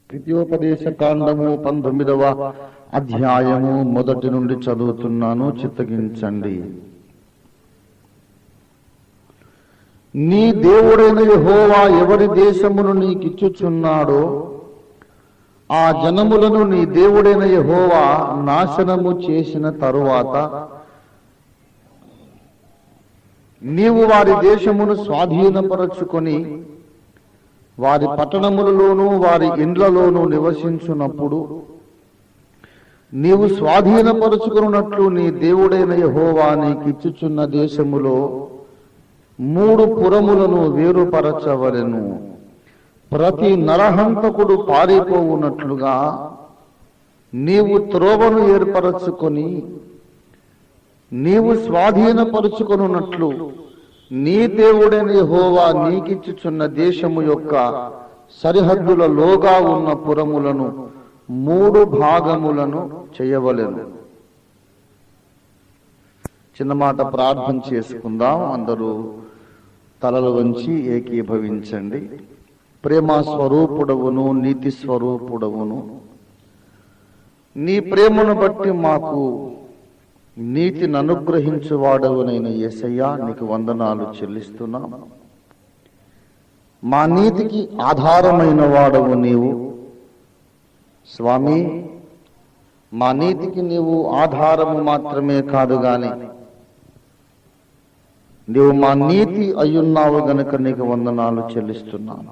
ద్వితీయోపదేశ కాండము 19వ అధ్యాయము మొదటి నుండి చదువుతున్నాను, చిత్తగించండి. నీ దేవుడైన యెహోవా ఎవరి దేశమును నీకిచ్చుచున్నాడో ఆ జనములను నీ దేవుడైన యెహోవా నాశనము చేసిన తరువాత నీవు వారి దేశమును స్వాధీనపరచుకొని వారి పట్టణములలోనూ వారి ఇండ్లలోనూ నివసించున్నప్పుడు నీవు స్వాధీనపరుచుకున్నట్లు నీ దేవుడైన యెహోవా నీకిచ్చుచున్న దేశములో 3 పురములను వేరుపరచవలెను. ప్రతి నరహంతకుడు పారిపోవునట్లుగా నీవు త్రోవను ఏర్పరచుకొని నీవు స్వాధీనపరుచుకొనున్నట్లు నీ దేవుడైన యెహోవా నీకిచ్చుచున్న దేశము యొక్క సరిహద్దులలోగా ఉన్న పురములను 3 భాగములను చేయవలెను. చిన్న మాట ప్రార్థన చేసుకుందాం. అందరూ తలలు వంచి ఏకీభవించండి. ప్రేమ స్వరూపుడవును నీతి స్వరూపుడవును, నీ ప్రేమను బట్టి మాకు నీతిని అనుగ్రహించువాడవునైన యేసయ్యా నీకు వందనాలు చెల్లిస్తున్నాం. మా నీతికి ఆధారమైన వాడవు నీవు స్వామి. మా నీతికి నీవు ఆధారము మాత్రమే కాదు గాని నీవు మా నీతి అయ్యున్నావు గనుక నీకు వందనాలు చెల్లిస్తున్నాను.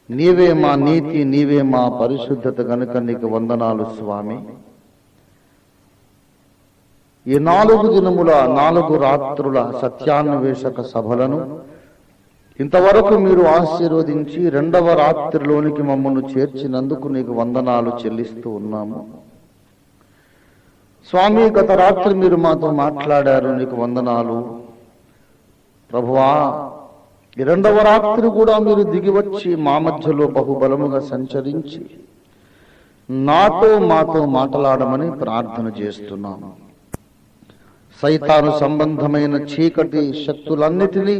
నీవే మా నీతి, నీవే మా పరిశుద్ధత గనుక నీకు వందనాలు స్వామి. ఈ 4 దినముల 4 రాత్రుల సత్యాన్వేషక సభలను ఇంతవరకు మీరు ఆశీర్వదించి 2వ రాత్రిలోనికి మమ్మల్ని చేర్చినందుకు నీకు వందనాలు చెల్లిస్తూ ఉన్నాము స్వామి. గత రాత్రి మీరు మాతో మాట్లాడారు, నీకు వందనాలు ప్రభువా. ఈ 2వ రాత్రి కూడా మీరు దిగివచ్చి మా మధ్యలో బహుబలముగా సంచరించి మాతో మాట్లాడమని ప్రార్థన చేస్తున్నాను. సైతాను సంబంధమైన చీకటి శక్తులన్నిటినీ,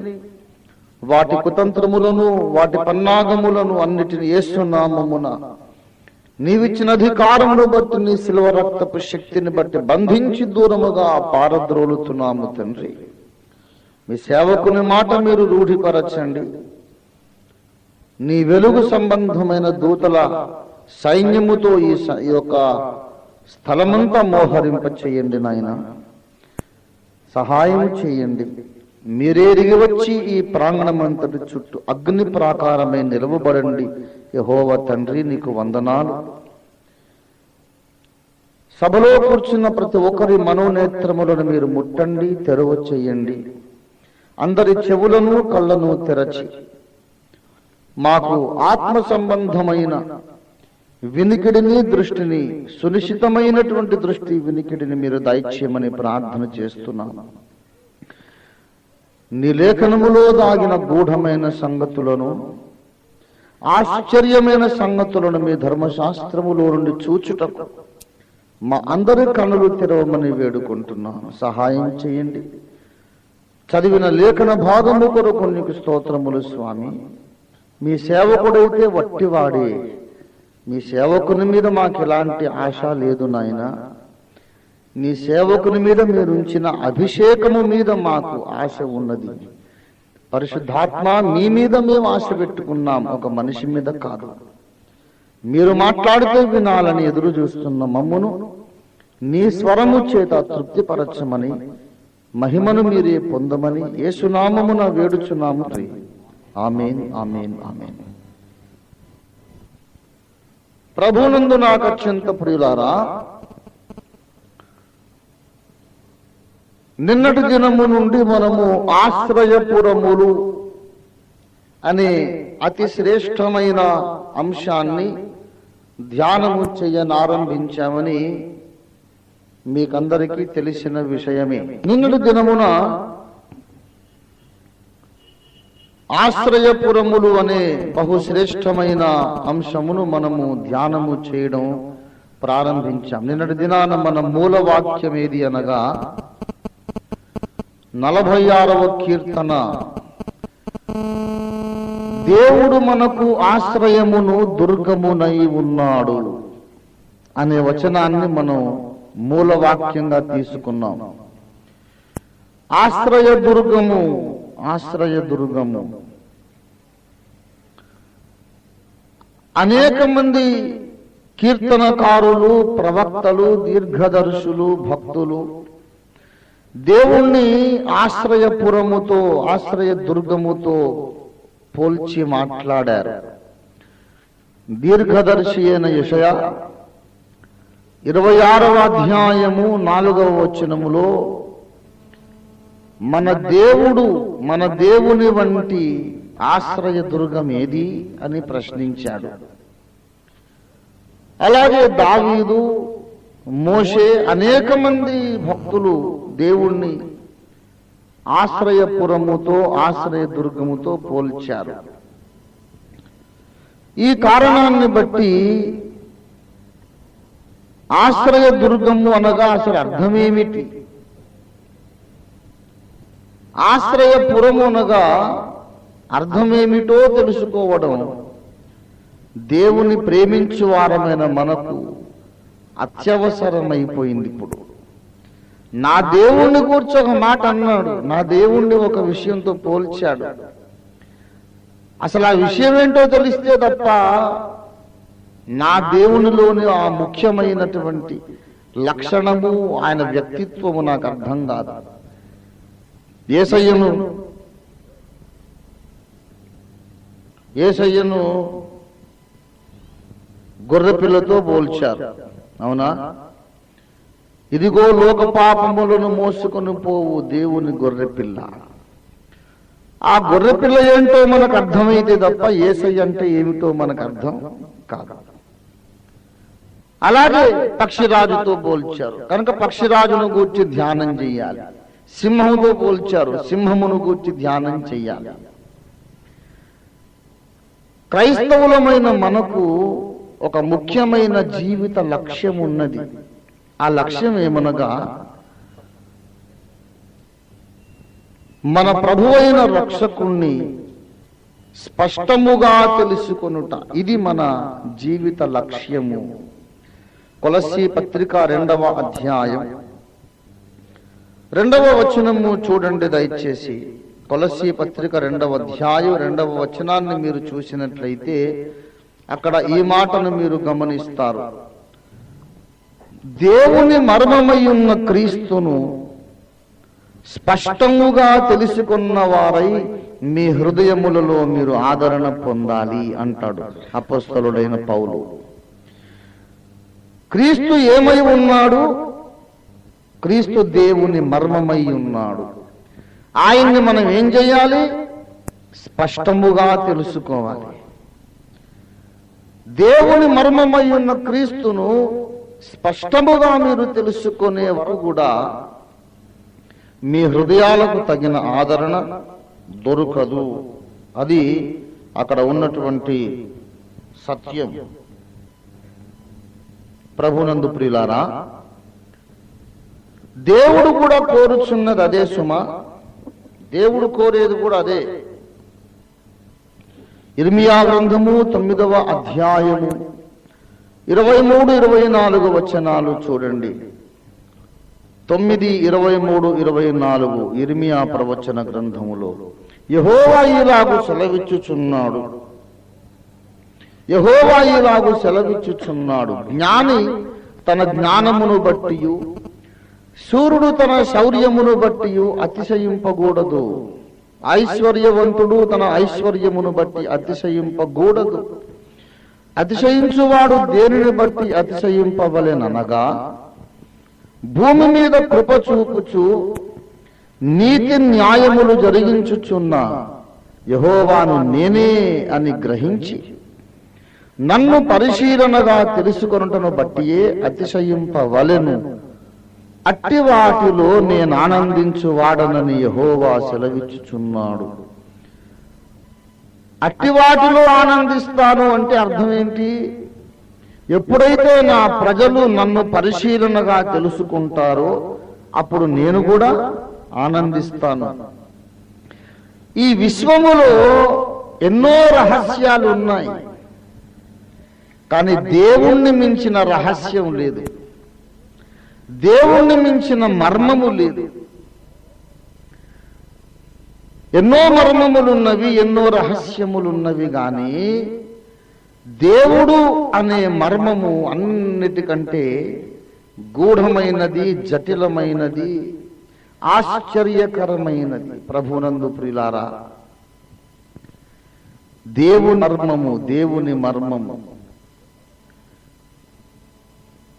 వాటి కుతంత్రములను, వాటి పన్నాగములను అన్నిటిని యేసు నామమున నీవిచ్చిన అధికారమును బట్టి, నీ శిలువ రక్తపు శక్తిని బట్టి బంధించి దూరముగా పారద్రోలుతున్నాము తండ్రి. మీ సేవకుని మాట మీరు రూఢిపరచండి. నీ వెలుగు సంబంధమైన దూతల సైన్యముతో ఈ యొక్క స్థలమంతా మోహరింప చేయండి నాయన. సహాయం చేయండి. మీరే దిగి వచ్చి ఈ ప్రాంగణమంతటి చుట్టూ అగ్ని ప్రాకారమై నిలవబడండి యెహోవా తండ్రి, నీకు వందనాలు. సభలో కూర్చున్న ప్రతి ఒక్కరి మనోనేత్రములను మీరు ముట్టండి, తెరవ చేయండి. అందరి చెవులను కళ్ళను తెరచి మాకు ఆత్మ సంబంధమైన వినికిడిని, దృష్టిని, సునిశ్చితమైనటువంటి దృష్టి వినికిడిని మీరు దయచేయమని ప్రార్థన చేస్తున్నాను. నీ లేఖనములో దాగిన గూఢమైన సంగతులను, ఆశ్చర్యమైన సంగతులను మీ ధర్మశాస్త్రములో నుండి చూచుటకు మా అందరి కన్నులు తెరవమని వేడుకుంటున్నాను. సహాయం చేయండి. చదివిన లేఖన భాగము కొరకు నీకు స్తోత్రములు స్వామి. మీ సేవకుడైతే వట్టివాడే. మీ సేవకుని మీద మాకు ఎలాంటి ఆశ లేదు నాయన. నీ సేవకుని మీద మీరు ఉంచిన అభిషేకము మీద మాకు ఆశ ఉన్నది. పరిశుద్ధాత్మ, మీ మీద మేము ఆశ పెట్టుకున్నాం, ఒక మనిషి మీద కాదు. మీరు మాట్లాడితే వినాలని ఎదురు చూస్తున్న మమ్మును నీ స్వరము చేత తృప్తిపరచమని, మహిమను మీరే పొందమని యేసునామమున వేడుచున్నాము. ఆమేన్, ఆమేన్, ఆమేన్. ప్రభునందు నాకు అత్యంత ప్రియులారా, నిన్నటి దినము నుండి మనము ఆశ్రయపురములు అనే అతి శ్రేష్టమైన అంశాన్ని ధ్యానము చేయనారంభించామని మీకందరికీ తెలిసిన విషయమే. నిన్నటి దినమున ఆశ్రయపురములు అనే బహుశ్రేష్టమైన అంశమును మనము ధ్యానము చేయడం ప్రారంభించాం. నిన్నటి దినాన మన మూల వాక్యం ఏది అనగా 46వ కీర్తన దేవుడు మనకు ఆశ్రయమును దుర్గమునై ఉన్నాడు అనే వచనాన్ని మనం మూలవాక్యంగా తీసుకున్నాం. ఆశ్రయ దుర్గము, ఆశ్రయ దుర్గము. అనేక మంది కీర్తనకారులు, ప్రవక్తలు, దీర్ఘదర్శులు, భక్తులు దేవుణ్ణి ఆశ్రయపురముతో, ఆశ్రయ దుర్గముతో పోల్చి మాట్లాడారు. దీర్ఘదర్శి అయిన యెషయా 26వ అధ్యాయము 4వ వచనములో మన దేవుడు, మన దేవుని వంటి ఆశ్రయ దుర్గం ఏది అని ప్రశ్నించాడు. అలాగే దావీదు, మోషే, అనేక మంది భక్తులు దేవుణ్ణి ఆశ్రయపురముతో, ఆశ్రయ దుర్గముతో పోల్చారు. ఈ కారణాన్ని బట్టి ఆశ్రయ దుర్గము అనగా అసలు అర్థమేమిటి, ఆశ్రయపురము అనగా అర్థమేమిటో తెలుసుకోవడం దేవుని ప్రేమించు వారమైన మనకు అత్యవసరమైపోయింది. ఇప్పుడు నా దేవుణ్ణి కూర్చో ఒక మాట అన్నాడు, నా దేవుణ్ణి ఒక విషయంతో పోల్చాడు. అసలు ఆ విషయం ఏంటో తెలిస్తే తప్ప నా దేవునిలోని ఆ ముఖ్యమైనటువంటి లక్షణము, ఆయన వ్యక్తిత్వము నాకు అర్థం కాదు. యేసయ్యను గొర్రెపిల్లతో పోల్చారు, అవునా? ఇదిగో లోక పాపములను మోసుకొని పోవు దేవుని గొర్రెపిల్ల. ఆ గొర్రెపిల్ల ఏంటో మనకు అర్థమైతే తప్ప యేసయ్య అంటే ఏమిటో మనకు అర్థం కాదు. అలాగే పక్షిరాజుతో పోల్చారు కనుక పక్షిరాజును గూర్చి ధ్యానం చెయ్యాలి. సింహముతో పోల్చారు, సింహమును గూర్చి ధ్యానం చెయ్యాలి. క్రైస్తవులమైన మనకు ఒక ముఖ్యమైన జీవిత లక్ష్యం ఉన్నది. ఆ లక్ష్యం ఏమనగా మన ప్రభువైన రక్షకుణ్ణి స్పష్టముగా తెలుసుకొనుట. ఇది మన జీవిత లక్ష్యము. కొలస్సీ పత్రిక 2వ అధ్యాయం 2వ వచనము చూడండి దయచేసి. కొలస్సీ పత్రిక 2వ అధ్యాయం 2వ వచనాన్ని మీరు చూసినట్లయితే అక్కడ ఈ మాటను మీరు గమనిస్తారు. దేవుని మర్మమై ఉన్న క్రీస్తును స్పష్టముగా తెలుసుకున్న వారై మీ హృదయములలో మీరు ఆదరణ పొందాలి అంటాడు అపొస్తలుడైన పౌలు. క్రీస్తు ఏమై ఉన్నాడు? క్రీస్తు దేవుని మర్మమై ఉన్నాడు. ఆయన్ని మనం ఏం చేయాలి? స్పష్టముగా తెలుసుకోవాలి. దేవుని మర్మమై ఉన్న క్రీస్తును స్పష్టముగా మీరు తెలుసుకునే వరకు కూడా మీ హృదయాలకు తగిన ఆదరణ దొరకదు. అది అక్కడ ఉన్నటువంటి సత్యం. ప్రభునందు ప్రియులారా, దేవుడు కూడా కోరుచున్నది అదే సుమా. దేవుడు కోరేది కూడా అదే. ఇర్మియా గ్రంథము 9వ అధ్యాయము 23, 24 వచనాలు చూడండి. 9, 23, 24 ఇర్మియా ప్రవచన గ్రంథములో యెహోవా ఇలాగు సెలవిచ్చుచున్నాడు, యెహోవా ఇలాగు సెలవిచ్చుచున్నాడు, జ్ఞాని తన జ్ఞానమును బట్టియు శూరుడు తన శౌర్యమును బట్టియు అతిశయింపకూడదు. ఐశ్వర్యవంతుడు తన ఐశ్వర్యమును బట్టి అతిశయింపకూడదు. అతిశయించువాడు దేనిని బట్టి అతిశయింపవలెననగా భూమి మీద కృప చూపుచు నీతి న్యాయములు జరిగించుచున్న యెహోవాను నేనే అని గ్రహించి నన్ను పరిశీలనగా తెలుసుకొనుటను బట్టియే అతిశయింపవలెను. అట్టి వాటిలో నేను ఆనందించువాడనని యెహోవా సెలవిచ్చుచున్నాడు. అట్టి వాటిలో ఆనందిస్తాను అంటే అర్థం ఏంటి? ఎప్పుడైతే నా ప్రజలు నన్ను పరిశీలనగా తెలుసుకుంటారో అప్పుడు నేను కూడా ఆనందిస్తాను. ఈ విశ్వములో ఎన్నో రహస్యాలు ఉన్నాయి, కానీ దేవుణ్ణి మించిన రహస్యం లేదు, దేవుణ్ణి మించిన మర్మము లేదు. ఎన్నో మర్మములున్నవి, ఎన్నో రహస్యములున్నవి, కానీ దేవుడు అనే మర్మము అన్నిటికంటే గూఢమైనది, జటిలమైనది, ఆశ్చర్యకరమైనది. ప్రభునందు ప్రియులారా, దేవుని మర్మము, దేవుని మర్మము,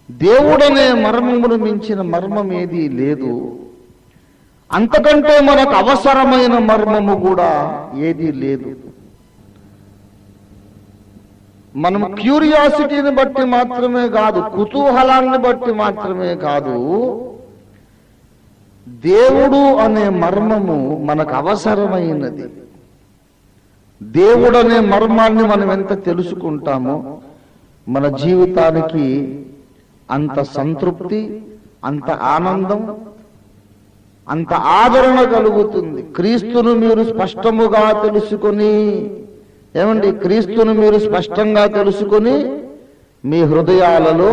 దేవుడనే మర్మమును మించిన మర్మం ఏదీ లేదు. అంతకంటే మనకు అవసరమైన మర్మము కూడా ఏదీ లేదు. మనం క్యూరియాసిటీని బట్టి మాత్రమే కాదు, కుతూహలాన్ని బట్టి మాత్రమే కాదు, దేవుడు అనే మర్మము మనకు అవసరమైనది. దేవుడు అనే మర్మాన్ని మనం ఎంత తెలుసుకుంటామో మన జీవితానికి అంత సంతృప్తి, అంత ఆనందం, అంత ఆదరణ కలుగుతుంది. క్రీస్తును మీరు స్పష్టముగా తెలుసుకొని, ఏమండి, క్రీస్తును మీరు స్పష్టంగా తెలుసుకొని మీ హృదయాలలో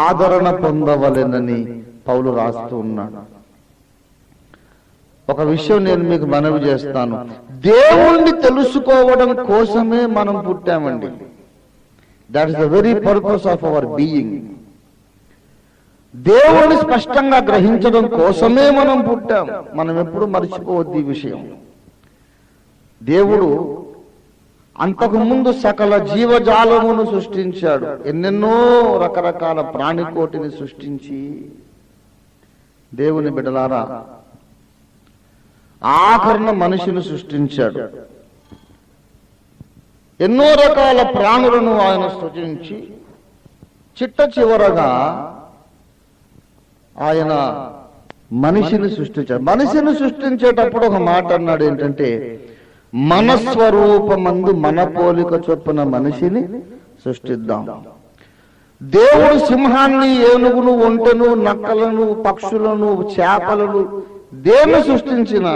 ఆదరణ పొందవలెనని పౌలు రాస్తూ ఉన్నాడు. ఒక విషయం నేను మీకు మనవి చేస్తాను, దేవుణ్ణి తెలుసుకోవడం కోసమే మనం పుట్టామండి. That is the very purpose of our being. దేవుణ్ణి స్పష్టంగా గ్రహించడం కోసమే మనం పుట్టాం. మనం ఎప్పుడు మర్చిపోవద్దు ఈ విషయం. దేవుడు అంతకు ముందు సకల జీవజాలమును సృష్టించాడు. ఎన్నెన్నో రకరకాల ప్రాణికోటిని సృష్టించి, దేవుని బిడ్డలారా, ఆఖరణ మనిషిని సృష్టించాడు. ఎన్నో రకాల ప్రాణులను ఆయన సృష్టించి చిట్ట చివరగా ఆయన మనిషిని సృష్టించాడు. మనిషిని సృష్టించేటప్పుడు ఒక మాట అన్నాడు, ఏంటంటే, మన స్వరూపమందు మన పోలిక చొప్పున మనిషిని సృష్టిద్దాం. దేవుడు సింహాన్ని, ఏనుగును, ఒంటెను, నక్కలను, పక్షులను, చేపలను దేన్ని సృష్టించినా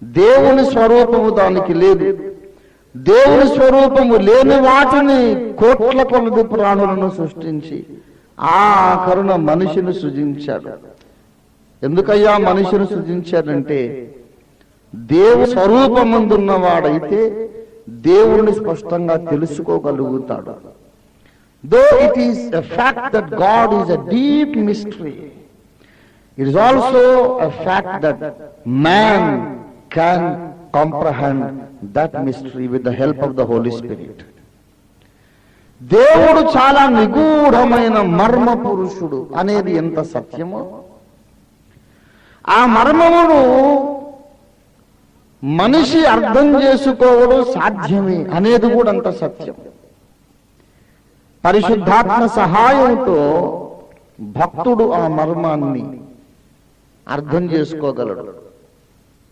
దేవుని స్వరూపము దానికి లేదు. దేవుని స్వరూపము లేని వాటిని, కోట్ల కొలది ప్రాణులను సృష్టించి ఆఖరున మనిషిని సృజించాడు. ఎందుకయ్యా మనిషిని సృజించాడంటే, దేవు స్వరూపమందున్నవాడైతే దేవుణ్ణి స్పష్టంగా తెలుసుకోగలుగుతాడు. Though it is a fact that God is a deep mystery, it is also a fact that man can comprehend that mystery with the help of the Holy Spirit. దేవుడు చాలా నిగూఢమైన మర్మ పురుషుడు అనేది ఎంత సత్యమో, ఆ మర్మమును మనిషి అర్థం చేసుకోవడం సాధ్యమే అనేది కూడా అంత సత్యం. పరిశుద్ధాత్మ సహాయంతో భక్తుడు ఆ మర్మాన్ని అర్థం చేసుకోగలడు.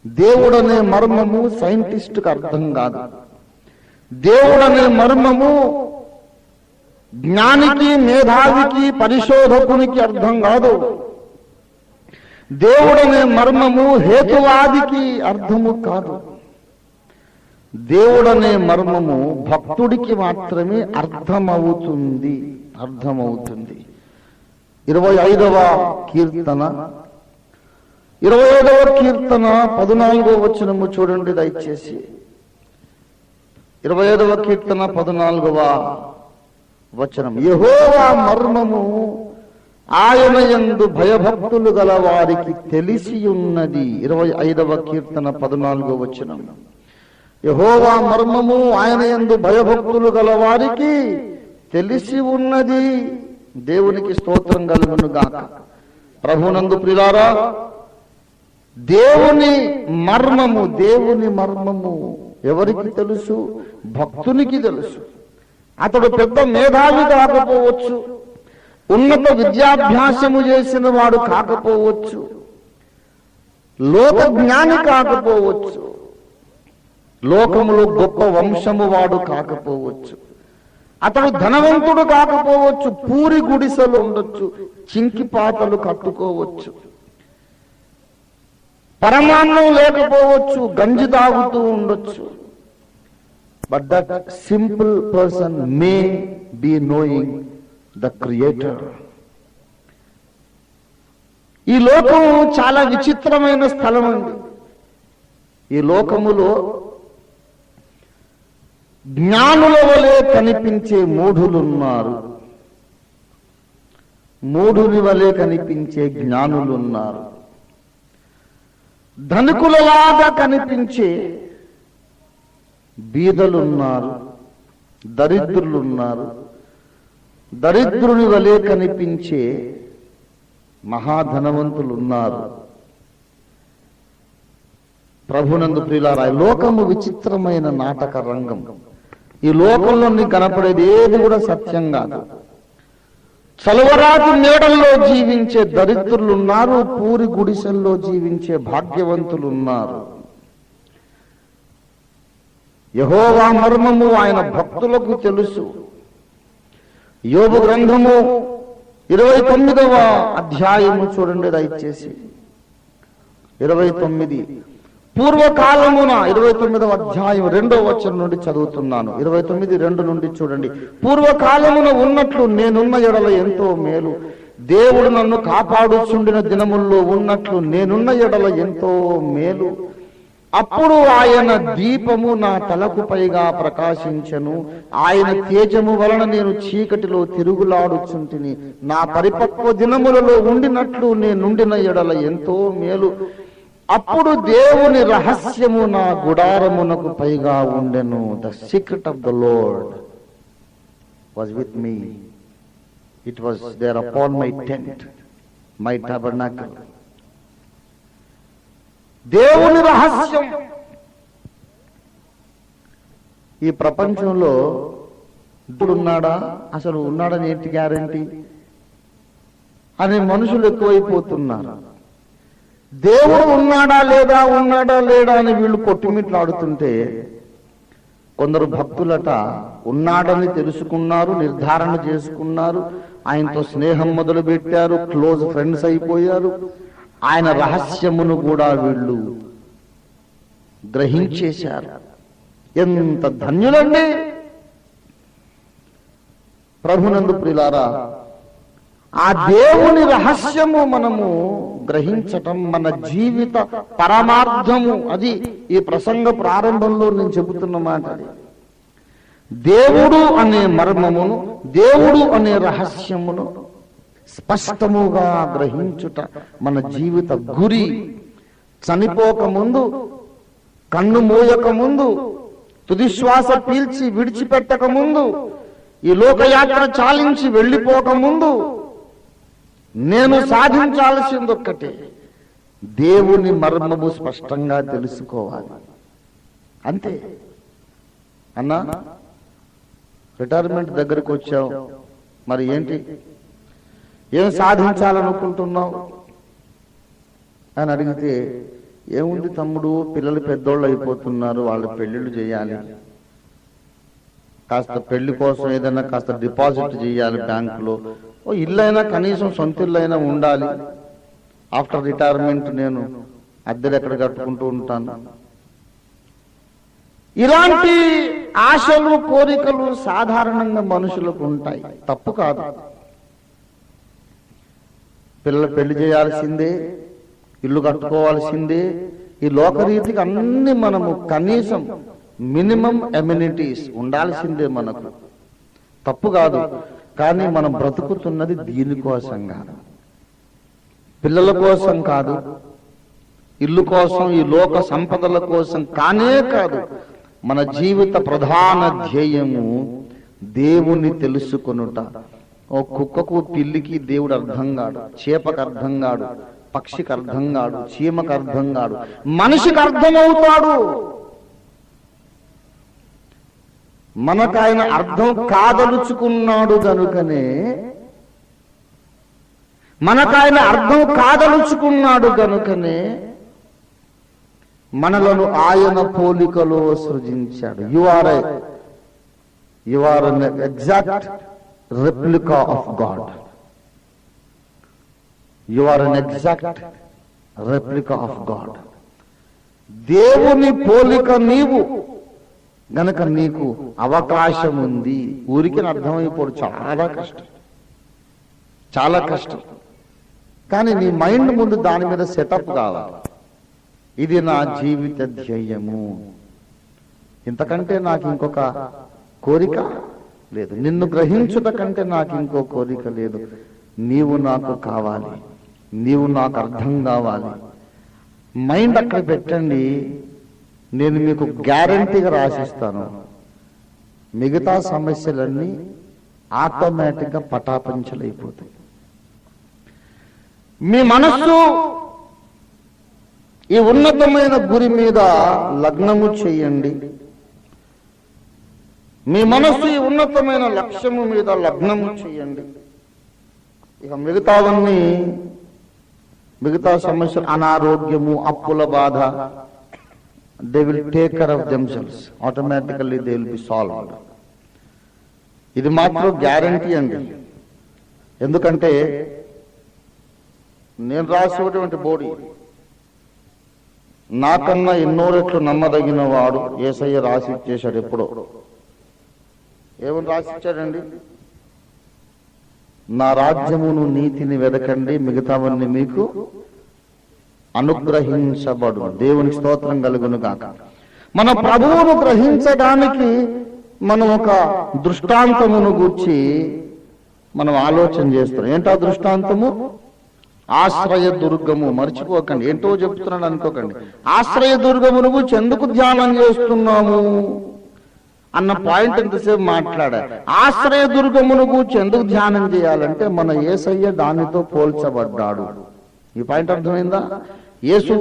దేవుడనే మర్మము సైంటిస్టుకు అర్థం కాదు. దేవుడనే మర్మము జ్ఞానికి, మేధావికి, పరిశోధకునికి అర్థం కాదు. దేవుడనే మర్మము హేతువాదికి అర్థము కాదు. దేవుడనే మర్మము భక్తుడికి మాత్రమే అర్థమవుతుంది. 25వ కీర్తన 14వ వచనము చూడండి దయచేసి. 25వ కీర్తన 14వ వచనం, యెహోవా మర్మము ఆయన యందు భయభక్తులు గల వారికి తెలిసి ఉన్నది. 25వ కీర్తన 14వ వచనం, యెహోవా మర్మము ఆయన యందు భయభక్తులు గల వారికి తెలిసి ఉన్నది. దేవునికి స్తోత్రం కలుగును గాక. ప్రభునందు ప్రియులారా, దేవుని మర్మము ఎవరికి తెలుసు? భక్తునికి తెలుసు. అతడు పెద్ద మేధావి కాకపోవచ్చు, ఉన్నత విద్యాభ్యాసము చేసిన వాడు కాకపోవచ్చు, లోక జ్ఞాని కాకపోవచ్చు, లోకములో గొప్ప వంశము వాడు కాకపోవచ్చు, అతడు ధనవంతుడు కాకపోవచ్చు, పూరి గుడిసెలు ఉండొచ్చు, చింకిపాతలు కట్టుకోవచ్చు, పరమాన్నం లేకపోవచ్చు, గంజి తాగుతూ ఉండొచ్చు, but that simple person may be knowing the creator. ఈ లోకం చాలా విచిత్రమైన స్థలం అండి. ఈ లోకములో జ్ఞానుల వలె కనిపించే మూఢులున్నారు, మూఢుని వలె కనిపించే జ్ఞానులున్నారు, ధనికులలాగా కనిపించే బీదలున్నారు, దరిద్రులున్నారు, దరిద్రుని వలె కనిపించే మహాధనవంతులున్నారు. ప్రభునందు ప్రియులారా, లోకము విచిత్రమైన నాటక రంగం. ఈ లోకంలో నీకు కనపడేది ఏది కూడా సత్యం కాదు. చలువరాతి మేడల్లో జీవించే దరిద్రులున్నారు, పూరి గుడిసెల్లో జీవించే భాగ్యవంతులున్నారు. యెహోవా మర్మము ఆయన భక్తులకు తెలుసు. యోబు గ్రంథము 29వ అధ్యాయము చూడండి దయచేసి. 29 పూర్వకాలమున 29వ అధ్యాయం 2వ వచనం నుండి చదువుతున్నాను. 29:2 నుండి చూడండి. పూర్వకాలమున ఉన్నట్లు నేనున్న ఎడల ఎంతో మేలు, దేవుడు నన్ను కాపాడుచుండిన దినముల్లో ఉన్నట్లు నేనున్న ఎడల ఎంతో మేలు. అప్పుడు ఆయన దీపము నా తలకు పైగా ప్రకాశించెను, ఆయన తేజము వలన నేను చీకటిలో తిరుగులాడుచుంటిని. నా పరిపక్వ దినములలో ఉండినట్లు నేనుండిన ఎడల ఎంతో మేలు. అప్పుడు దేవుని రహస్యము నా గుడారమునకు పైగా ఉండెను. The secret of the Lord was with me, it was there upon my tent, my tabernacle. దేవుని రహస్యం. ఈ ప్రపంచంలో ఇప్పుడు ఉన్నాడా, అసలు ఉన్నాడని ఏంటి గ్యారంటీ అనే మనుషులు ఎక్కువైపోతున్నారు. దేవుడు ఉన్నాడా లేదా అని వీళ్ళు కొట్టుమిట్లాడుతుంటే, కొందరు భక్తులట ఉన్నాడని తెలుసుకున్నారు, నిర్ధారణ చేసుకున్నారు, ఆయనతో స్నేహం మొదలు పెట్టారు, క్లోజ్ ఫ్రెండ్స్ అయిపోయారు. ఆయన రహస్యమును కూడా వీళ్ళు గ్రహించేశారు. ఎంత ధన్యులండి ప్రభునందు ప్రియులారా. ఆ దేవుని రహస్యము మనము గ్రహించటం మన జీవిత పరమార్థము. అది ఈ ప్రసంగ ప్రారంభంలో నేను చెబుతున్న మాట. దేవుడు అనే మర్మమును, దేవుడు అనే రహస్యమును స్పష్టముగా గ్రహించుట మన జీవిత గురి. చనిపోక ముందు, కన్ను మూయక ముందు, తుదిశ్వాస పీల్చి విడిచిపెట్టక ముందు, ఈ లోకయాత్ర చాలించి వెళ్ళిపోక ముందు నేను సాధించాల్సింది ఒక్కటే, దేవుని మర్మము స్పష్టంగా తెలుసుకోవాలి. అంతే. అన్నా, రిటైర్మెంట్ దగ్గరికి వచ్చావు, మరి ఏంటి, ఏం సాధించాలనుకుంటున్నావు అని అడిగితే, ఏముంది తమ్ముడు, పిల్లలు పెద్దోళ్ళు అయిపోతున్నారు, వాళ్ళు పెళ్లిళ్ళు చేయాలి, కాస్త పెళ్లి కోసం ఏదైనా కాస్త డిపాజిట్ చేయాలి బ్యాంకులో, ఓ ఇల్లైనా కనీసం సొంత ఇల్లైనా ఉండాలి, ఆఫ్టర్ రిటైర్మెంట్ నేను అద్దెలు ఎక్కడ కట్టుకుంటూ ఉంటాను. ఇలాంటి ఆశలు, కోరికలు సాధారణంగా మనుషులకు ఉంటాయి, తప్పు కాదు. పిల్లలు పెళ్లి చేయాల్సిందే, ఇల్లు కట్టుకోవాల్సిందే. ఈ లోకరీతికి అన్ని మనము కనీసం మినిమం ఎమ్యూనిటీస్ ఉండాల్సిందే మనకు, తప్పు కాదు. కానీ మనం బ్రతుకుతున్నది దీనికోసం కాదు, పిల్లల కోసం కాదు, ఇల్లు కోసం, ఈ లోక సంపదల కోసం కానే కాదు. మన జీవిత ప్రధాన ధ్యేయము దేవుని తెలుసుకొనుట. ఓ కుక్కకు, పిల్లికి దేవుడు అర్థం కాడు, చేపకు అర్థం కాడు, పక్షికి అర్థం కాడు, చీమకు అర్థం కాడు, మనిషికి అర్థమవుతాడు. మనకాయన అర్థం కాదలుచుకున్నాడు గనుకనే, మనకాయన అర్థం కాదలుచుకున్నాడు గనుకనే మనలను ఆయన పోలికలో సృజించాడు. You are an exact replica of God. You are an exact replica of God. దేవుని పోలిక నీవు. గనక నీకు అవకాశం ఉంది. ఊరికి అర్థమైపోడు, చాలా కష్టం, చాలా కష్టం. కానీ నీ మైండ్ ముందు దాని మీద సెటప్ కావాలి. ఇది నా జీవిత ధ్యేయము, ఇంతకంటే నాకు ఇంకొక కోరిక లేదు, నిన్ను గ్రహించుట కంటే నాకు ఇంకో కోరిక లేదు. నీవు నాకు కావాలి, నీవు నాకు అర్థం కావాలి. మైండ్ అక్కడ పెట్టండి, నేను మీకు గ్యారంటీగా రాసిస్తాను. మిగతా సమస్యలన్నీ ఆటోమేటిక్గా పటాపంచలైపోతాయి. మీ మనస్సు ఈ ఉన్నతమైన గురి మీద లగ్నము చేయండి. మీ మనస్సు ఈ ఉన్నతమైన లక్ష్యము మీద లగ్నము చేయండి. ఇక మిగతా సమస్యలు, అనారోగ్యము, అప్పుల బాధ, they will take care of themselves. Automatically they will be solved. ఇది మాత్రం గ్యారంటీ అండి. ఎందుకంటే నేను రాసేటువంటి బోడి నాకన్నా ఎన్నో రెట్లు నమ్మదగిన వాడు యేసయ్య రాసి ఇచ్చేశాడు. ఎప్పుడో ఏమని రాసిచ్చాడండి? నా రాజ్యమును నీతిని వెదకండి, మిగతావన్నీ మీకు అనుగ్రహించబడు. దేవుని స్తోత్రం కలుగును గాక. మన ప్రభువును గ్రహించడానికి మనం ఒక దృష్టాంతమును గూర్చి మనం ఆలోచన చేస్తున్నాం. ఏంటా దృష్టాంతము? ఆశ్రయ దుర్గము. మర్చిపోకండి, ఏంటో చెప్తున్నాడు అనుకోకండి. ఆశ్రయ దుర్గమును గూర్చి ఎందుకు ధ్యానం చేస్తున్నాము అన్న పాయింట్ ఎంతసేపు మాట్లాడారు. ఆశ్రయ దుర్గమును గూర్చి ఎందుకు ధ్యానం చేయాలంటే మన యేసయ్య దానితో పోల్చబడ్డాడు. ఈ పాయింట్ అర్థమైందా? యేసు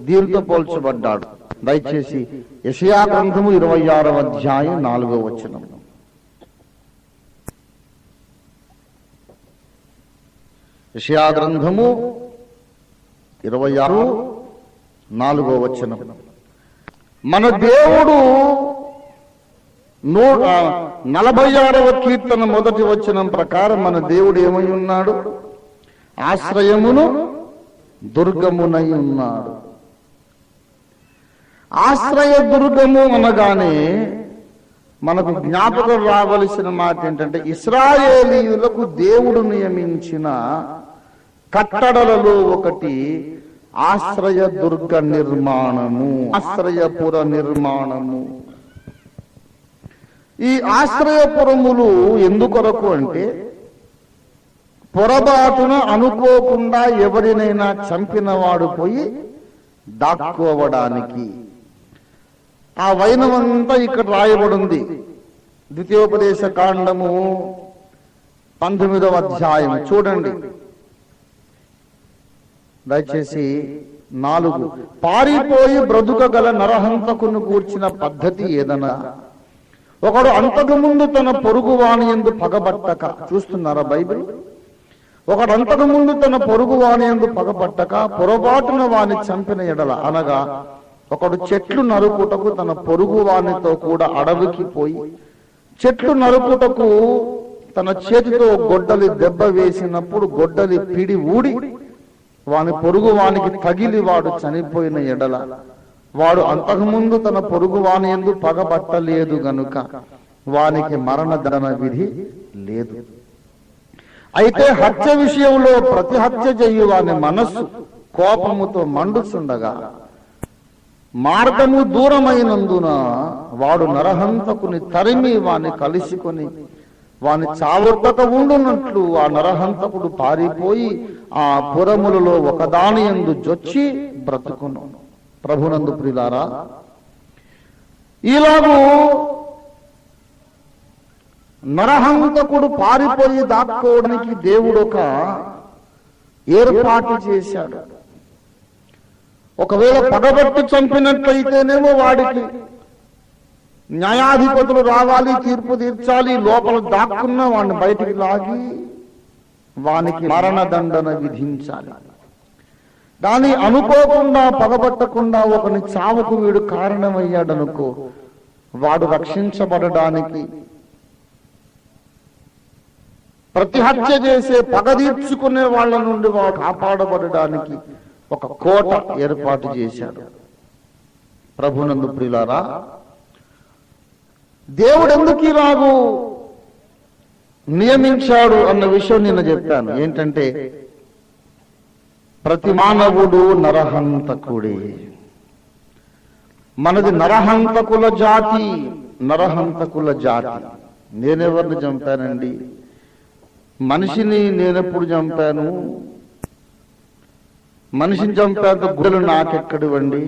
దీనితో పోల్చబడ్డాడు. దయచేసి యెషయా గ్రంథము 26వ అధ్యాయం 4వ వచనం. యెషయా గ్రంథము 26 4వ వచనం. మన దేవుడు 46వ కీర్తన 1వ వచనం ప్రకారం మన దేవుడు ఏమై ఉన్నాడు? ఆశ్రయమును దుర్గమునై ఉన్నాడు. ఆశ్రయ దుర్గము అనగానే మనకు జ్ఞాపకం రావలసిన మాట ఏంటంటే, ఇశ్రాయేలీయులకు దేవుడు నియమించిన కట్టడలలో ఒకటి ఆశ్రయ దుర్గ నిర్మాణము, ఆశ్రయపుర నిర్మాణము. ఈ ఆశ్రయపురములు ఎందుకొరకు అంటే, పొరపాటున అనుకోకుండా ఎవరినైనా చంపినవాడు పోయి దాక్కోవడానికి. ఆ వైనమంతా ఇక్కడ రాయబడింది. ద్వితీయోపదేశ కాండము 19వ అధ్యాయం చూడండి దయచేసి. 4 పారిపోయి బ్రతుకగల నరహంతకును కూర్చిన పద్ధతి ఏదన్నా? ఒకడు అంతకుముందు తన పొరుగువాని యందు పగబట్టక. చూస్తున్నారా బైబిల్? ఒకడు అంతకుముందు తన పొరుగువాని యందు పగబట్టక పొరపాటున వాని చంపిన ఎడల, అనగా ఒకడు చెట్లు నరుకుటకు తన పొరుగువానితో కూడా అడవికి పోయి చెట్లు నరుకుటకు తన చేతితో గొడ్డలి దెబ్బ వేసినప్పుడు గొడ్డలి పిడి ఊడి వాని పొరుగువానికి తగిలి వాడు చనిపోయిన ఎడల, వాడు అంతకుముందు తన పొరుగువాని యందు పగబట్టలేదు గనుక వానికి మరణదండన విధి లేదు. అయితే హత్య విషయంలో ప్రతి హత్య చేయు వాని మనస్సు కోపముతో మండుచుండగా మార్గము దూరమైనందున వాడు నరహంతకుని తరిమి వాని కలుసుకొని వాని చావొట్టక ఉండునట్లు ఆ నరహంతకుడు పారిపోయి ఆ పురములలో ఒకదాని యందు జొచ్చి బ్రతుకును. ప్రభునందు ప్రియులారా, ఇలాగూ నరహంతకుడు పారిపోయి దాక్కోవడానికి దేవుడు ఒక ఏర్పాటు చేశాడు. ఒకవేళ పగబట్టి చంపినట్లయితేనేమో వాడికి న్యాయాధిపతులు రావాలి, తీర్పు తీర్చాలి. లోపల దాక్కున్న వాడిని బయటికి లాగి వానికి మరణదండన విధించాలి. దాన్ని అనుకోకుండా పగబట్టకుండా ఒకని చావుకు వీడు కారణమయ్యాడనుకో, వాడు రక్షించబడడానికి, ప్రతి హత్య చేసే పగ తీర్చుకునే వాళ్ళ నుండి వాడు కాపాడబడడానికి ఒక కోట ఏర్పాటు చేశాడు. ప్రభునందు ప్రియులారా, దేవుడు ఎందుకు ఇలాగూ నియమించాడు అన్న విషయం నిన్న చెప్పాను. ఏంటంటే ప్రతి మానవుడు నరహంతకుడే. మనది నరహంతకుల జాతి, నరహంతకుల జాతి. నేనెవరిని చంపానండి? మనిషిని నేనెప్పుడు చంపాను? మనిషిని చంపేంత గుడ్డలు నాకెక్కడివ్వండి?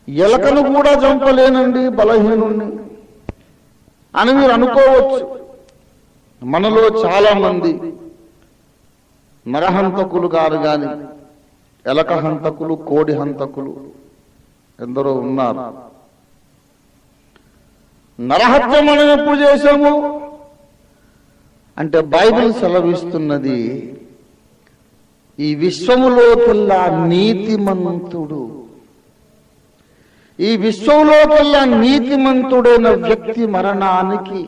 ఎలకను కూడా చంపలేనండి బలహీనుణ్ణి అని మీరు అనుకోవచ్చు. మనలో చాలా మంది నరహంతకులు కాదు గాని ఎలక హంతకులు, కోడి హంతకులు ఎందరో ఉన్నారు. నరహత్య మనం ఎప్పుడు చేశాము అంటే బైబిల్ సెలవిస్తున్నది, ఈ విశ్వములోకెల్లా నీతిమంతుడు, ఈ విశ్వంలోకెల్లా నీతిమంతుడైన వ్యక్తి మరణానికి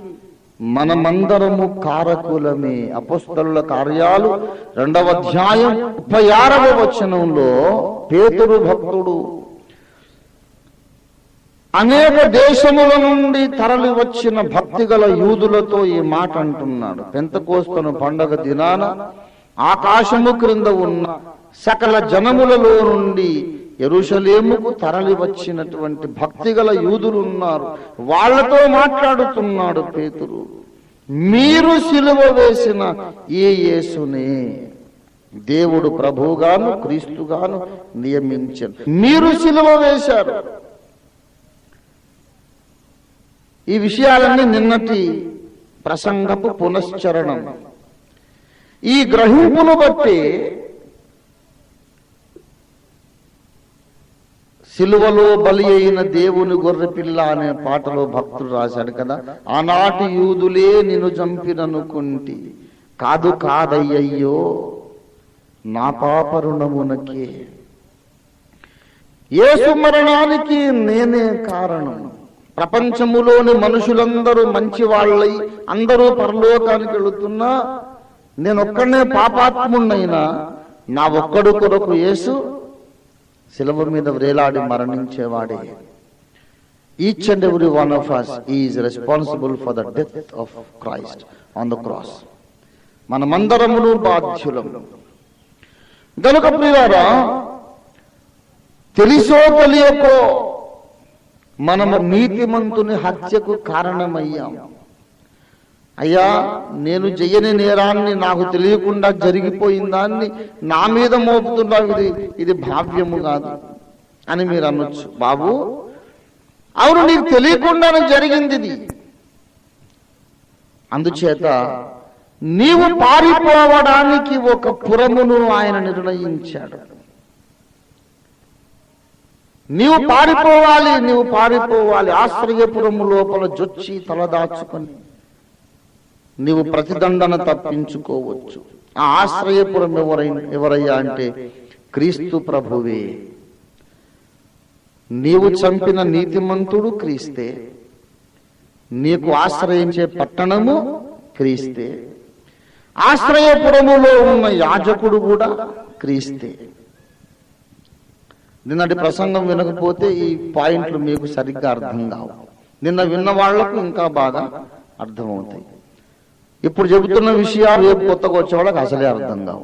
మనమందరము కారకులమే. అపోస్తలుల కార్యాలు 2వ అధ్యాయం 36వ వచనంలో పేతురు భక్తుడు అనేక దేశముల నుండి తరలి వచ్చిన భక్తిగల యూదులతో ఈ మాట అంటున్నాడు. పెంతెకోస్తు పండగ దినాన ఆకాశము క్రింద ఉన్న సకల జనములలో నుండి యెరూషలేముకు తరలి వచ్చినటువంటి భక్తిగల యూదులు ఉన్నారు. వాళ్లతో మాట్లాడుతున్నాడు పేతురు. మీరు సిలువ వేసిన ఈ యేసునే దేవుడు ప్రభువుగాను క్రీస్తుగాను నియమించారు. మీరు సిలువ వేశారు. ఈ విషయాలన్నీ నిన్నటి ప్రసంగపు పునశ్చరణం. ఈ గ్రహింపును బట్టి సిలువలో బలి అయిన దేవుని గొర్రెపిల్ల అనే పాటలో భక్తుడు రాశాడు కదా, ఆనాటి యూదులే నిన్ను చంపిననుకుంటి, కాదు కాదయ్యయ్యో నా పాప రుణమునకే. యేసు మరణానికి నేనే కారణం. ప్రపంచములోని మనుషులందరూ మంచి వాళ్ళై అందరూ పరలోకానికి వెళుతున్నా నేనొక్కడనే పాపాత్మున్నైనా నా ఒక్కడు కొరకు యేసు శిలువ మీద వ్రేలాడి మరణించేవాడే. Each and every one of us is responsible for the death of Christ on the cross. మనమందరమును బాధ్యులము. గనుక ప్రియులారా, తెలిసో తెలియకో మనము నీతిమంతుని హత్యకు కారణమయ్యాం. అయ్యా, నేను చెయ్యని నేరాన్ని నాకు తెలియకుండా జరిగిపోయిన దాన్ని నా మీద మోపుతున్నావు, ఇది భావ్యము కాదు అని మీరు అనొచ్చు. బాబు, అవును, నీకు తెలియకుండానే జరిగింది ఇది. అందుచేత నీవు పారిపోవడానికి ఒక పురమును ఆయన నిర్ణయించాడు. నీవు పారిపోవాలి. ఆశ్రయపురము లోపల జొచ్చి తలదాచుకొని నీవు ప్రతిదండన తప్పించుకోవచ్చు. ఆ ఆశ్రయపురం ఎవరయ్యా అంటే క్రీస్తు ప్రభువే. నీవు చంపిన నీతిమంతుడు క్రీస్తే, నీకు ఆశ్రయించే పట్టణము క్రీస్తే, ఆశ్రయపురములో ఉన్న యాజకుడు కూడా క్రీస్తే. నిన్నటి ప్రసంగం వినకపోతే ఈ పాయింట్లు మీకు సరిగ్గా అర్థం కావు. నిన్న విన్న వాళ్లకు ఇంకా బాగా అర్థమవుతాయి. ఇప్పుడు చెబుతున్న విషయాలు రేపు కొత్తగా వచ్చే వాళ్ళకి అసలే అర్థం కావు.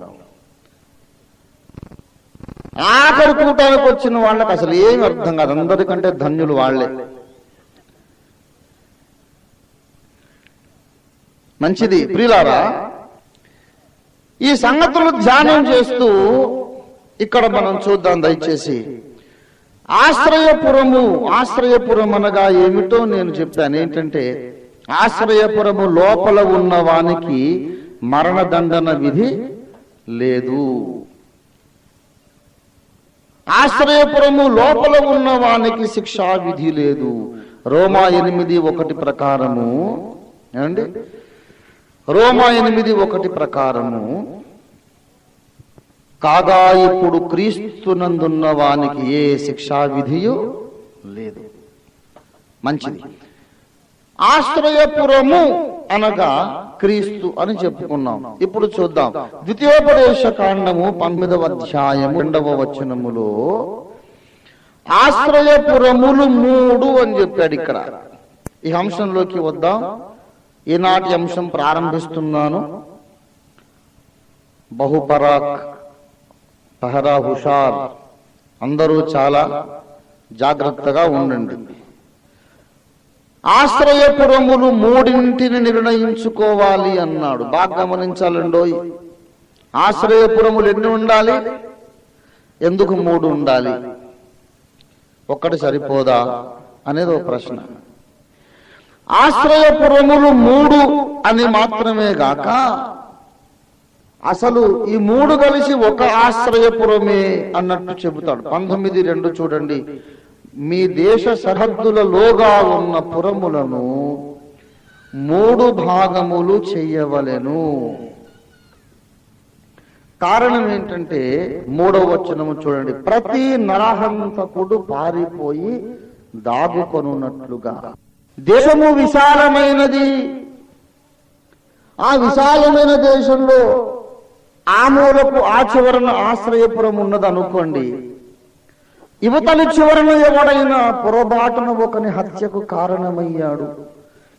ఆఖరి కూటానికి వచ్చిన వాళ్ళకి అసలు ఏమి అర్థం కాదు. అందరికంటే ధన్యులు వాళ్లే. మంచిది ప్రియులారా, ఈ సంగతులు ధ్యానం చేస్తూ ఇక్కడ మనం చూద్దాం దయచేసి. ఆశ్రయపురం అనగా ఏమిటో నేను చెప్పాను. ఏంటంటే ఆశ్రయపురము లోపల ఉన్న వానికి మరణదండన విధి లేదు. ఆశ్రయపురము లోపల ఉన్న వానికి శిక్షా విధి లేదు. రోమా 8:1 ప్రకారము, ఏమండి, రోమా 8:1 ప్రకారము, కాగా ఇప్పుడు క్రీస్తునందున్న వానికి ఏ శిక్షా విధియు లేదు. మంచిది. ఆశ్రయపురము అనగా క్రీస్తు అని చెప్పుకున్నాం. ఇప్పుడు చూద్దాం. ద్వితీయోపదేశ కాండము 19వ అధ్యాయము 2వ వచనములో ఆశ్రయపురములు 3 అని చెప్పాడు. ఇక్కడ ఈ అంశంలోకి వద్దాం. ఈనాటి అంశం ప్రారంభిస్తున్నాను. బహుపరాక్, పహరా, హుషార్. అందరూ చాలా జాగ్రత్తగా ఉండండి. ఆశ్రయపురములు మూడింటిని నిర్ణయించుకోవాలి అన్నాడు. బాగా గమనించాలండోయ్. ఆశ్రయపురములు ఎన్ని ఉండాలి? ఎందుకు 3 ఉండాలి? ఒక్కటి సరిపోదా అనేది ఒక ప్రశ్న. ఆశ్రయపురములు 3 అని మాత్రమే గాక అసలు ఈ 3 కలిసి ఒక ఆశ్రయపురమే అన్నట్టు చెబుతాడు. 19:2 చూడండి. మీ దేశ సరిహద్దులలోగా ఉన్న పురములను 3 భాగములు చెయ్యవలెను. కారణం ఏంటంటే 3వ వచనము చూడండి. ప్రతి నరహంతకుడు పారిపోయి దాగుకొనున్నట్లుగా. దేశము విశాలమైనది. ఆ విశాలమైన దేశంలో ఆ మూలకు ఆ చివరన ఆశ్రయపురం ఉన్నదనుకోండి. యువతలి చివరన ఎవడైనా పొరబాటున ఒకని హత్యకు కారణమయ్యాడు.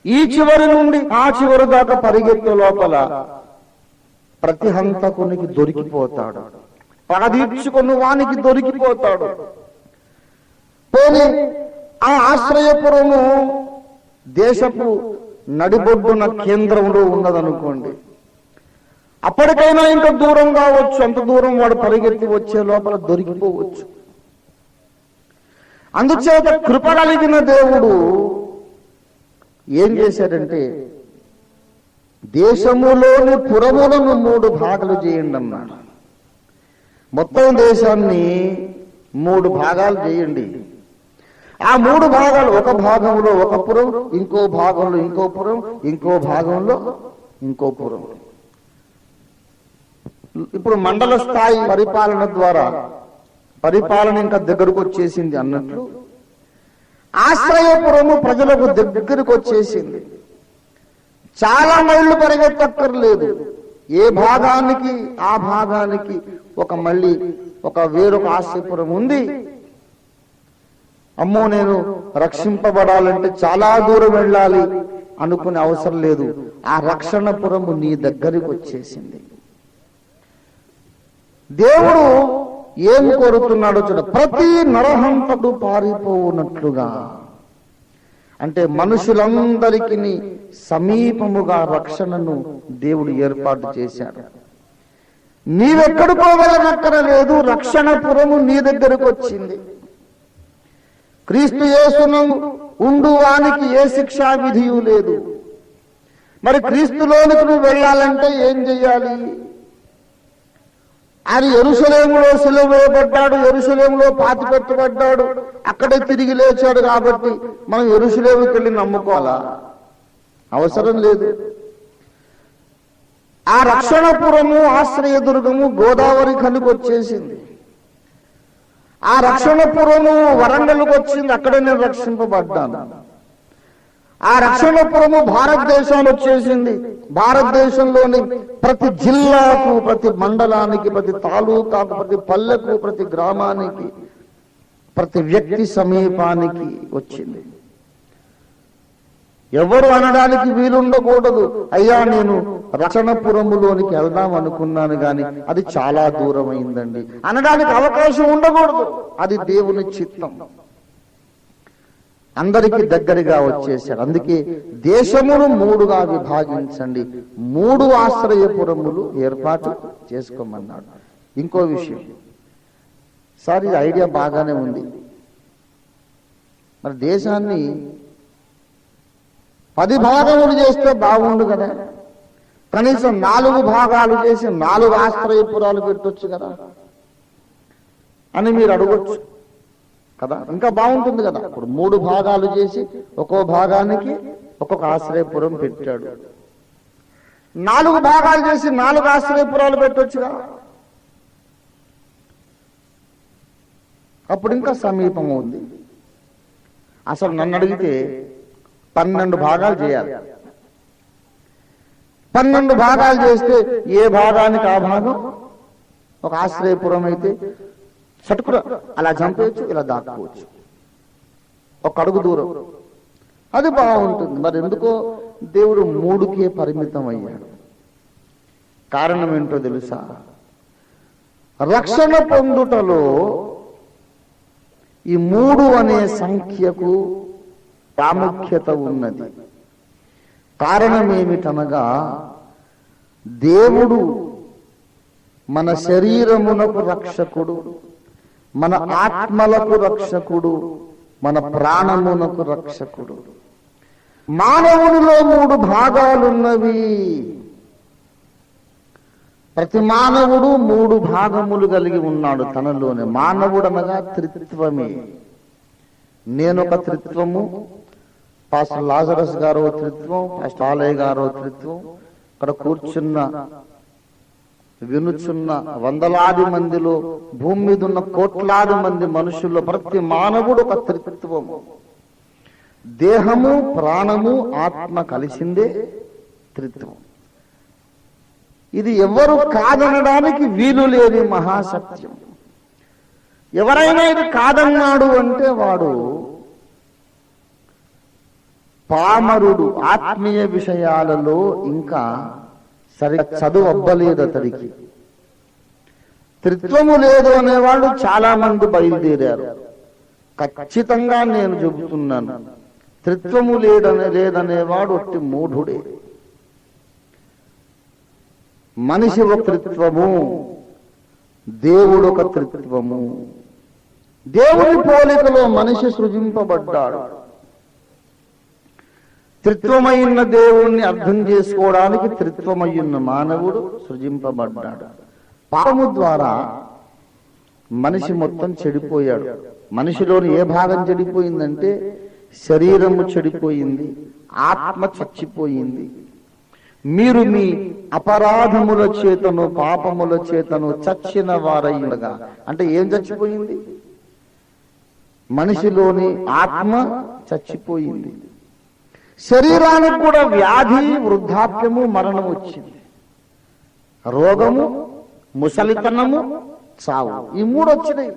ఈ చివరి నుండి ఆ చివరి దాకా పరిగెత్తే లోపల ప్రతి హంతకునికి దొరికిపోతాడు. పగదీర్చుకున్న వానికి దొరికిపోతాడు. పోనీ ఆ ఆశ్రయపురము దేశపు నడిబొడ్డున కేంద్రంలో ఉన్నదనుకోండి. అప్పటికైనా ఇంకా దూరం కావచ్చు. అంత దూరం వాడు పరిగెత్తి వచ్చే లోపల దొరికిపోవచ్చు. అందుచేత కృప కలిగిన దేవుడు ఏం చేశాడంటే దేశములోని పురములను 3 భాగాలు చేయండి అన్నాడు. మొత్తం దేశాన్ని 3 భాగాలు చేయండి. ఆ 3 భాగాలు, ఒక భాగంలో ఒక పురం, ఇంకో భాగంలో ఇంకో పురం, ఇంకో భాగంలో ఇంకో పురం. ఇప్పుడు మండల స్థాయి పరిపాలన ద్వారా పరిపాలన ఇంకా దగ్గరకు వచ్చేసింది అన్నట్లు ఆశ్రయపురము ప్రజలకు దగ్గరకు వచ్చేసింది. చాలా మైళ్ళు పరిగెత్తక్కర్లేదు. ఏ భాగానికి ఆ భాగానికి మళ్ళీ వేరొక ఆశ్రయపురం ఉంది. అమ్మో, నేను రక్షింపబడాలంటే చాలా దూరం వెళ్ళాలి అనుకునే అవసరం లేదు. ఆ రక్షణపురము నీ దగ్గరికి వచ్చేసింది. దేవుడు ఏం కోరుతున్నాడో చూడ. ప్రతి నరహంతకుడు పారిపోవునట్లుగా, అంటే మనుషులందరికీ సమీపముగా రక్షణను దేవుడు ఏర్పాటు చేశాడు. నీవెక్కడికో వెళ్ళనక్కరలేదు. రక్షణపురము నీ దగ్గరకు వచ్చింది. క్రీస్తు యేసును ఉండు వానికి ఏ శిక్షా విధియు లేదు. మరి క్రీస్తులోనికి నువ్వు వెళ్ళాలంటే ఏం చెయ్యాలి? ఆయన యెరూషలేములో సిలువ వేయబడ్డాడు, యెరూషలేములో పాతిపెట్టబడ్డాడు, అక్కడే తిరిగి లేచాడు. కాబట్టి మనం యెరూషలేముకి వెళ్ళి నమ్ముకోవాలా? అవసరం లేదు. ఆ రక్షణపురము, ఆశ్రయదుర్గము గోదావరి కనుక వచ్చేసింది. ఆ రక్షణపురము వరంగల్కి వచ్చింది. అక్కడే నేను రక్షింపబడ్డాను. ఆ రక్షణపురము భారతదేశానికి వచ్చేసింది. భారతదేశంలోని ప్రతి జిల్లాకు, ప్రతి మండలానికి, ప్రతి తాలూకాకు, ప్రతి పల్లెకు, ప్రతి గ్రామానికి, ప్రతి వ్యక్తి సమీపానికి వచ్చింది. ఎవరు అనడానికి వీలుండకూడదు, అయ్యా నేను రక్షణపురములోనికి వెళ్దాం అనుకున్నాను గాని అది చాలా దూరం అయిందండి అనడానికి అవకాశం ఉండకూడదు. అది దేవుని చిత్తం. అందరికీ దగ్గరగా వచ్చేసాడు. అందుకే దేశమును 3గా విభాగించండి, 3 ఆశ్రయపురములు ఏర్పాటు చేసుకోమన్నాడు. ఇంకో విషయం సార్, ఇది ఐడియా బాగానే ఉంది. మరి దేశాన్ని 10 భాగములు చేస్తే బాగుండు కదా. కనీసం 4 భాగాలు చేసి 4 ఆశ్రయపురాలు పెట్టొచ్చు కదా అని మీరు అడగొచ్చు కదా. ఇంకా బాగుంటుంది కదా. ఇప్పుడు 3 భాగాలు చేసి ఒక్కో భాగానికి ఒక్కొక్క ఆశ్రయపురం పెట్టాడు. 4 భాగాలు చేసి 4 ఆశ్రయపురాలు పెట్టొచ్చుగా. అప్పుడు ఇంకా సమీపం ఉంది. అసలు నన్ను అడిగితే 12 భాగాలు చేయాలి. 12 భాగాలు చేస్తే ఏ భాగానికి ఆ భాగం ఒక ఆశ్రయపురం అయితే చటుకుర అలా చంపేయచ్చు, ఇలా దాక్కోవచ్చు. ఒక అడుగు దూరం. అది బాగుంటుంది. మరి ఎందుకో దేవుడు 3కే పరిమితం అయ్యాడు. కారణం ఏంటో తెలుసా? రక్షణ పొందుటలో ఈ 3 అనే సంఖ్యకు ప్రాముఖ్యత ఉన్నది. కారణం ఏమిటనగా, దేవుడు మన శరీరమునకు రక్షకుడు, మన ఆత్మలకు రక్షకుడు, మన ప్రాణమునకు రక్షకుడు. మానవునిలో 3 భాగాలున్నవి. ప్రతి మానవుడు 3 భాగములు కలిగి ఉన్నాడు తనలోనే. మానవుడు అనగా త్రిత్వమే. నేనొక త్రిత్వము, పాస్టర్ లాజరస్ గారో త్రిత్వం, పాస్టర్ ఆలయ గారో త్రిత్వం, అక్కడ కూర్చున్న వినుచున్న వందలాది మందిలో, భూమి మీద ఉన్న కోట్లాది మంది మనుషుల్లో ప్రతి మానవుడు ఒక త్రిత్వము. దేహము, ప్రాణము, ఆత్మ కలిసిందే త్రిత్వం. ఇది ఎవరు కాదనడానికి వీలు లేని మహాసత్యం. ఎవరైనా ఇది కాదన్నాడు అంటే వాడు పామరుడు, ఆత్మీయ విషయాలలో ఇంకా సరిగా చదువు అవ్వలేదు అతడికి. త్రిత్వము లేదు అనేవాళ్ళు చాలా మంది బయలుదేరారు. ఖచ్చితంగా నేను చెబుతున్నాను, త్రిత్వము లేదనేవాడు ఒట్టి మూఢుడే. మనిషి ఒక త్రిత్వము, దేవుడు ఒక త్రిత్వము. దేవుని పోలికలో మనిషి సృజింపబడ్డాడు. త్రిత్వమైన దేవుణ్ణి అర్థం చేసుకోవడానికి త్రిత్వమయ్యున్న మానవుడు సృజింపబడ్డాడు. పాపము ద్వారా మనిషి మొత్తం చెడిపోయాడు. మనిషిలోని ఏ భాగం చెడిపోయిందంటే శరీరము చెడిపోయింది, ఆత్మ చచ్చిపోయింది. మీరు మీ అపరాధముల చేతను పాపముల చేతను చచ్చిన వారయ్యుగా, అంటే ఏం చచ్చిపోయింది? మనిషిలోని ఆత్మ చచ్చిపోయింది. శరీరానికి కూడా వ్యాధి, వృద్ధాప్యము, మరణం వచ్చింది. రోగము, ముసలితనము, చావు, ఈ 3 వచ్చినాయి.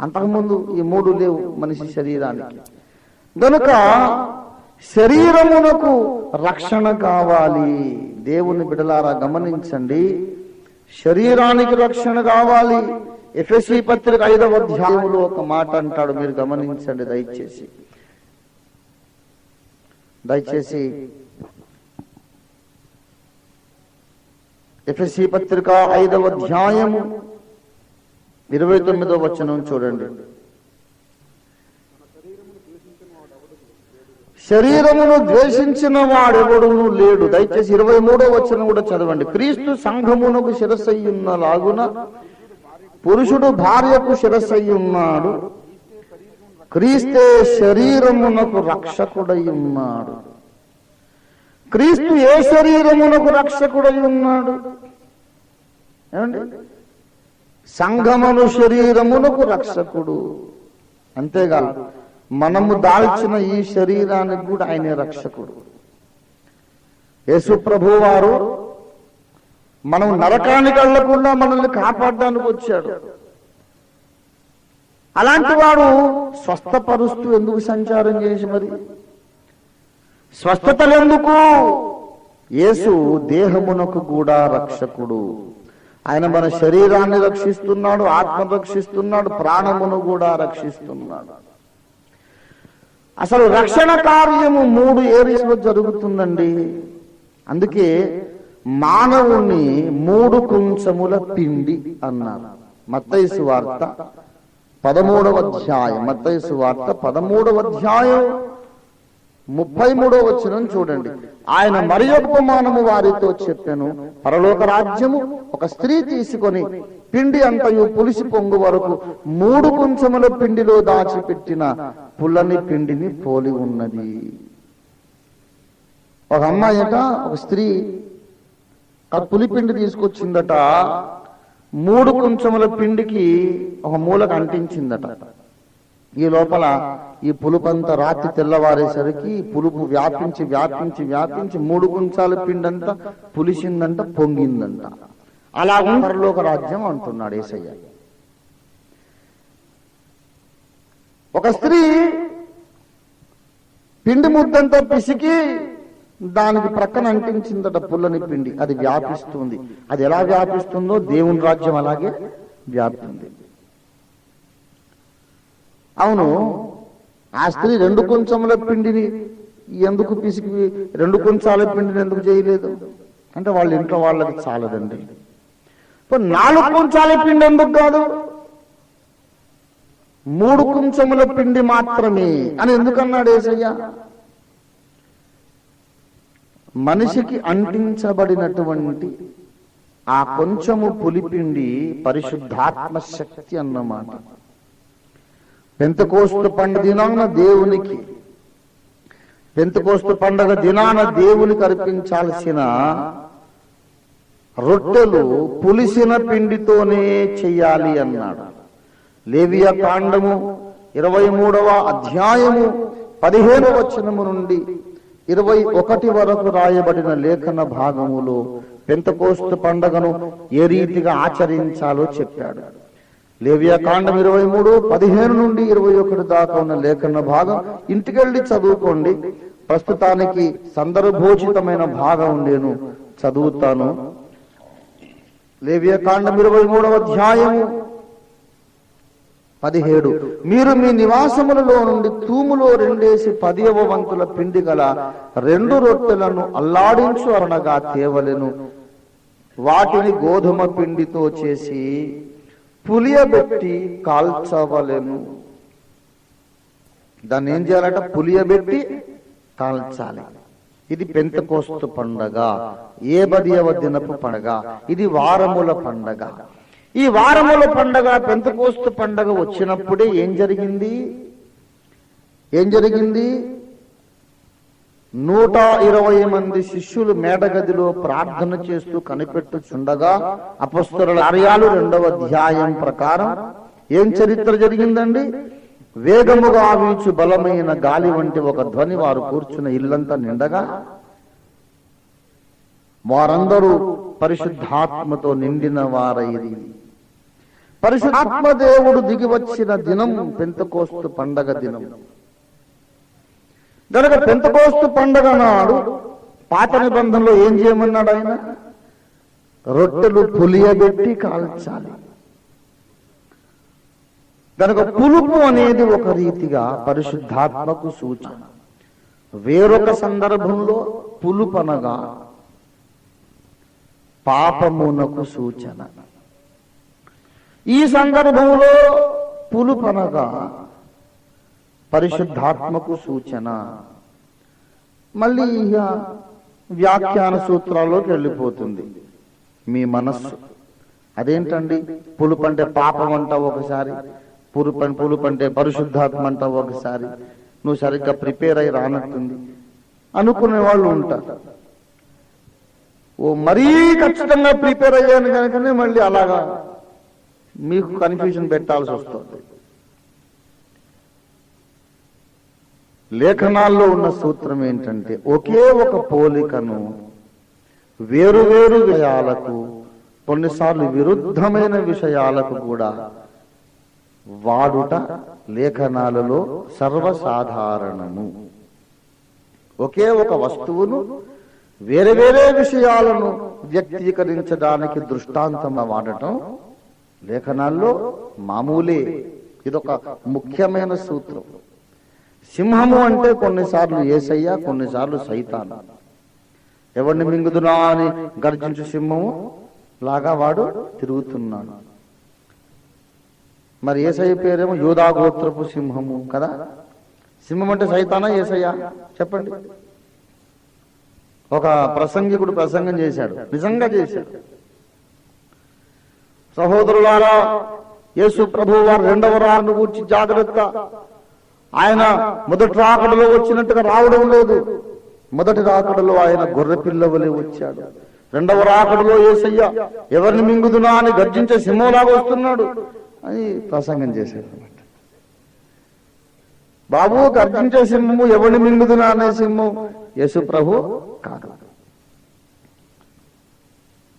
అంతకుముందు ఈ 3 లేవు మనిషి శరీరానికి. గనుక శరీరమునకు రక్షణ కావాలి. దేవుని బిడ్డలారా గమనించండి, శరీరానికి రక్షణ కావాలి. ఎఫెసీ పత్రిక 5వ అధ్యాయంలో ఒక మాట అంటాడు, మీరు గమనించండి దయచేసి. ఎఫెసీ పత్రిక 5వ అధ్యాయము 29వ వచనం చూడండి. శరీరమును ద్వేషించిన వాడెవడును లేడు. దయచేసి 23వ వచనం కూడా చదవండి. క్రీస్తు సంఘమునకు శిరస్సయ్యున్నలాగున పురుషుడు భార్యకు శిరస్సయ్యున్నాడు. క్రీస్తే శరీరమునకు రక్షకుడై ఉన్నాడు. క్రీస్తు ఏ శరీరమునకు రక్షకుడై ఉన్నాడు? ఏమండి? సంఘమును శరీరమునకు రక్షకుడు. అంతేకాదు మనము దాల్చిన ఈ శరీరానికి కూడా ఆయనే రక్షకుడు. యేసు ప్రభువు వారు మనం నరకానికి వెళ్ళకుండా మనల్ని కాపాడడానికి వచ్చాడు. అలాంటి వాడు స్వస్థపరుస్తూ ఎందుకు సంచారం చేసి, మరి స్వస్థతలు ఎందుకు? యేసు దేహమునకు కూడా రక్షకుడు. ఆయన మన శరీరాన్ని రక్షిస్తున్నాడు, ఆత్మను రక్షిస్తున్నాడు, ప్రాణమును కూడా రక్షిస్తున్నాడు. అసలు రక్షణ కార్యము 3 ఏరియాలో జరుగుతుందండి. అందుకే మానవుని 3 కుంచముల పిండి అన్నారు. మత్తయి సువార్త 13వ అధ్యాయం, మత్తయి సువార్త 13వ అధ్యాయం 33వ వచనం చూడండి. ఆయన మరి ఉపమానము వారితో చెప్పెను, పరలోక రాజ్యము ఒక స్త్రీ తీసుకొని పిండి అంతయు పులిసి పొంగు వరకు 3 కుంచముల పిండిలో దాచిపెట్టిన పుల్లని పిండిని పోలి ఉన్నది. ఒక అమ్మాయట, ఒక స్త్రీ ఆ పులిపిండి తీసుకొచ్చిందట. 3 కుంచముల పిండికి ఒక మూలకు అంటించిందట. ఈ లోపల ఈ పులుపంతా రాత్రి తెల్లవారేసరికి పులుపు వ్యాపించి వ్యాపించి వ్యాపించి 3 కుంచాల పిండి అంతా పులిసిందంట, పొంగిందంట. అలా పరలోక రాజ్యం అంటున్నాడు యేసయ్య. ఒక స్త్రీ పిండి ముద్దంతా పిసికి దానికి ప్రక్కన అంటించిందట పుల్లని పిండి. అది వ్యాపిస్తుంది. అది ఎలా వ్యాపిస్తుందో దేవుని రాజ్యం అలాగే వ్యాపిస్తుంది. అవును, ఆ స్త్రీ 2 కొంచెముల పిండిని ఎందుకు పిసికి 2 కొంచాల పిండిని ఎందుకు చేయలేదు అంటే వాళ్ళ ఇంట్లో వాళ్ళకి చాలదండి. 4 కొంచాల పిండి ఎందుకు కాదు, 3 కొంచెముల పిండి మాత్రమే అని ఎందుకన్నాడు యేసయ్య? మనిషికి అంటించబడినటువంటి ఆ కొంచెము పులిపిండి పరిశుద్ధాత్మ శక్తి అన్నమాట. పెంతెకోస్తు పండుగ దినాన దేవునికి పెంతెకోస్తు పండుగ దినాన దేవునికి అర్పించాల్సిన రొట్టెలు పులిసిన పిండితోనే చెయ్యాలి అన్నాడు. లేవియా కాండము 23వ అధ్యాయము 15వ వచనము నుండి 21 వరకు రాయబడిన లేఖన భాగములో పెంతెకోస్తు పండుగను ఏ రీతిగా ఆచరించాలో చెప్పాడు. లేవియా కాండం 23:15 నుండి 21 దాకా ఉన్న లేఖన భాగం ఇంటికెళ్ళి చదువుకోండి. ప్రస్తుతానికి సందర్భోచితమైన భాగం నేను చదువుతాను. లేవియా కాండం 23వ అధ్యాయము 17. మీరు మీ నివాసములలో నుండి తూములో 2/10 వంతుల పిండి గల 2 రొట్టెలను అల్లాడించు అనగా తేవలెను. వాటిని గోధుమ పిండితో చేసి పులియబెట్టి కాల్చవలెను. దాన్ని ఏం చేయాలంట? పులియబెట్టి కాల్చాలి. ఇది పెంతెకోస్తు పండగ, 70వ దినపు పండగ. ఇది వారముల పండగ. ఈ వారముల పండగ పెంతెకోస్తు పండగ వచ్చినప్పుడే ఏం జరిగింది? 120 మంది శిష్యులు మేడగదిలో ప్రార్థన చేస్తూ కనిపెట్టుచుండగా అపొస్తలుల కార్యాలు 2వ అధ్యాయం ప్రకారం ఏం చరిత్ర జరిగిందండి? వేగముగా వీచు బలమైన గాలి వంటి ఒక ధ్వని వారు కూర్చున్న ఇల్లంతా నిండగా వారందరూ పరిశుద్ధాత్మతో నిండిన వారైరి. పరిశుద్ధాత్మ దేవుడు దిగి వచ్చిన దినం పెంతెకోస్తు పండగ దినం. కనుక పెంతెకోస్తు పండగ నాడు పాత నిబంధనలో ఏం చేయమన్నాడు ఆయన? రొట్టెలు పులియబెట్టి కాల్చాలి. కనుక పులుపు అనేది ఒక రీతిగా పరిశుద్ధాత్మకు సూచన. వేరొక సందర్భంలో పులుపనగా పాపమునకు సూచన. ఈ సందర్భంలో పులుపనగా పరిశుద్ధాత్మకు సూచన. మళ్ళీ ఇక వ్యాఖ్యాన సూత్రాల్లోకి వెళ్ళిపోతుంది మీ మనస్సు. అదేంటండి, పులుపు అంటే పాపం అంటావు ఒకసారి, పులుపు అంటే పరిశుద్ధాత్మ అంటావు ఒకసారి, నువ్వు సరిగ్గా ప్రిపేర్ అయి రానట్టుంది అనుకునే వాళ్ళు ఉంటారు. మరీ ఖచ్చితంగా ప్రిపేర్ అయ్యాను కనుకనే మళ్ళీ అలాగా మీకు కన్ఫ్యూజన్ పెట్టాల్సి వస్తుంది. లేఖనాల్లో ఉన్న సూత్రం ఏంటంటే ఒకే ఒక పోలికను వేరువేరు విషయాలకు, కొన్నిసార్లు విరుద్ధమైన విషయాలకు కూడా వాడుట లేఖనాలలో సర్వసాధారణము. ఒకే ఒక వస్తువును వేరే వేరే విషయాలను వ్యక్తీకరించడానికి దృష్టాంతంగా వాడటం లేఖనాల్లో మామూలే. ఇదొక ముఖ్యమైన సూత్రం. సింహము అంటే కొన్నిసార్లు యేసయ్య, కొన్నిసార్లు సైతాను. ఎవరిని మింగుదునా అని గర్జించు సింహము లాగా వాడు తిరుగుతున్నాడు. మరి యేసయ్య పేరేమో యూదా గోత్రపు సింహము కదా. సింహం అంటే సైతానా యేసయ్య? చెప్పండి. ఒక ప్రసంగికుడు ప్రసంగం చేశాడు, నిజంగా చేశాడు. సహోదరులారా, యేసు ప్రభువు వారు 2వ రాకడను గూర్చి జాగ్రత్త. ఆయన మొదటి రాకడలో వచ్చినట్టుగా రావడం లేదు. మొదటి రాకడలో ఆయన గొర్రె పిల్ల వలె వచ్చాడు. 2వ రాకడలో యేసయ్య ఎవరిని మింగుదునా అని గర్జించే సింహంలాగా వస్తున్నాడు అని ప్రసంగం చేశాడు. బాబు, గర్జించే సింహము, ఎవరిని మింగుదునా అనే సింహం యేసు ప్రభు కాదు.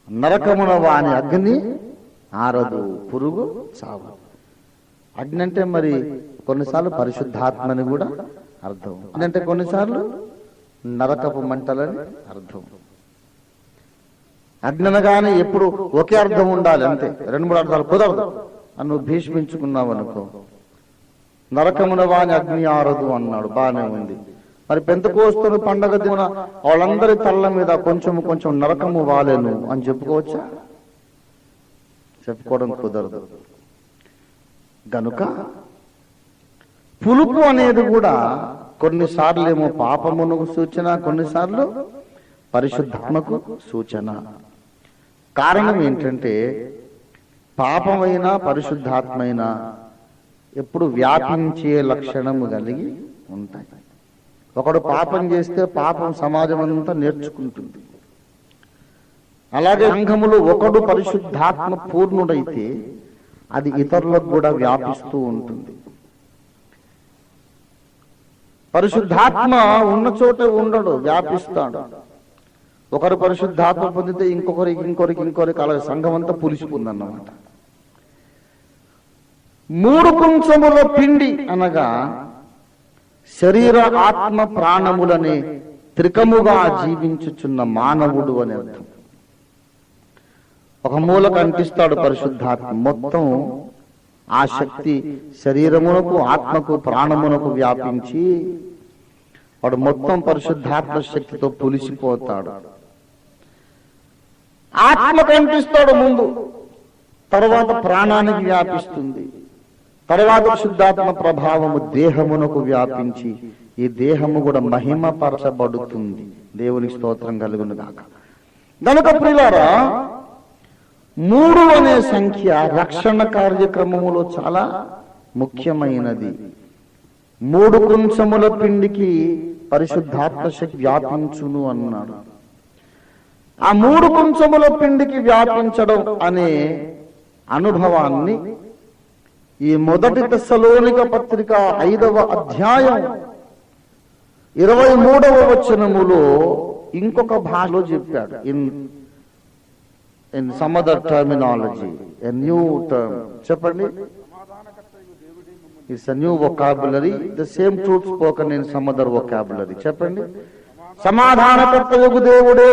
నరకమున వాని అగ్ని ఆరదు, పురుగు చావు. అగ్ని అంటే మరి కొన్నిసార్లు పరిశుద్ధాత్మని కూడా అర్థం. అంటే కొన్నిసార్లు నరకపు మంటలని అర్థం. అగ్ని అనగానే ఎప్పుడు ఒకే అర్థం ఉండాలి అంతే, 2-3 అర్థాలు కుదరదు అని నువ్వు భీష్మించుకున్నావు అనుకో. నరకమున వాని అగ్ని ఆరదు అన్నాడు, బాగానే ఉంది. మరి పెంతెకోస్తు పండగ దిన వాళ్ళందరి తల్ల మీద కొంచెం కొంచెం నరకము వాలేను అని చెప్పుకోవచ్చా? చెప్పుకోవడం కుదరదు. గనుక పులుపు అనేది కూడా కొన్నిసార్లు ఏమో పాపమునకు సూచన, కొన్నిసార్లు పరిశుద్ధాత్మకు సూచన. కారణం ఏంటంటే పాపమైనా పరిశుద్ధాత్మైనా ఎప్పుడు వ్యాపించే లక్షణము కలిగి ఉంటాయి. ఒకడు పాపం చేస్తే పాపం సమాజం అంతా నేర్చుకుంటుంది. అలాగే సంఘములో ఒకడు పరిశుద్ధాత్మ పూర్ణుడైతే అది ఇతరులకు కూడా వ్యాపిస్తూ ఉంటుంది. పరిశుద్ధాత్మ ఉన్న చోట ఉండడు, వ్యాపిస్తాడు. ఒకరు పరిశుద్ధాత్మ పొందితే ఇంకొకరికి అలాగే సంఘం అంతా పులిసిపోందన్నమాట. 3 కుంచముల పిండి అనగా శరీర ఆత్మ ప్రాణములనే త్రికముగా జీవించుచున్న మానవుడు అని అర్థం. ఒక మూలకు అంటిస్తాడు పరిశుద్ధాత్మ, మొత్తం ఆ శక్తి శరీరమునకు ఆత్మకు ప్రాణమునకు వ్యాపించి వాడు మొత్తం పరిశుద్ధాత్మ శక్తితో పులిసిపోతాడు. ఆత్మకు అంటిస్తాడు ముందు, తర్వాత ప్రాణానికి వ్యాపిస్తుంది, తర్వాత శుద్ధాత్మ ప్రభావము దేహమునకు వ్యాపించి ఈ దేహము కూడా మహిమపరచబడుతుంది. దేవునికి స్తోత్రం కలుగును గాక. గనుక ప్రియులారా, 3 అనే సంఖ్య రక్షణ కార్యక్రమములో చాలా ముఖ్యమైనది. 3 కుంచముల పిండికి పరిశుద్ధాత్మ శక్తి వ్యాపించును అన్నాడు. ఆ 3 కుంచముల పిండికి వ్యాపించడం అనే అనుభవాన్ని ఈ మొదటి తెస్సలోనిక పత్రిక 5వ అధ్యాయం 23వ వచనములో ఇంకొక భాషలో చెప్పాడు. In some other terminology, a new term. చెప్పండి. It's a new vocabulary. The same truth spoken in some other vocabulary. చెప్పండి. సమాధానకర్తయగు దేవుడే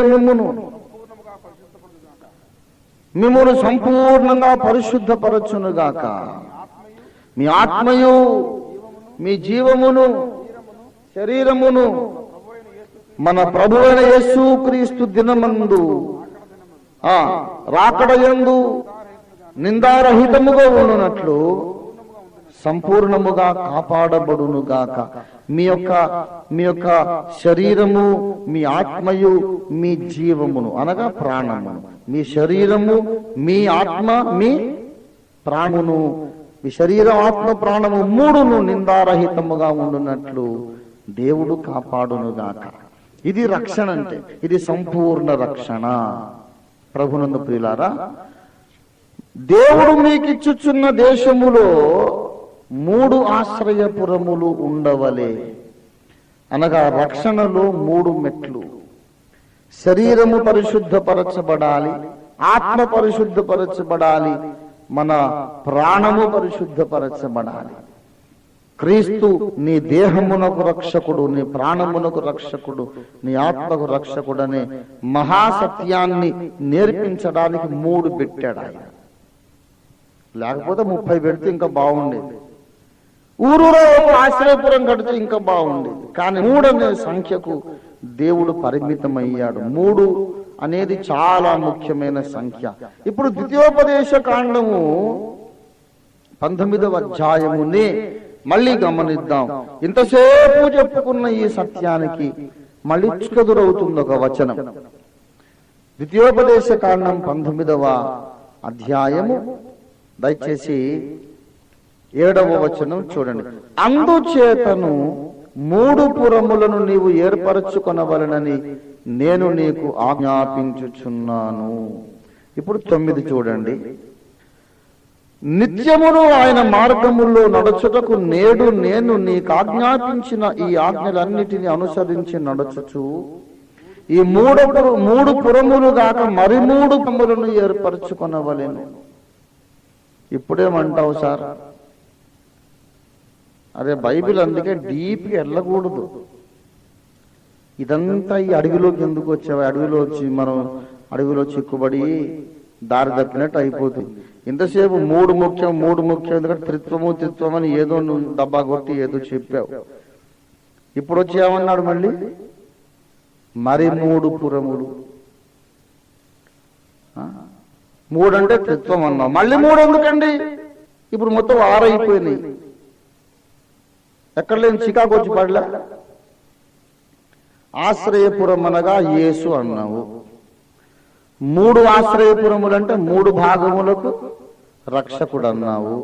మిమ్మును సంపూర్ణంగా పరిశుద్ధపరచునుగాక. మీ ఆత్మయు మీ జీవమును శరీరమును మన ప్రభువైన యేసుక్రీస్తు దినమందు రాకడయందు నిందారహితముగా ఉండునట్లు సంపూర్ణముగా కాపాడబడునుగాక. మీ యొక్క శరీరము మీ ఆత్మయు మీ జీవమును అనగా ప్రాణమును, మీ శరీరము మీ ఆత్మ మీ ప్రాణమును, మీ శరీరం ఆత్మ ప్రాణము 3ను నిందారహితముగా ఉండునట్లు దేవుడు కాపాడునుగాక. ఇది రక్షణ అంటే, ఇది సంపూర్ణ రక్షణ. ప్రభునందు ప్రియులారా, దేవుడు మీకిచ్చుచున్న దేశములో 3 ఆశ్రయపురములు ఉండవలే. అనగా రక్షణలో 3 మెట్లు. శరీరము పరిశుద్ధపరచబడాలి, ఆత్మ పరిశుద్ధపరచబడాలి, మన ప్రాణము పరిశుద్ధపరచబడాలి. క్రీస్తు నీ దేహమునకు రక్షకుడు, నీ ప్రాణమునకు రక్షకుడు, నీ ఆత్మకు రక్షకుడు అనే మహాసత్యాన్ని నేర్పించడానికి 3 పెట్టాడు ఆయన. లేకపోతే 30 పెడితే ఇంకా బాగుండేది. ఊరూరో ఒక ఆశ్రయపురం కడితే ఇంకా బాగుండేది. కానీ 3 అనే సంఖ్యకు దేవుడు పరిమితమయ్యాడు. 3 అనేది చాలా ముఖ్యమైన సంఖ్య. ఇప్పుడు ద్వితీయోపదేశ కాండము 19వ అధ్యాయమునే మళ్ళీ గమనిద్దాం. ఇంతసేపు చెప్పుకున్న ఈ సత్యానికి మళ్ళీ చుకదురవుతుంది ఒక వచనం. ద్వితీయోపదేశ కాండం 19వ అధ్యాయము దయచేసి 7వ వచనం చూడండి. అందుచేతను 3 పురములను నీవు ఏర్పరచుకొనవలెనని నేను నీకు ఆజ్ఞాపించుచున్నాను. ఇప్పుడు 9 చూడండి. నిత్యమును ఆయన మార్గముల్లో నడుచుటకు నేడు నేను నీకు ఆజ్ఞాపించిన ఈ ఆజ్ఞలన్నిటిని అనుసరించి నడుచుచు ఈ 3 పురములు గాక మరి 3 పురములను ఏర్పరచుకొనవలెను. ఇప్పుడేమంటావు సార్? అరే బైబిల్ అందుకే డీప్గా వెళ్ళకూడదు. ఇదంతా ఈ అడవిలోకి ఎందుకు వచ్చావు? అడవిలో వచ్చి మనం అడవిలో చిక్కుబడి దారి తప్పినట్టు అయిపోతుంది. ఇంతసేపు మూడు ముఖ్యం ఎందుకంటే త్రిత్వం అని ఏదో నువ్వు డబ్బా కొట్టి ఏదో చెప్పావు. ఇప్పుడు వచ్చి ఏమన్నాడు మళ్ళీ? మరి 3 పురములు. 3 అంటే త్రిత్వం అన్నావు, మళ్ళీ 3 ఎందుకండి? ఇప్పుడు మొత్తం 6 అయిపోయినాయి. ఎక్కడ లేని చికాకు వచ్చి పడలే. ఆశ్రయపురం అనగా యేసు అన్నావు. 3 ఆశ్రయపురములు అంటే 3 భాగములకు రక్షకుడు అన్నావు,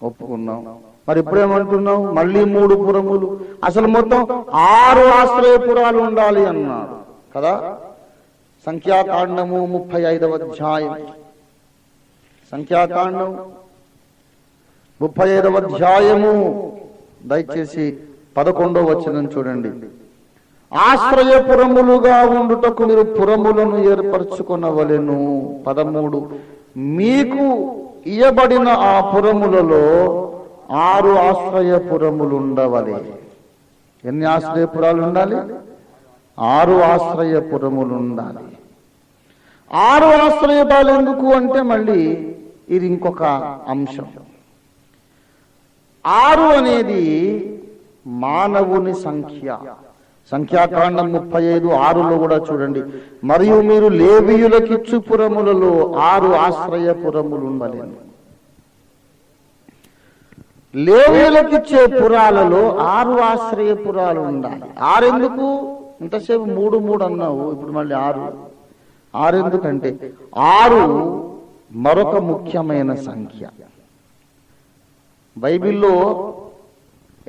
ఒప్పుకున్నావు. మరి ఇప్పుడేమంటున్నావు? మళ్ళీ 3 పురములు. అసలు మొత్తం 6 ఆశ్రయపురాలు ఉండాలి అన్నాడు కదా. సంఖ్యాకాండము 35వ అధ్యాయం. సంఖ్యాకాండం 35వ అధ్యాయము దయచేసి 11వ వచనం చూడండి. ఆశ్రయపురములుగా ఉండుటకు మీరు పురములను ఏర్పరచుకొనవలెను. 13 మీకు ఇయ్యబడిన ఆ పురములలో 6 ఆశ్రయపురములు ఉండవలే. ఎన్ని ఆశ్రయపురాలు ఉండాలి? 6 ఆశ్రయపురములు ఉండాలి. 6 ఆశ్రయపురాలు ఎందుకు అంటే మళ్ళీ ఇది ఇంకొక అంశం. 6 అనేది మానవుని సంఖ్య. సంఖ్యాకాండం 35:6లో కూడా చూడండి. మరియు మీరు లేవీయులకిచ్చు పురములలో 6 ఆశ్రయపురములు ఉండలేను. లేవీయులకిచ్చే పురాలలో 6 ఆశ్రయపురాలు ఉండాలి. 6 ఎందుకు? ఇంతసేపు 3 అన్నావు, ఇప్పుడు మళ్ళీ 6 ఎందుకంటే 6 మరొక ముఖ్యమైన సంఖ్య. బైబిల్లో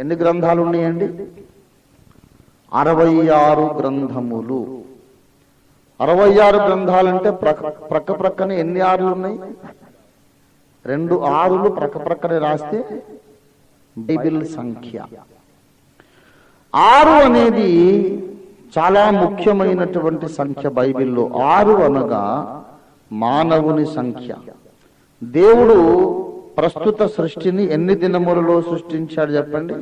ఎన్ని గ్రంథాలు ఉన్నాయండి? 66 గ్రంథములు. 66 గ్రంథాలంటే ప్రక్కనే ఎన్ని 6లు ఉన్నాయి? 2 6లు ప్రక్కనే రాస్తే బైబిల్ సంఖ్య. 6 అనేది చాలా ముఖ్యమైనటువంటి సంఖ్య బైబిల్లో. 6 అనగా మానవుని సంఖ్య. దేవుడు ప్రస్తుత సృష్టిని ఎన్ని దినములలో సృష్టించాడు చెప్పండి?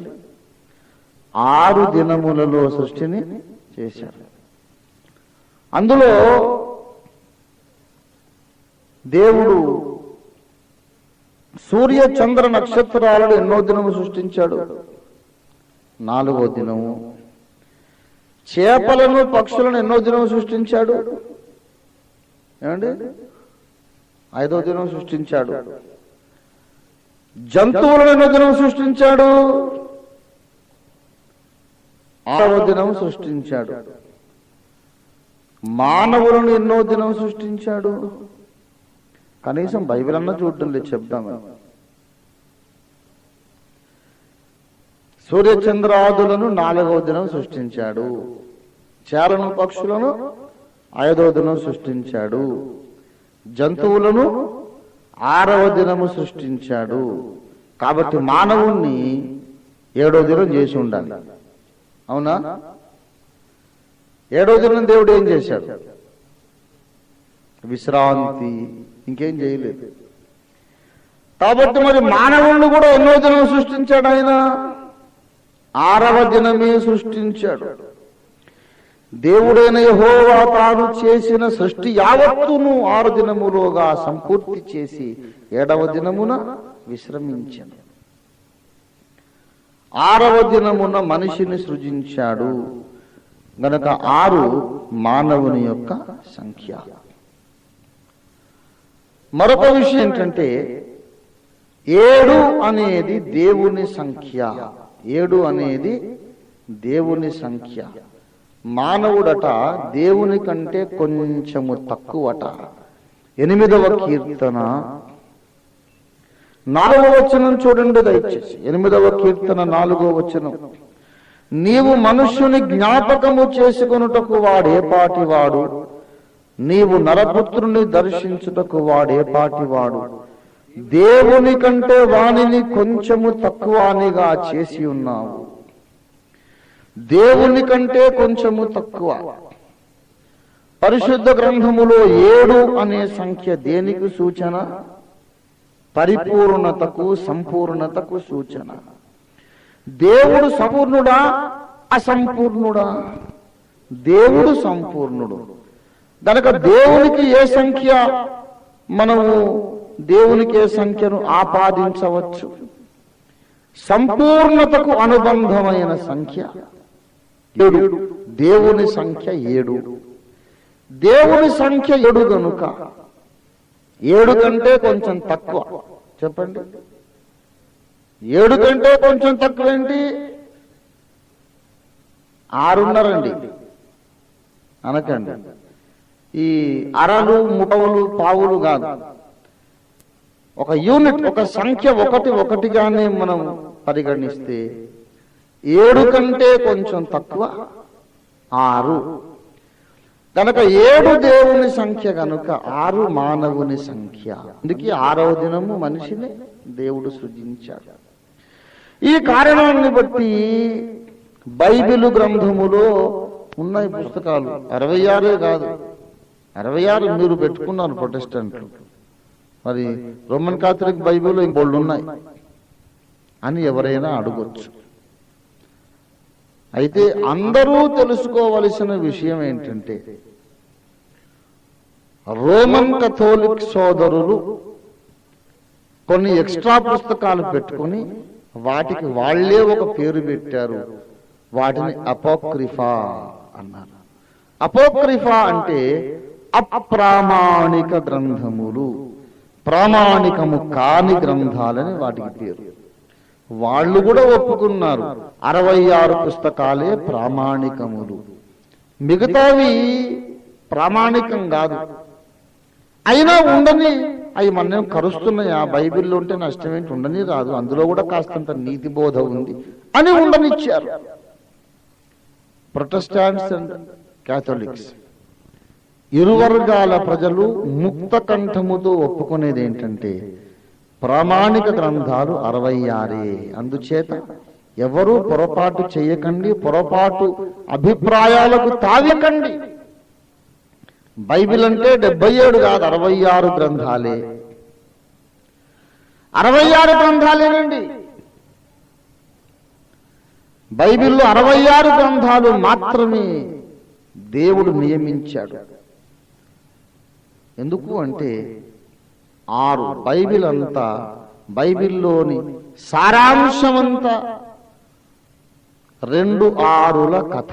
6 దినములలో సృష్టిని చేశాడు. అందులో దేవుడు సూర్య చంద్ర నక్షత్రాలను ఎన్నో దినము సృష్టించాడు? 4వ దినము. చేపలను పక్షులను ఎన్నో దినము సృష్టించాడు? ఏమండి? 5వ దినం సృష్టించాడు. జంతువులను ఎన్నో దినం సృష్టించాడు? 6వ దినం సృష్టించాడు. మానవులను ఎన్నో దినం సృష్టించాడు? కనీసం బైబిల్ అన్న చూడటం లేదు, చెప్దామని. సూర్యచంద్రాదులను 4వ దినం సృష్టించాడు. చేలను పక్షులను 5వ దినం సృష్టించాడు. జంతువులను 6వ దినము సృష్టించాడు. కాబట్టి మానవుణ్ణి 7వ దినం చేసి ఉండాలి. అవునా? 7వ దినం దేవుడు ఏం చేశాడు? విశ్రాంతి, ఇంకేం చేయలేదు. కాబట్టి మరి మానవుణ్ణి కూడా ఎన్నో దినం సృష్టించాడు ఆయన? 6వ దినమే సృష్టించాడు. దేవుడైన యెహోవా తాను చేసిన సృష్టి యావత్తును 6 దినములోగా సంపూర్తి చేసి 7వ దినమున విశ్రమించాడు. 6వ దినమున మనిషిని సృజించాడు గనక 6 మానవుని యొక్క సంఖ్య. మరొక విషయం ఏంటంటే 7 అనేది దేవుని సంఖ్య. 7 అనేది దేవుని సంఖ్య. మానవుడట దేవుని కంటే కొంచెము తక్కువట. 8వ కీర్తన 4వ వచనం చూడండి దయచేసి. 8వ కీర్తన 4వ వచనం. నీవు మనుష్యుని జ్ఞాపకము చేసుకొనుటకు వాడే పాటివాడు, నీవు నరపుత్రుని దర్శించుటకు వాడే పాటివాడు. దేవుని కంటే వానిని కొంచెము తక్కువనిగా చేసి ఉన్నావు. దేవుని కంటే కొంచెము తక్కువ. పరిశుద్ధ గ్రంథములో 7 అనే సంఖ్య దేనికి సూచన? పరిపూర్ణతకు, సంపూర్ణతకు సూచన. దేవుడు సంపూర్ణుడా అసంపూర్ణుడా? దేవుడు సంపూర్ణుడు. కనుక దేవునికి ఏ సంఖ్య మనము దేవునికి ఏ సంఖ్యను ఆపాదించవచ్చు? సంపూర్ణతకు అనుబంధమైన సంఖ్య 7. దేవుని సంఖ్య 7. దేవుని సంఖ్య 7 గనుక 7 కంటే కొంచెం తక్కువ చెప్పండి. 7 కంటే కొంచెం తక్కువ ఏంటి? 6:30 అనకండి. ఈ అరలు ముఠవులు పావులు కాదు, ఒక యూనిట్, ఒక సంఖ్య ఒకటిగానే మనం పరిగణిస్తే 7 కంటే కొంచెం తక్కువ 6. కనుక 7 దేవుని సంఖ్య కనుక 6 మానవుని సంఖ్య. అందుకే 6వ దినము మనిషిని దేవుడు సృజించాడు. ఈ కారణాన్ని బట్టి బైబిలు గ్రంథములో ఉన్నాయి పుస్తకాలు 66 కాదు, 66 మీరు పెట్టుకున్నారు ప్రొటెస్టెంట్లు, మరి రోమన్ కాథలిక్ బైబిల్ ఇంకోళ్ళు ఉన్నాయి అని ఎవరైనా అడగొచ్చు. అయితే అందరూ తెలుసుకోవలసిన విషయం ఏంటంటే, రోమన్ కథోలిక్ సోదరులు కొన్ని ఎక్స్ట్రా పుస్తకాలు పెట్టుకుని వాటికి వాళ్లే ఒక పేరు పెట్టారు. వాటిని అపోక్రిఫా అన్నారు. అపోక్రిఫా అంటే అప్రామాణిక గ్రంథములు, ప్రామాణికము కాని గ్రంథాలని వాటికి పేరు. వాళ్ళు కూడా ఒప్పుకున్నారు 66 పుస్తకాలే ప్రామాణికములు, మిగతావి ప్రామాణికం కాదు. అయినా ఉండని, అవి మనం కరుస్తున్నాయి, ఆ బైబిల్లో ఉంటే నష్టమేంటి, ఉండని రాదు, అందులో కూడా కాస్తంత నీతి బోధ ఉంది అని ఉండనిచ్చారు. ప్రొటెస్టాంట్స్ అండ్ క్యాథలిక్స్ ఇరు వర్గాల ప్రజలు ముక్త కంఠముతో ఒప్పుకునేది ఏంటంటే ప్రామాణిక గ్రంథాలు 66. అందుచేత ఎవరూ పొరపాటు చేయకండి, పొరపాటు అభిప్రాయాలకు తావికండి. బైబిల్ అంటే 77 కాదు, 66 గ్రంథాలే. 66 గ్రంథాలేనండి. బైబిల్లో 66 గ్రంథాలు మాత్రమే దేవుడు నియమించాడు. ఎందుకు అంటే 6 బైబిల్ అంతా, బైబిల్లోని సారాంశమంతా 2 6ల కథ.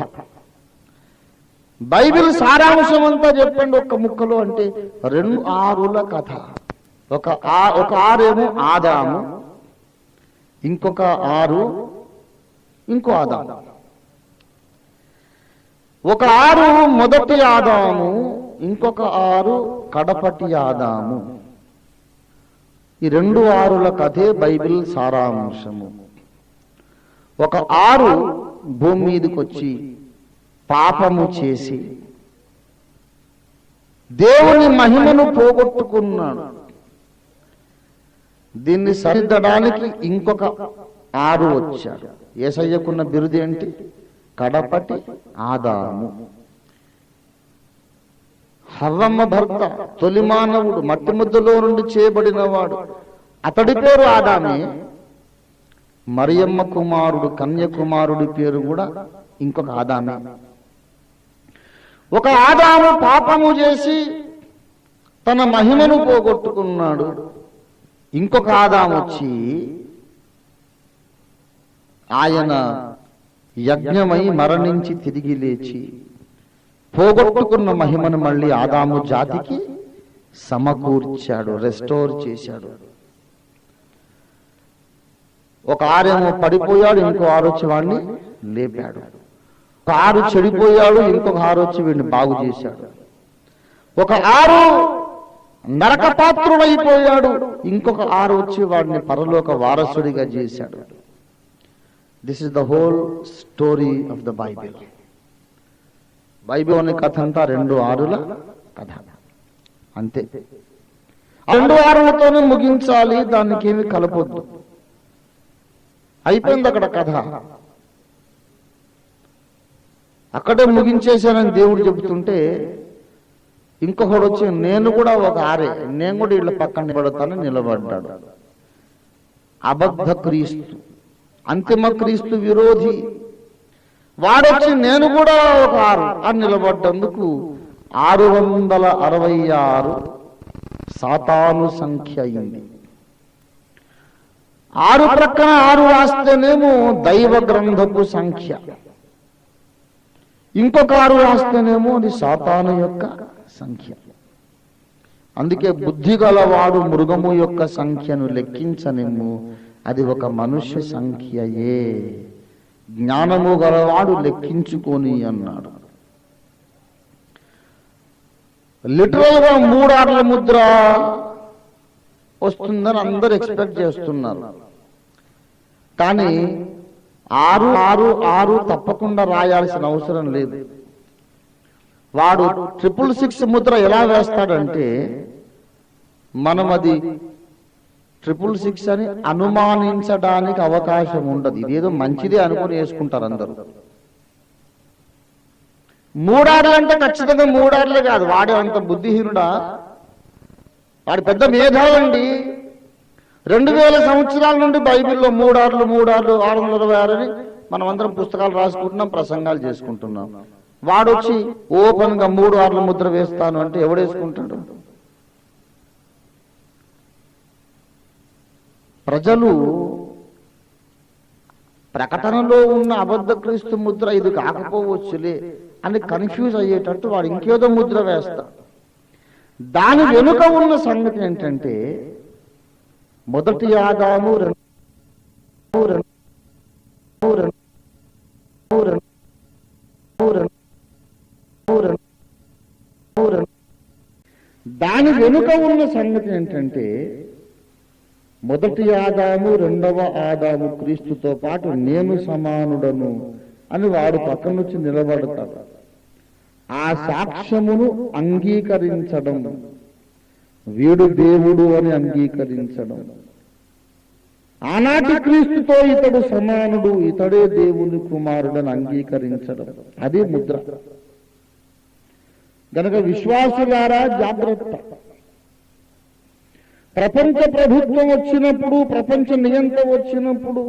బైబిల్ సారాంశమంతా చెప్పండి ఒక్క ముక్కలో అంటే 2 6ల కథ. ఒక 6 ఏమో ఆదాము, ఇంకొక 6 ఇంకో ఆదాము. ఒక 6 మొదటి ఆదాము, ఇంకొక 6 కడపటి ఆదాము. ఈ 2 6ల కథే బైబిల్ సారాంశము. ఒక 6 భూమి మీదకి వచ్చి పాపము చేసి దేవుని మహిమను పోగొట్టుకున్నాడు. దీన్ని సరిదిద్దడానికి ఇంకొక 6 వచ్చాడు. యేసయ్యకున్న బిరుదు ఏంటి? కడపటి ఆదాము. హవ్వమ్మ భర్త, తొలి మానవుడు, మట్టి ముద్దలో నుండి చేయబడినవాడు, అతడి పేరు ఆదామే. మరియమ్మ కుమారుడు, కన్యకుమారుడి పేరు కూడా ఇంకొక ఆదామే. ఒక ఆదాము పాపము చేసి తన మహిమను పోగొట్టుకున్నాడు. ఇంకొక ఆదాము వచ్చి ఆయన యజ్ఞమై మరణించి తిరిగి లేచి పోగొట్టుకున్న మహిమను మళ్ళీ ఆదాము జాతికి సమకూర్చాడు, రెస్టోర్ చేశాడు. ఒక 6 ఏమో పడిపోయాడు, ఇంకో 6 వచ్చి వాడిని లేపాడు. ఒక 6 చెడిపోయాడు, ఇంకొక 6 వచ్చి వీడిని బాగు చేశాడు. ఒక 6 నరకపాత్రుడైపోయాడు, ఇంకొక 6 వచ్చి వాడిని పరలోక వారసుడిగా చేశాడు. This is the whole story of the Bible. Bible కథ అంతా 2 6ల కథ అంతే. 2 6లతోనే ముగించాలి, దానికి ఏమి కలపొద్దు. అయిపోయింది అక్కడ కథ, అక్కడే ముగించేశానని దేవుడు చెబుతుంటే ఇంకొకడు వచ్చి నేను కూడా ఒక 6, నేను కూడా వీళ్ళ పక్కన నిలబడతానని నిలబడ్డాడు. అబద్ధ క్రీస్తు, అంతిమ క్రీస్తు విరోధి. వాడొచ్చి నేను కూడా ఒక 6 అని నిలబడ్డందుకు 666 సాతాను సంఖ్య అయింది. 6 ప్రక్కన 6 రాస్తేనేమో దైవ గ్రంథపు సంఖ్య, ఇంకొక 6 రాస్తేనేమో అది సాతాను యొక్క సంఖ్య. అందుకే బుద్ధి గలవాడు మృగము యొక్క సంఖ్యను లెక్కించనిమ్ము, అది ఒక మనుష్య సంఖ్యయే. జ్ఞానము గలవాడు లెక్కించుకొని అన్నాడు. లిటరల్ గా 3 ఆర్ల ముద్ర వస్తుందని అందరూ ఎక్స్పెక్ట్ చేస్తున్నారు. కానీ 6 6 6 తప్పకుండా రాయాల్సిన అవసరం లేదు. వాడు 666 ముద్ర ఎలా వేస్తాడంటే మనం అది 666 అని అనుమానించడానికి అవకాశం ఉండదు. ఇదేదో మంచిదే అనుకుని వేసుకుంటారు అందరూ. 3 ఆర్లు అంటే ఖచ్చితంగా 3 ఆర్లే కాదు. వాడే అంత బుద్ధిహీనుడా? వాడు పెద్ద మేధావండి. 2000 సంవత్సరాల నుండి బైబిల్లో 3 ఆర్లు 666 అని మనం అందరం పుస్తకాలు రాసుకుంటున్నాం, ప్రసంగాలు చేసుకుంటున్నాం. వాడొచ్చి ఓపెన్ గా 3 ఆర్ల ముద్ర వేస్తాను అంటే ఎవడేసుకుంటాడు? ప్రజలు ప్రకటనలో ఉన్న అబద్ధ క్రీస్తు ముద్ర ఇది కాకపోవచ్చులే అని కన్ఫ్యూజ్ అయ్యేటట్టు వాడు ఇంకేదో ముద్ర వేస్తా. దాని వెనుక ఉన్న సంగతి ఏంటంటే మొదటి ఆదాము దాని వెనుక ఉన్న సంగతి ఏంటంటే మొదటి ఆదాము రెండవ ఆదాము క్రీస్తుతో పాటు నేను సమానుడను అని వాడు పక్కన వచ్చి నిలబడతాడు. ఆ సాక్ష్యమును అంగీకరించడం, వీడు దేవుడు అని అంగీకరించడం, ఆనాటి క్రీస్తుతో ఇతడు సమానుడు, ఇతడే దేవుని కుమారుడని అంగీకరించడం, అది ముద్ర. గనక విశ్వాసులారా జాగ్రత్త. ప్రపంచ ప్రభుత్వం వచ్చినప్పుడు, ప్రపంచ నియంత వచ్చినప్పుడు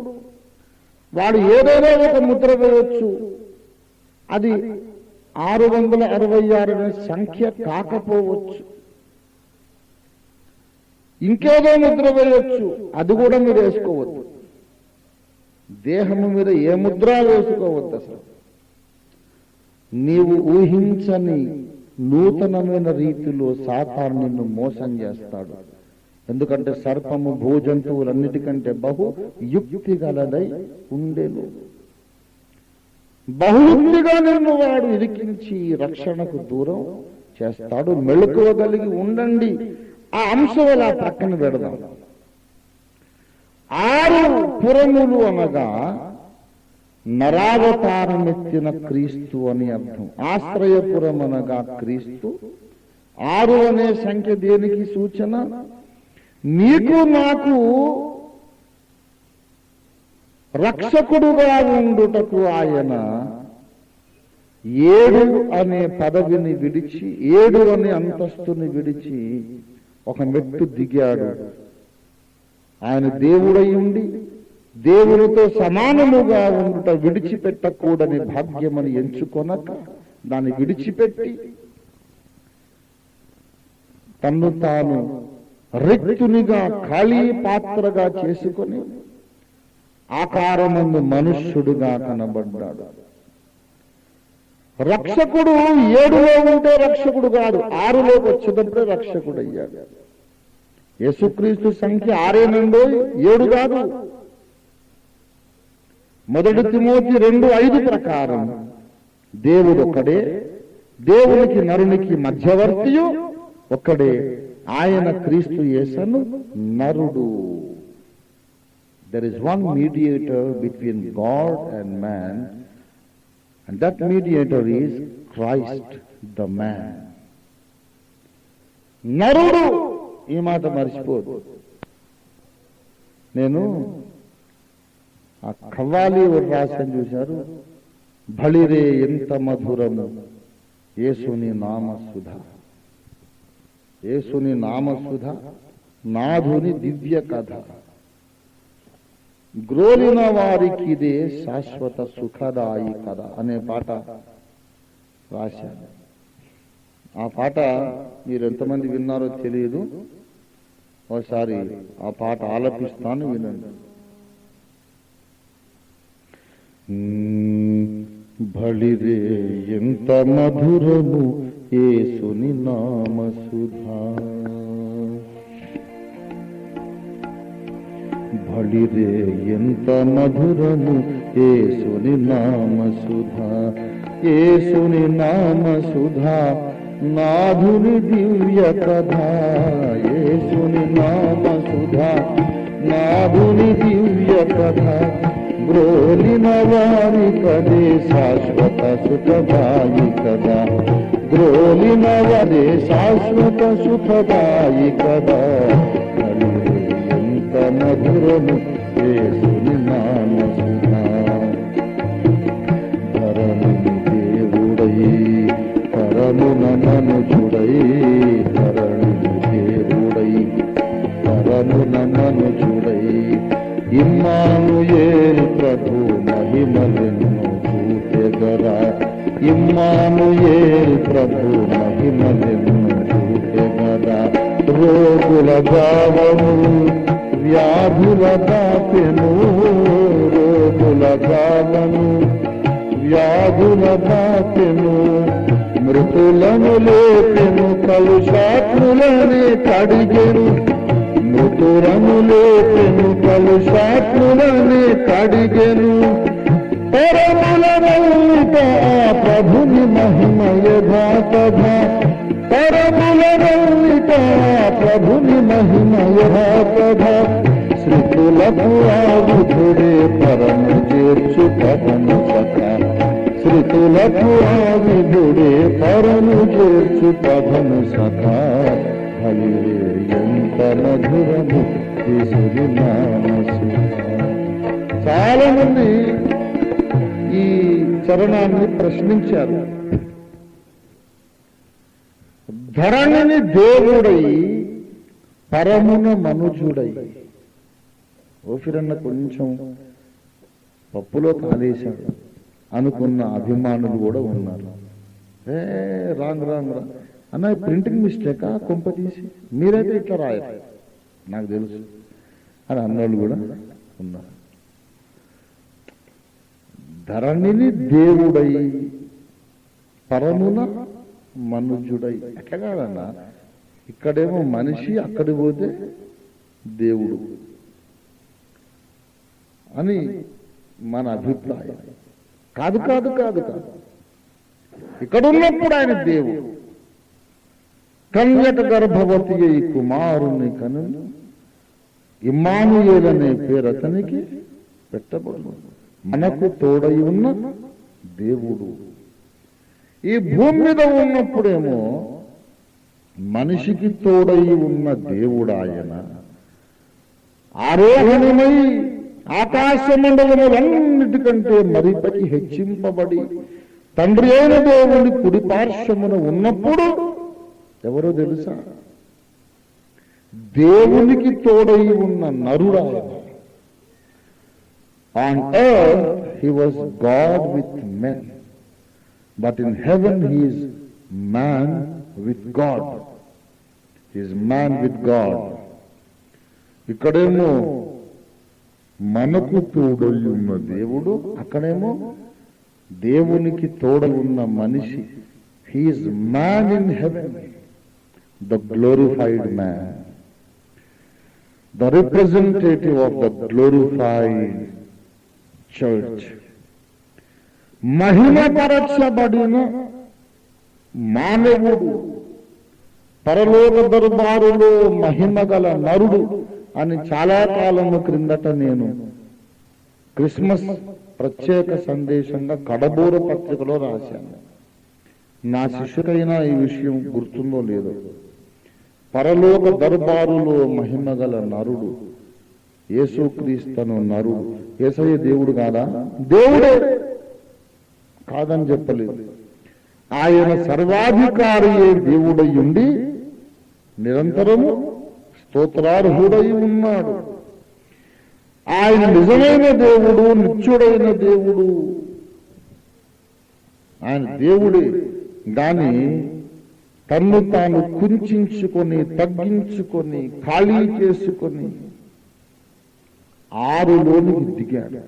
వాడు ఏదైనా ఒక ముద్ర వేయవచ్చు. అది 666 అనే సంఖ్య కాకపోవచ్చు. ఇంకేదో ముద్ర వేయవచ్చు, అది కూడా మీరు వేసుకోవద్దు. దేహము మీద ఏ ముద్ర వేసుకోవద్దు. అసలు నీవు ఊహించని నూతనమైన రీతిలో సాతాను నిన్ను మోసం చేస్తాడు. ఎందుకంటే సర్పము భూజంతువులన్నిటికంటే బహు యుక్తి గలదై ఉండేను. బహుయుక్తిగా నిన్ను వాడు ఇరికించి రక్షణకు దూరం చేస్తాడు. మెళుకువగలిగి ఉండండి. ఆ అంశం అలా పక్కన పెడదాం. 6 పురములు అనగా నరావతారమెత్తిన క్రీస్తు అని అర్థం. ఆశ్రయపురం అనగా క్రీస్తు. 6 అనే సంఖ్య దేనికి సూచన? నీకు నాకు రక్షకుడుగా ఉండుటకు ఆయన 7 అనే పదవిని విడిచి, 7 అనే అంతస్తుని విడిచి ఒక మెట్టు దిగాడు. ఆయన దేవుడై ఉండి దేవునితో సమానముగా ఉండుట విడిచిపెట్టకూడని భాగ్యమని ఎంచుకొనక దాన్ని విడిచిపెట్టి తన్ను తాను రిక్తునిగా ఖాళీ పాత్రగా చేసుకొని ఆకారమందు మనుష్యుడుగా కనబడ్డాడు. రక్షకుడు 7లో ఉంటే రక్షకుడు కాదు, 6లోకి వచ్చేటప్పుడే రక్షకుడు అయ్యాడు. యేసుక్రీస్తు సంఖ్య 6 7 కాదు. 1 తిమోతి 2:5 ప్రకారం దేవుడు ఒక్కడే, దేవునికి నరునికి మధ్యవర్తియు ఒక్కడే, ఆయన క్రీస్తు యేసును నరుడు. There is one mediator between God and man, and that mediator is Christ the man. నరుడు, ఈ మాట మర్చిపోదు. నేను ఆ కవ్వాలి రాసని చూశారు. బలిరే ఎంత మధురము యేసుని నామసుధ, యేసుని నామసుధ, నాథుని దివ్య కథ. గ్రోలిన వారికి ఇదే శాశ్వత సుఖదాయి కదా అనే పాట రాశాను. ఆ పాట మీరు ఎంతమంది విన్నారో తెలియదు. ఒకసారి ఆ పాట ఆలపిస్తాను, వినండి. బళిరే ఎంత మధురము యేసుని నామ సుధా, బళిరే ఎంత మధురము యేసుని నామ సుధా, యేసుని నామ సుధా నాధుని దివ్య కథా, యేసుని నామ సుధా నాధుని దివ్య కథా, గ్రోలిన వారి కదే శాశ్వత సుఖదాయి కదా, గ్రోలిన వారి శాశ్వత సుఖదాయి కదా, ఎంత మధురము యేసుని నామ సుధా. ధరణిని దేవుడై పరమున మనుజుడై, ధరణిని దేవుడై పరమున మనుజుడై, ఇమ్మానుయేల్ ప్రభు మహిమలెన్నో చూపెగరా, ఇమ్మానుయేల్ ప్రభు మహిమలెన్నో చూపెగరా, రోగుల భావము వ్యాధుల దాపెను, రోగుల భావము వ్యాధుల దాపెను, మృతులను లేపెను కలుషాత్ములనే కడిగెను, మృతులను లేపెను కలుషాత్ములనే కడిగెను, పరములనల్లిట ప్రభుని మహిమ యథాతథా, పరములనల్లిట ప్రభుని మహిమ యథాతథా, శ్రుతులకు ఆవుధుడే పరము చేర్చు పదము సఖా, శ్రుతులకు ఆవిధుడే పరము చేర్చు పదము సఖా, హలిరే ఎంత మధురము యేసుని నామ సుధా. చాలా మంది ఈ చరణాన్ని ప్రశ్నించారు. ధరణిని దేవుడై పరమున మనుజుడై, ఓఫిరన్న కొంచెం పప్పులో కాలేశాడు అనుకున్న అభిమానులు కూడా ఉన్నారు. రాంగ్ రాంగ్ రా అన్న, ప్రింటింగ్ మిస్టేకా కొంప తీసి, మీరైతే ఇట్లా రాయాలి నాకు తెలుసు అని అన్నోళ్ళు కూడా ఉన్నారు. ధరణిని దేవుడై పరమున మనుజుడై, ఎట్లా కాదన్నా, ఇక్కడేమో మనిషి, అక్కడి పోతే దేవుడు అని మన అభిప్రాయం. కాదు కాదు కాదు కాదు, ఇక్కడ ఉన్నప్పుడు ఆయన దేవుడు. కన్యక గర్భవతి అయి కుమారుని కను, ఇమ్మానుయేల్ అనే పేరు అతనికి పెట్టబడును. మనకు తోడై ఉన్న దేవుడు. ఈ భూమి మీద ఉన్నప్పుడేమో మనిషికి తోడై ఉన్న దేవుడు ఆయన. ఆరోహణమై ఆకాశ మండలములన్నిటికంటే మరిపకి హెచ్చింపబడి తండ్రి అయిన దేవుని కుడి పార్శ్వమున ఉన్నప్పుడు ఎవరో తెలుసా? దేవునికి తోడై ఉన్న నరుడాయన. On earth he was God with men, but in heaven he is man with God. He is man with God. ఇక్కడేమో మనకు తోడై ఉన్న దేవుడు, అక్కడేమో దేవునికి తోడై ఉన్న మనిషి. He is man in heaven, the glorified man, the representative of the glorified church. మహిమపరచబడిన మానవుడు, పరలోక దర్బారులో మహిమగల నరుడు అని చాలా కాలము క్రిందట నేను క్రిస్మస్ ప్రత్యేక సందేశంగా కడబూర పత్రికలో రాశాను. నా శిష్యుడైనా ఈ విషయం గుర్తుందో లేదో. పరలోక దర్బారులో మహిమగల నరుడు యేసుక్రీస్తు నరుడు. యేసయ్య దేవుడు కాదా? దేవుడే, కాదని చెప్పలేదు. ఆయన సర్వాధికారియే దేవుడై ఉండి నిరంతరము స్తోత్రార్హుడై ఉన్నాడు. ఆయన నిజమైన దేవుడు, నిత్యుడైన దేవుడు. ఆయన దేవుడే, కానీ తన్ను తాను కుంచుకొని, తగ్గించుకొని, ఖాళీ చేసుకొని 6లోనికి దిగాడు.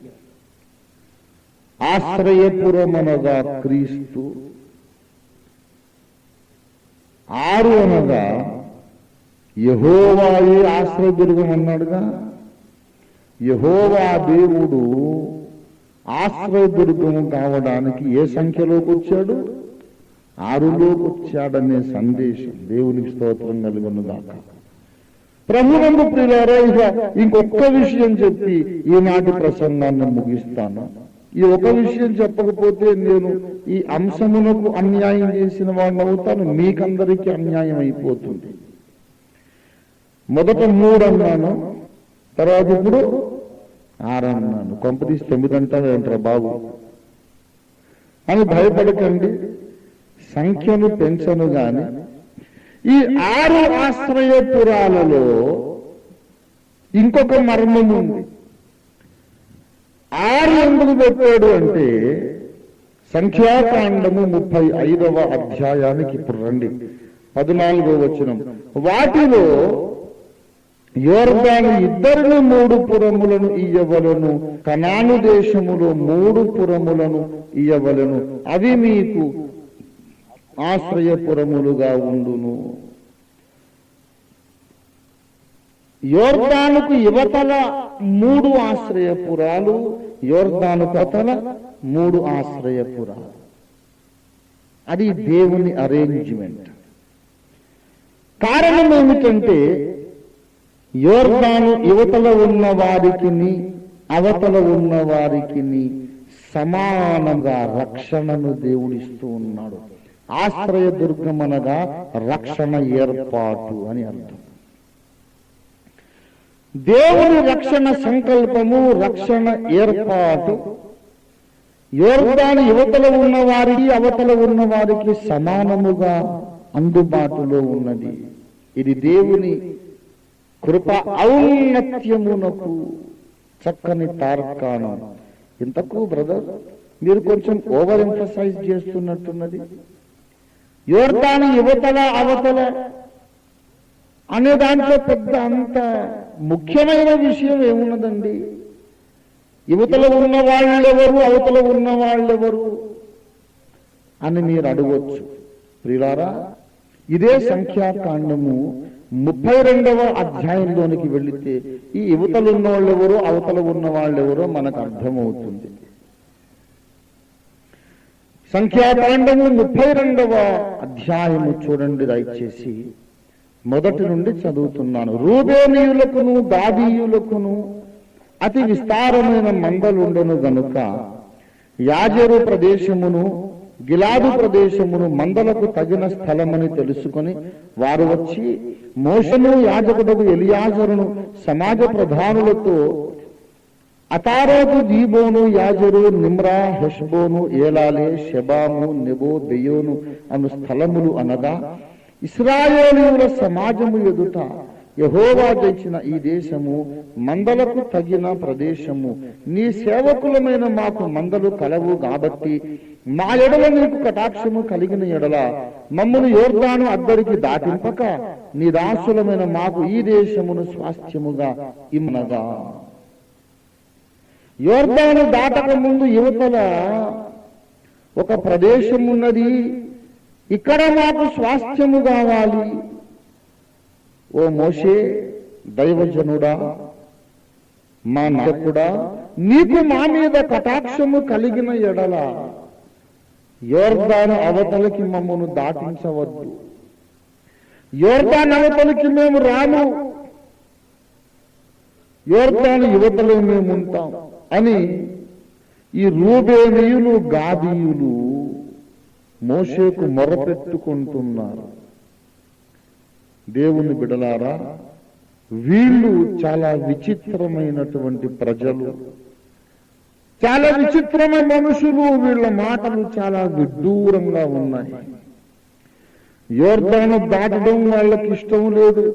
ఆశ్రయపురమనగా క్రీస్తు, 6 అనగా యెహోవాయే ఆశ్రయదుర్గం అన్నాడుగా. యెహోవా దేవుడు ఆశ్రయదుర్గం కావడానికి ఏ సంఖ్యలోకి వచ్చాడు? 6లోకి వచ్చాడనే సందేశం. దేవునికి స్తోత్రం కలుగునుగాక. ప్రభునందు ప్రియులారా, ఇంకొక విషయం చెప్పి ఈనాటి ప్రసంగాన్ని ముగిస్తాను. ఈ ఒక విషయం చెప్పకపోతే నేను ఈ అంశమునకు అన్యాయం చేసిన వాడిని అవుతాను, మీకందరికీ అన్యాయం అయిపోతుంది. మొదట 3 అన్నాను, తర్వాత ఇప్పుడు 6 అన్నాను. కొంపతీసి 9 అంటావేంట్రా బాబు అని భయపడకండి, సంఖ్యను పెంచను గాని ఈ 6 ఆశ్రయపురాలలో ఇంకొక మర్మం ఉంది. 6 ఎందుకు పెట్టాడు అంటే, సంఖ్యాకాండము 35వ అధ్యాయానికి ఇప్పుడు రండి, 14వ వచనం. వాటిలో యోర్దాను ఇద్దరిని 3 పురములను ఇయ్యవలను, కనాను దేశములో 3 పురములను ఇయ్యవలను, అవి మీకు ఆశ్రయపురములుగా ఉండును. యోర్దానుకు యువతల 3 ఆశ్రయపురాలు, యోర్దానుకు అవతల 3 ఆశ్రయపురాలు. అది దేవుని అరేంజ్మెంట్. కారణం ఏమిటంటే, యోర్దాను యువతల ఉన్న వారికిని అవతల ఉన్న వారికిని సమానంగా రక్షణను దేవుడిస్తూ ఉన్నాడు. ఆశ్రయదుర్గం అనగా రక్షణ ఏర్పాటు అని అర్థం. దేవుని రక్షణ సంకల్పము, రక్షణ ఏర్పాటు యోర్దాను యువతల ఉన్న వారికి అవతల ఉన్న వారికి సమానముగా అందుబాటులో ఉన్నది. ఇది దేవుని కృప ఔన్నత్యమునకు చక్కని తార్కాణం. ఇంతకు బ్రదర్ మీరు కొంచెం ఓవర్ ఎంఫసైజ్ చేస్తున్నట్టున్నది. యోర్దాను యువతల అవతల అనే దాంట్లో పెద్ద అంత ముఖ్యమైన విషయం ఏమున్నదండి? యువతల ఉన్న వాళ్ళెవరు, అవతల ఉన్న వాళ్ళెవరు అని మీరు అడగవచ్చు. ప్రియులారా, ఇదే సంఖ్యాకాండము 32వ అధ్యాయంలోనికి వెళితే ఈ యువతలు ఉన్న వాళ్ళెవరో అవతల ఉన్న వాళ్ళెవరో మనకు అర్థమవుతుంది. సంఖ్యాకాండము 32వ అధ్యాయము చూడండి దయచేసి, మొదటి నుండి చదువుతున్నాను. రూబేనీయులకును గాదీయులకును అతి విస్తారమైన మందలుండెను గనుక యాజెరు ప్రదేశమును గిలాదు ప్రదేశమును మందలకు తగిన స్థలమని తెలుసుకొని వారు వచ్చి మోషేను యాజకుడగు ఎలియాజరును సమాజ ప్రధానులతో అతారోతు, దీబోను, యాజరు, నిమ్రా, హెష్బోను, ఏలాలే, షెబాము, నెబో, బెయోను అను స్థలములు అనగా ఇశ్రాయేలీయుల సమాజము ఎదుట యెహోవా తెచ్చిన ఈ దేశము మందలకు తగిన ప్రదేశము. నీ సేవకులమైన మాకు మందలు కలవు కాబట్టి మా ఎడల నీకు కటాక్షము కలిగిన ఎడల మమ్మను యోర్దాను అద్దరికి దాటింపక నీ దాసులమైన మాకు ఈ దేశమును స్వాస్థ్యముగా ఇమ్మనగా. యోర్దాను దాటక ముందు యువతల ఒక ప్రదేశం ఉన్నది. ఇక్కడ మాకు స్వాస్థ్యము కావాలి. ఓ మోషే, దైవజనుడా, మా నాయకుడా, నీకు మా మీద కటాక్షము కలిగిన ఎడల యోర్దాను అవతలకి మమ్మను దాటించవద్దు. యోర్దాను అవతలకి మేము రాము, యోర్దాను యువతలో మేము ఉంటాం అని ఈ రూబేనీయులు గాదీయులు మోషేకు మొరపెట్టుకుంటున్నారు. దేవుని బిడలారా, వీళ్ళు చాలా విచిత్రమైనటువంటి ప్రజలు, చాలా విచిత్రమైన మనుషులు. వీళ్ళ మాటలు చాలా విడ్డూరంగా ఉన్నాయి. యోర్దాను దాటడం వాళ్ళకి ఇష్టం లేదు.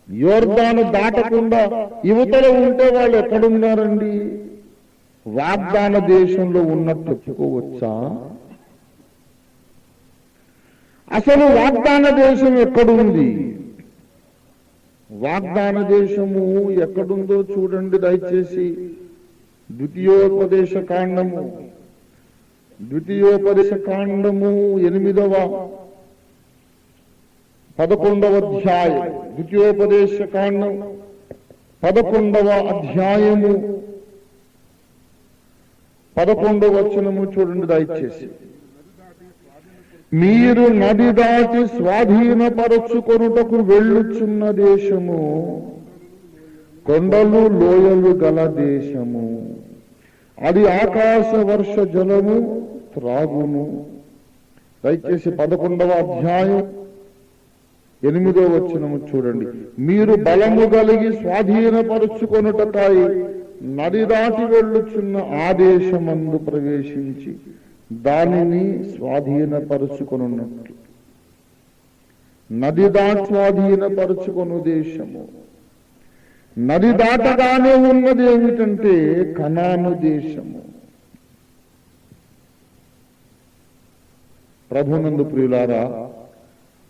యోర్దాను దాటకుండా యువతల ఉంటే వాళ్ళు ఎక్కడున్నారండి? వాగ్దాన దేశంలో ఉన్నట్టు చెప్పుకోవచ్చా? అసలు వాగ్దాన దేశం ఎక్కడుంది? వాగ్దాన దేశము ఎక్కడుందో చూడండి దయచేసి. ద్వితీయోపదేశ కాండము 8వ 11వ అధ్యాయం. ద్వితీయోపదేశ కాండం 11వ అధ్యాయము 11వ వచనము చూడండి దయచేసి. మీరు నది దాటి స్వాధీనపరచుకొనుటకు వెళ్ళుచున్న దేశము కొండలు లోయలు గల దేశము, అది ఆకాశ వర్ష జలము త్రాగును. దయచేసి 11వ అధ్యాయం 8వ వచనము చూడండి. మీరు బలము కలిగి స్వాధీనపరుచుకొనుటకై నది దాటి వెళ్ళుచున్న ఆ దేశమందు ప్రవేశించి దానిని స్వాధీనపరుచుకొనున్నట్లు. నది దాటి స్వాధీనపరుచుకొను దేశము. నది దాటగానే ఉన్నది ఏమిటంటే కనాను దేశము. ప్రభునందు ప్రియులారా,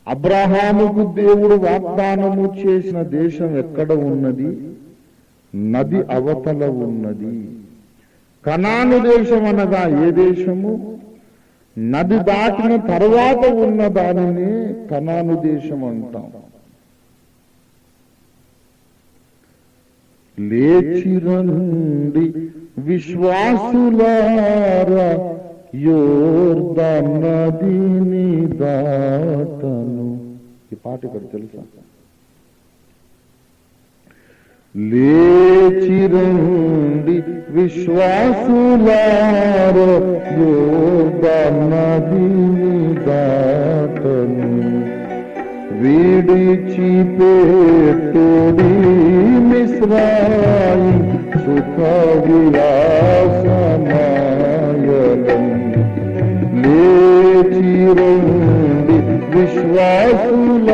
అబ్రహాముకు దేవుడు వాగ్దానము చేసిన దేశం ఎక్కడ ఉన్నది? నది అవతల ఉన్నది. కనాను దేశం అనగా ఏ దేశము? నది దాటిన తర్వాత ఉన్న దానిని కనాను దేశం అంటాం. లేచిరండి విశ్వాసులారా, యోర్దాను నదిని దాటను. ఈ పాట ఇక్కడ తెలుసా? లేచిరండి విశ్వాసులారా, యోర్దాను నదిని దాటను. విడిచిపెట్టుడి మిస్రాయిం సుఖ విలాసమాయలం. లేచిరండి విశ్వాసులారా,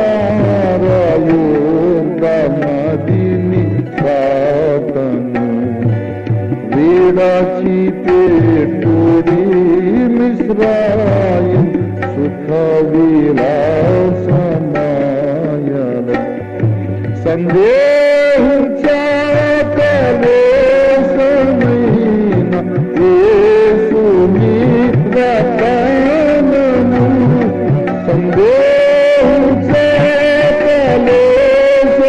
యోర్దాను నదిని దాటను. విడిచిపెట్టుడి మిస్రాయిం సుఖ విలాసమాయలం. సందేహించకలేశమైన యేసుని రక్షణను.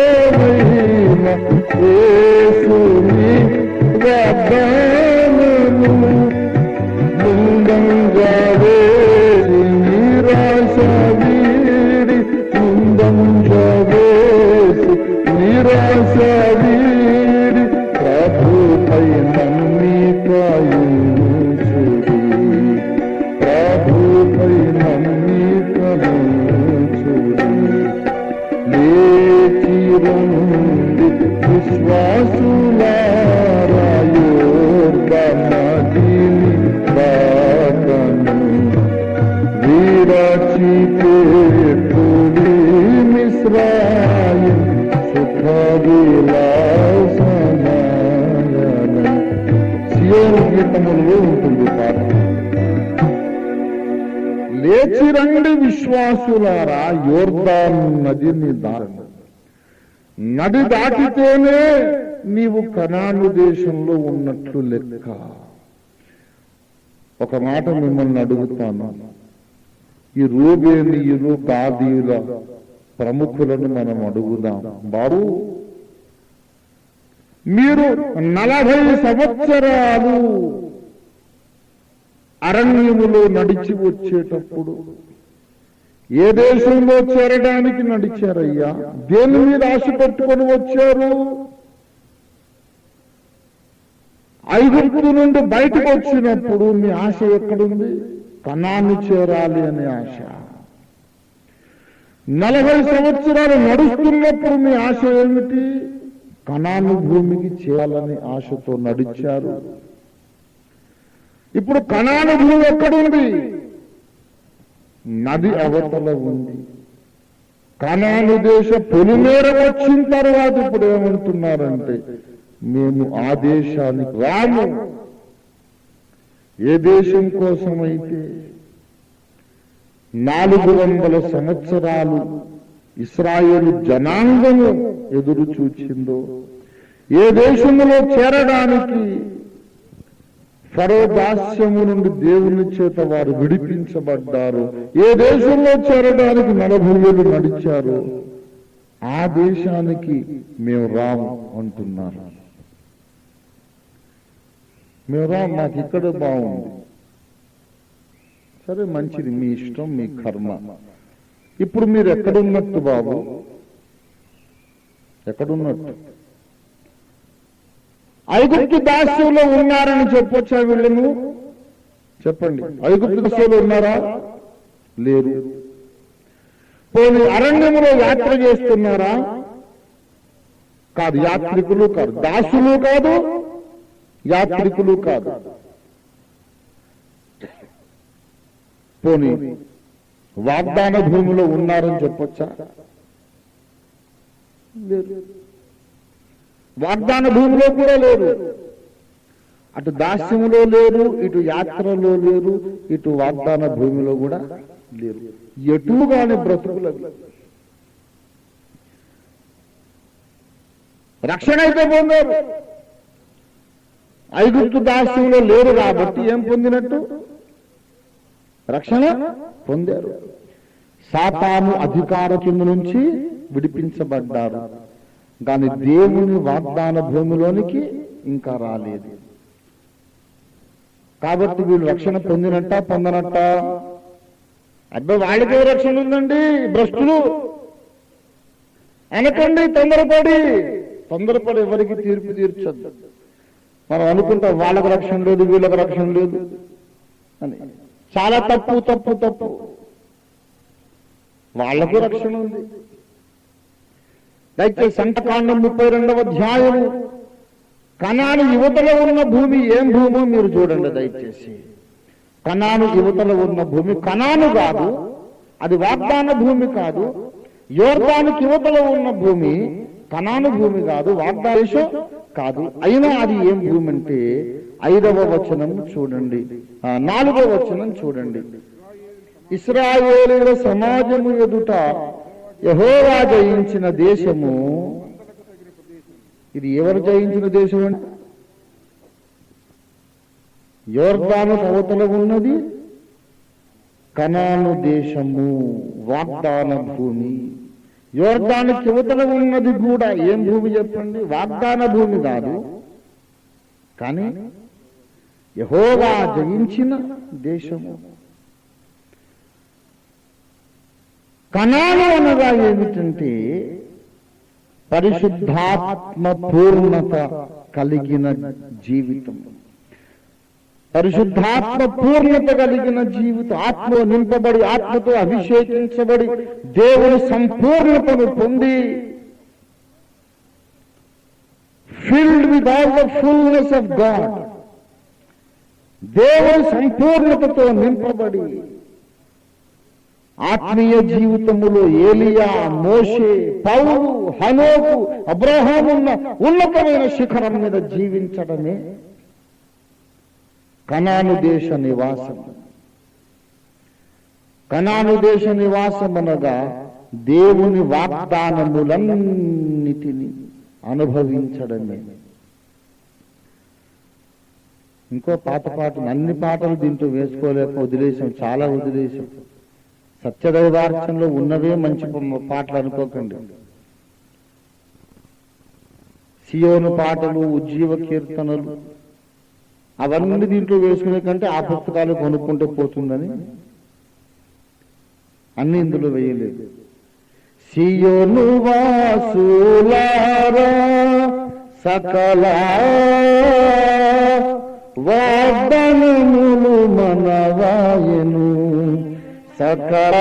సందేహించకలేశమైన యేసుని రక్షణను. ముందంగా వేసి నిరాశ వీడి, ముందంగా వేసి నిరాశ వీడి, ప్రభుపై నమ్మిక ఉంచుడి. ప్రభుపై నమ్మిక ఉంచుడి. లేచిరండి విశ్వాసులారా, యోర్దాను నదిని దాటను. విడిచిపెట్టుడి మిస్రాయిం సుఖ విలాసమాయలం. సియోను గీతములో ఉంటుంది పాట. లేచిరండి విశ్వాసులారా, యోర్దాను నదిని దాటను. నది దాటితేనే నీవు కనాను దేశంలో ఉన్నట్లు లెక్క. ఒక మాట మిమ్మల్ని అడుగుతాను. ఈ రూబేనీయులు గాదీయుల ప్రముఖులను మనం అడుగుదాం. బాబు, మీరు 40 సంవత్సరాలు అరణ్యములో నడిచి వచ్చేటప్పుడు ఏ దేశంలో చేరడానికి నడిచారయ్యా? దేని మీద ఆశ పెట్టుకొని వచ్చారు? ఐగుప్తు నుండి బయటకు వచ్చినప్పుడు మీ ఆశ ఎక్కడుంది? కనాను చేరాలి అనే ఆశ. 40 సంవత్సరాలు నడుస్తున్నప్పుడు మీ ఆశ ఏమిటి? కనాను భూమికి చేరాలని ఆశతో నడిచారు. ఇప్పుడు కనాను భూమి ఎక్కడుంది? నది అవతల ఉంది. కనాను దేశ పొలిమేర వచ్చిన తర్వాత ఇప్పుడు ఏమంటున్నారంటే మేము ఆ దేశానికి రాము. ఏ దేశం కోసమైతే 400 సంవత్సరాలు ఇశ్రాయేలు జనాంగము ఎదురు చూచిందో, ఏ దేశంలో చేరడానికి ఫరో దాస్యము నుండి దేవుని చేత వారు విడిపించబడ్డారు, ఏ దేశంలో చేరడానికి 40 ఏళ్ళు నడిచారు, ఆ దేశానికి మేము రాము అంటున్నారు. మేము రాము, మాకు ఇక్కడ బాగుంది. సరే, మంచిది, మీ ఇష్టం, మీ కర్మ. ఇప్పుడు మీరు ఎక్కడున్నట్టు బాబు? ఎక్కడున్నట్టు? ఐగుప్తు దాస్యంలో ఉన్నారని చెప్పొచ్చా వీళ్ళను? చెప్పండి. ఐగుప్తు దాస్యంలో ఉన్నారా? లేరు. పోనీ అరణ్యములో యాత్ర చేస్తున్నారా? కాదు. యాత్రికులు కాదు, దాసులు కాదు, యాత్రికులు కాదు. పోనీ వాగ్దాన భూమిలో ఉన్నారని చెప్పొచ్చా? లేదు. వాగ్దాన భూమిలో కూడా లేరు. అటు దాస్యములో లేరు, ఇటు యాత్రలో లేరు, ఇటు వాగ్దాన భూమిలో కూడా లేరు. ఎటుగానే బ్రతుకులవి. రక్షణ అయితే పొందారు. ఐగుప్తు దాస్యంలో లేరు కాబట్టి ఏం పొందినట్టు? రక్షణ పొందారు. సాతాను అధికార కింద నుంచి విడిపించబడ్డారు. కానీ దేవుని వాగ్దాన భూమిలోనికి ఇంకా రాలేదు. కాబట్టి వీళ్ళు రక్షణ పొందినట్ట పొందనట్ట? అబ్బాయి, వాళ్ళకే రక్షణ ఉందండి, భ్రష్టులు అనకండి. తొందరపడి ఎవరికి తీర్పు తీర్చొద్దు. మనం అనుకుంటాం వాళ్ళకు రక్షణ లేదు, వీళ్ళకి రక్షణ లేదు అని. చాలా తప్పు. వాళ్లకు రక్షణ ఉంది. దయచేసి సంఖ్యాకాండం 32వ అధ్యాయము కనాను యువతలో ఉన్న భూమి ఏం భూమో మీరు చూడండి దయచేసి. కనాను యువతలో ఉన్న భూమి కనాను కాదు, అది వాగ్దాన భూమి కాదు. యోర్దానుకి యువతలో ఉన్న భూమి కనాను భూమి కాదు, వాగ్దాన దేశం కాదు. అయినా అది ఏం భూమి అంటే 5వ వచనం చూడండి, 4వ వచనం చూడండి. ఇశ్రాయేలీయుల సమాజము ఎదుట యెహోవా జయించిన దేశము. ఇది ఎవరు జయించిన దేశం అంటే యోర్దాను అవతల ఉన్నది కనాను దేశము, వాగ్దాన భూమి. యోర్దానుకి యువతల ఉన్నది కూడా ఏం భూమి చెప్పండి? వాగ్దాన భూమి కాదు, కానీ యెహోవా జయించిన దేశము. కనాను అనగా ఏమిటంటే పరిశుద్ధాత్మ పూర్ణత కలిగిన జీవితం. పరిశుద్ధాత్మ పూర్ణత కలిగిన జీవితం. ఆత్మలో నింపబడి, ఆత్మతో అభిషేకించబడి, దేవుని సంపూర్ణతను పొంది, filled with all the fullness of God, దేవుని సంపూర్ణతతో నింపబడి, ఆత్మీయ జీవితములో ఏలియా, మోషే, పౌలు, హనోకు, అబ్రహాము ఉన్నతమైన శిఖరం మీద జీవించడమే కనాను దేశ నివాసం. కనాను దేశ నివాసం అనగా దేవుని వాగ్దానములన్నిటిని అనుభవించడమే. ఇంకో పాటలు, అన్ని పాటలు దీంట్లో వేసుకోలేక వదిలేసాం, చాలా వదిలేసాం. సత్యదైవార్చనలో ఉన్నవే మంచి పాటలు అనుకోకండి. సియోను పాటలు, ఉజ్జీవ కీర్తనలు అవన్నీ దీంట్లో వేసుకునే కంటే ఆ పుస్తకాలు కొనుక్కుంటే పోతుందని అన్ని ఇందులో వేయలేదు. సియోను వాసులారా సకల వాగ్దానములు మనవాయెను, సకల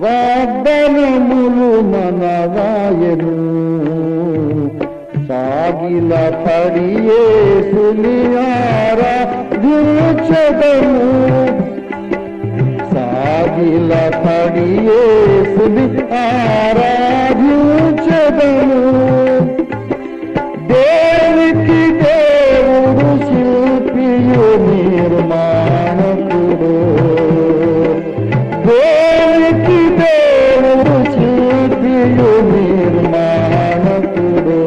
వాగ్దానములు మనవాయెను. సాగిల పడియేసుని ఆరాధించెదము, సాగిల సాగిల పడియేసుని ఆరాధించెదను. దేవునికి దేవుడు శిల్పియు నిర్మాణకుడు. దేవునికి దేవుడు శిల్పియు నిర్మాణకుడు.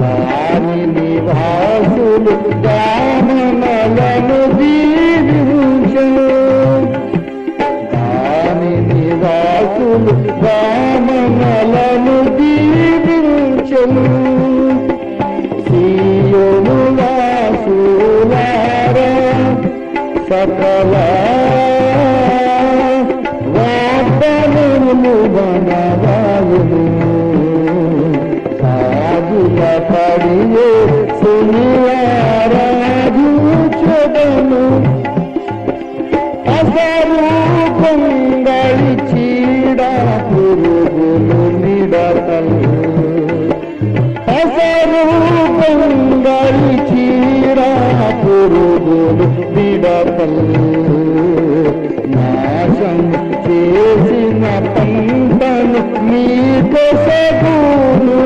దాని నివాసులు దానలను దీవించెను. దాని నివాసులు దానలను దీవించెను. సీయోను వాసులారా సకల వాగ్దానములు వనవాయును. సాగిల పడియేసుని ఆరాధించెదను. అసరూపంగళి చీడ పురుగులు నిడతలు. అసరూపంగళి చీడ పురుగులు నిడతలు. నాశం చేసిన పంటను మీకొసగును.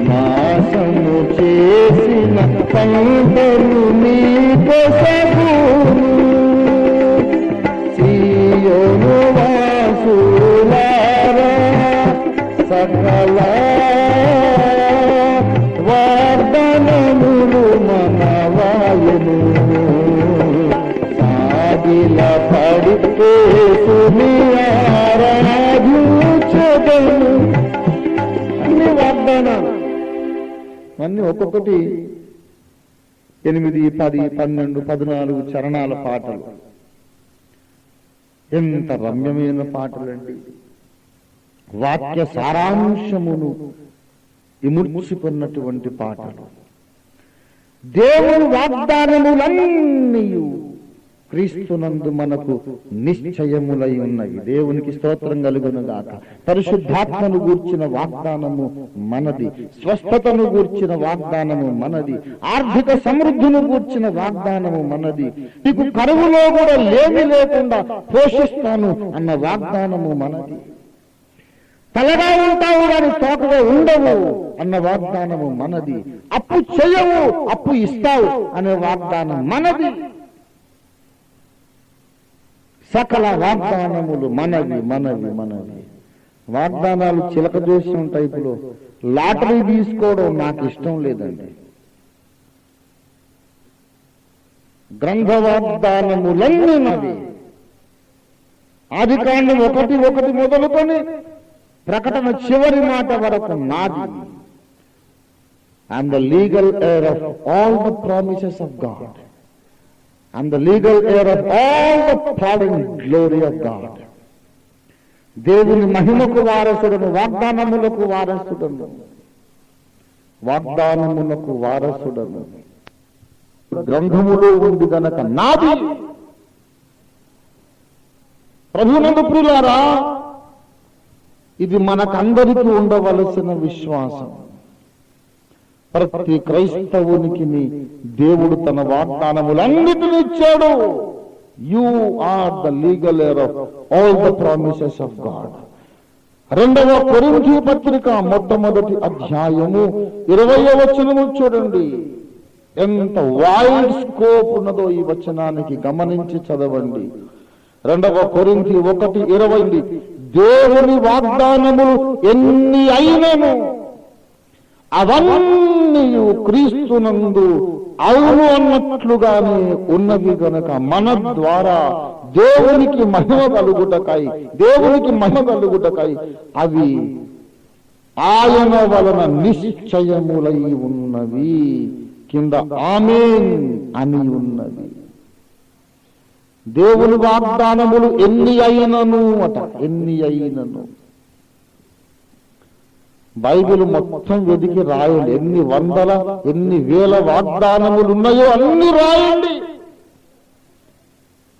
నాశము చేసిన పంటను మీకొసగును. సీయోను వాసులారా సకల వాగ్దానములు మనవాయును. సాగిల పడియేసుని ఆరాధించెదను. అన్ని వాగ్దానాలు అన్ని ఒక్కొక్కటి 8, 10, 12, 14 చరణాల పాటలు. ఎంత రమ్యమైన పాటలండి. వాక్య సారాంశమును ఇముడ్చుకున్నటువంటి పాటలు. దేవుని వాగ్దానములన్నీ క్రీస్తునందు మనకు నిశ్చయములై ఉన్నవి. దేవునికి స్తోత్రం కలుగునుగాక. పరిశుద్ధాత్మను గూర్చిన వాగ్దానము మనది. స్వస్థతను గూర్చిన వాగ్దానము మనది. ఆర్థిక సమృద్ధిని గూర్చిన వాగ్దానము మనది. నీకు కరువులో కూడా లేమి లేకుండా పోషిస్తాను అన్న వాగ్దానము మనది. తలగా ఉంటావు కానీ తోకగా ఉండవు అన్న వాగ్దానము మనది. అప్పు చేయవు అప్పు ఇస్తావు అనే వాగ్దానం మనది. సకల వాగ్దానములు మనవి మనవి మనవి. వాగ్దానాలు చిలక జోస్యం టైపులో లాటరీ తీసుకోవడం నాకు ఇష్టం లేదండి. గ్రంథ వాగ్దానములన్నీ నావి. ఆదికాండం 1:1 మొదలుకొని ప్రకటన చివరి మాట వరకు నాది. I'm the legal heir of all the promises of God. I'm the legal heir of all the power and glory of God. దేవుని మహిమకు వారసుడను, వాగ్దానములకు వారసుడను, వాగ్దానములకు వారసుడను. గ్రంథములో ఉంది గనక నాది. ప్రభువునందు ప్రియులారా, ఇది మనకందరికీ ఉండవలసిన విశ్వాసం. ప్రతి క్రైస్తవునికి దేవుడు తన వాగ్దానములన్నిటిని ఇచ్చాడు. You are the legal heir of all the promises of God. 2వ కొరింథీ పత్రిక 1వ అధ్యాయము 20వ వచనము చూడండి. ఎంత వైడ్ స్కోప్ ఉన్నదో ఈ వచనానికి గమనించి చదవండి. 2వ కొరింథీ 1:20. దేవుని వాగ్దానములు ఎన్ని అయినను అవన్నీ క్రీస్తునందు అవును అన్నట్లుగానే ఉన్నవి గనక మన ద్వారా దేవునికి మహిమ కలుగుటకై అవి ఆయన వలన నిశ్చయములై ఉన్నవి. కింద ఆమేన్ అని ఉన్నది. దేవుని వాగ్దానములు ఎన్ని అయినను అట, ఎన్ని అయినను. బైబిల్ మొత్తం వెదికి రాయండి. ఎన్ని వందల ఎన్ని వేల వాగ్దానములు ఉన్నాయో అన్ని రాయండి.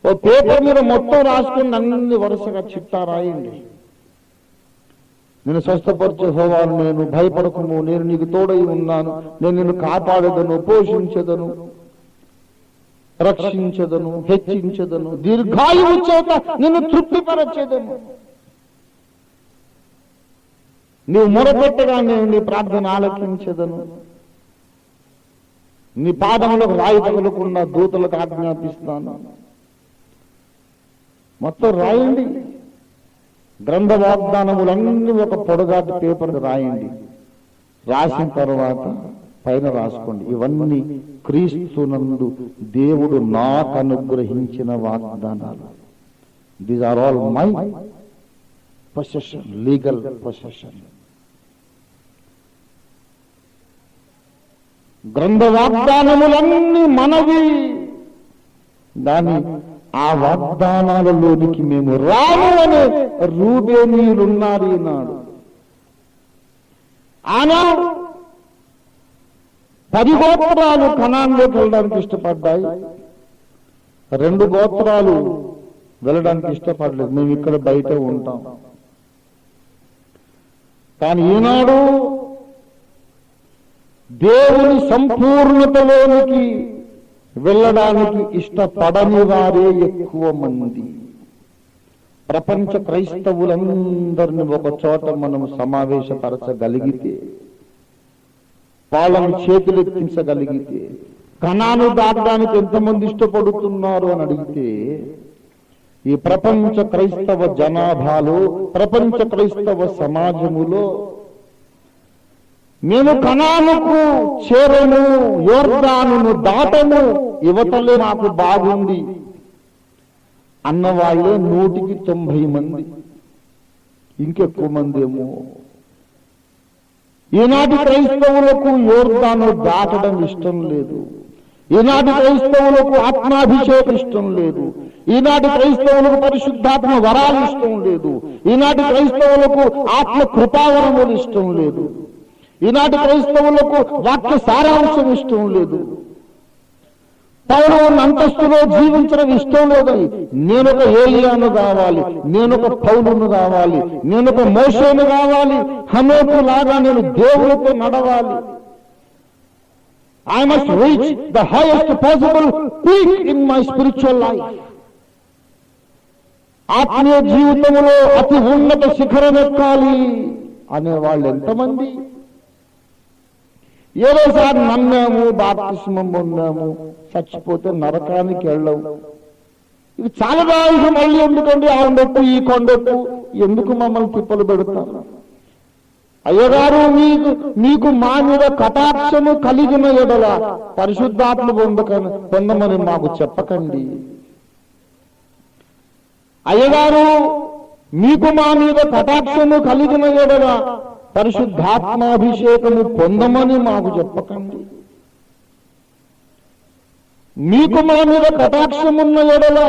ఓ పేపర్ మీద మొత్తం రాసుకుని అన్ని వరుసగా చిట్టా రాయండి. నేను స్వస్థపరిచే హోవాను, నేను భయపడకుము, నేను నీకు తోడై ఉన్నాను, నేను నిన్ను కాపాడేదను, పోషించేదను. రక్షించదను, హెచ్చించదను, దీర్ఘాయువు చేత నిన్ను తృప్తిపరచేదను. నీవు మొరపెట్టగా నేను నీ ప్రార్థన ఆలకించదను. నీ పాదములకు రాయి తగలకుండా దూతలకు ఆజ్ఞాపిస్తాను. మొత్తం రాయండి. గ్రంథ వాగ్దానములన్నీ ఒక పొడగాటి పేపర్ రాయండి. రాసిన తర్వాత పైన రాసుకోండి, ఇవన్నీ క్రీస్తునందు దేవుడు నాకు అనుగ్రహించిన వాగ్దానాలు. These are all my possession, legal possession. గ్రంథ వాగ్దానములన్నీ మనవి. దాని ఆ వాగ్దానాలలోనికి మేము రాము అనే రూబేనీయులున్నారు ఈనాడు. ఆనాడు 10 గోత్రాలు కనాన్లోకి వెళ్ళడానికి ఇష్టపడ్డాయి, 2 గోత్రాలు వెళ్ళడానికి ఇష్టపడలేదు. మేము ఇక్కడ బయట ఉంటాం. కానీ ఈనాడు దేవుని సంపూర్ణతలోనికి వెళ్ళడానికి ఇష్టపడని వారే ఎక్కువ మంది. ప్రపంచ క్రైస్తవులందరినీ ఒక చోట మనం సమావేశపరచగలిగితే, వాళ్ళని చేతులెత్తించగలిగితే, కనాను దాటడానికి ఎంతమంది ఇష్టపడుతున్నారు అని అడిగితే, ఈ ప్రపంచ క్రైస్తవ జనాభాలో, ప్రపంచ క్రైస్తవ సమాజములో మేము కనానుకు చేరము, యోర్దానును దాటము, యువతలే నాకు బాగుంది అన్నవాళ్ళే 190 మంది, ఇంకెక్కువ మంది ఏమో. ఈనాటి క్రైస్తవులకు యోర్దాను దాటడం ఇష్టం లేదు. ఈనాటి క్రైస్తవులకు ఆత్మాభిషేకం ఇష్టం లేదు. ఈనాటి క్రైస్తవులకు పరిశుద్ధాత్మ వరాలు ఇష్టం లేదు. ఈనాటి క్రైస్తవులకు ఆత్మ కృపావరములు ఇష్టం లేదు. ఈనాటి క్రైస్తవులకు వాక్య సారాంశం ఇష్టం లేదు. పౌరు అంతస్తులో జీవించడం ఇష్టం లేదని, నేనొక ఏలియాను కావాలి, నేనొక పౌలును కావాలి, నేనొక మోషేను కావాలి, హనోకు లాగా నేను దేవుడితో నడవాలి. I must reach the highest possible peak in my spiritual life. ఆత్మీయ జీవితంలో అతి ఉన్నత శిఖరం ఎక్కాలి అనేవాళ్ళు ఎంతమంది? ఏదోసారి నమ్మాము, బాప్తిస్మం పొందాము, చచ్చిపోతే నరకానికి వెళ్ళవు. ఇది చాలా బాగా మళ్ళీ ఎందుకండి ఆ కొండెక్కు ఈ కొండెక్కు ఎందుకు మమ్మల్ని తిప్పలు పెడతారు? అయ్యగారు మీకు మా మీద కటాక్షము కలిగిన ఎడల పరిశుద్ధాత్మ పొందమని మాకు చెప్పకండి. అయ్యగారు మీకు మా మీద కటాక్షము కలిగిన ఎడల పరిశుద్ధాత్మాభిషేకము పొందమని మాకు చెప్పకండి. మీకు మా మీద కటాక్షమున్న ఎడల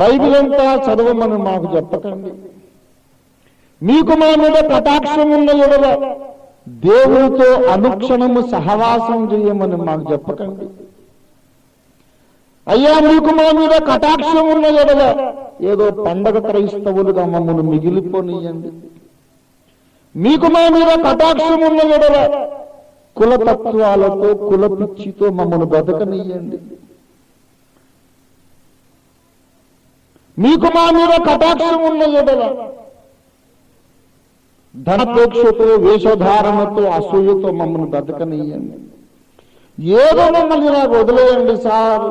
బైబిల్ అంతా చదవమని మాకు చెప్పకండి. మీకు మా మీద కటాక్షమున్న ఎడల దేవునితో అనుక్షణము సహవాసం చేయమని మాకు చెప్పకండి. అయ్యా మీకు మా మీద కటాక్షం ఉన్న ఎడల ఏదో పండగ క్రైస్తవులుగా మమ్మల్ని మిగిలిపోనియండి. మీకు మా మీద కటాక్షం ఉన్న ఎడల కులతత్వాలతో కులపిచ్చితో మమ్మల్ని బతకనియండి. మీకు మా మీద కటాక్షం ఉన్న ఎడల ధనపేక్షతో వేషధారణతో అసూయతో మమ్మల్ని బతకనియండి. ఏదో మమ్మల్ని ఇలా వదిలేయండి సార్,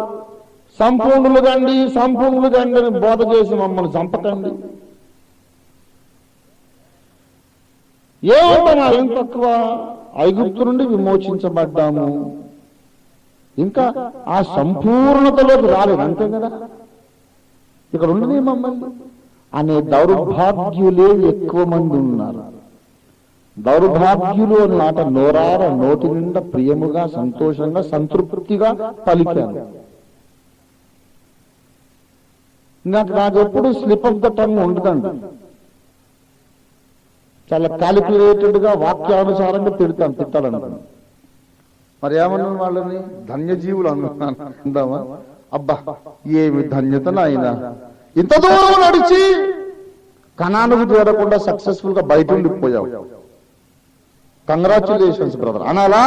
సంపూర్ణులు గండి అని బోధ చేసి మమ్మల్ని చంపకండి. ఏమన్నా ఏం తక్కువ, ఐగుప్తు నుండి విమోచించబడ్డాము, ఇంకా ఆ సంపూర్ణతలోకి రాలేదు, అంతే కదా. ఇక్కడ ఉండదు మమ్మల్ని అనే దౌర్భాగ్యులే ఎక్కువ మంది ఉన్నారు. దౌర్భాగ్యులు అనే మాట నోరార నోటి నిండా ప్రియముగా సంతోషంగా సంతృప్తిగా పలికాను. నాకు ఎప్పుడు స్లిప్ ఆఫ్ ద టంగ్ ఉండదండి. చాలా క్యాలిక్యులేటెడ్ గా వాక్యానుసారంగా తిట్టాలనుకున్నాను. మరి ఏమన్నాను వాళ్ళని? ధన్యజీవులు అందామా? అబ్బా ఏమి ధన్యత నాయన, ఇంత దూరం నడిచి కనానుకు చేరకుండా సక్సెస్ఫుల్ గా బయట ఉండిపోయావు, కంగ్రాచులేషన్స్ బ్రదర్ అనాలా?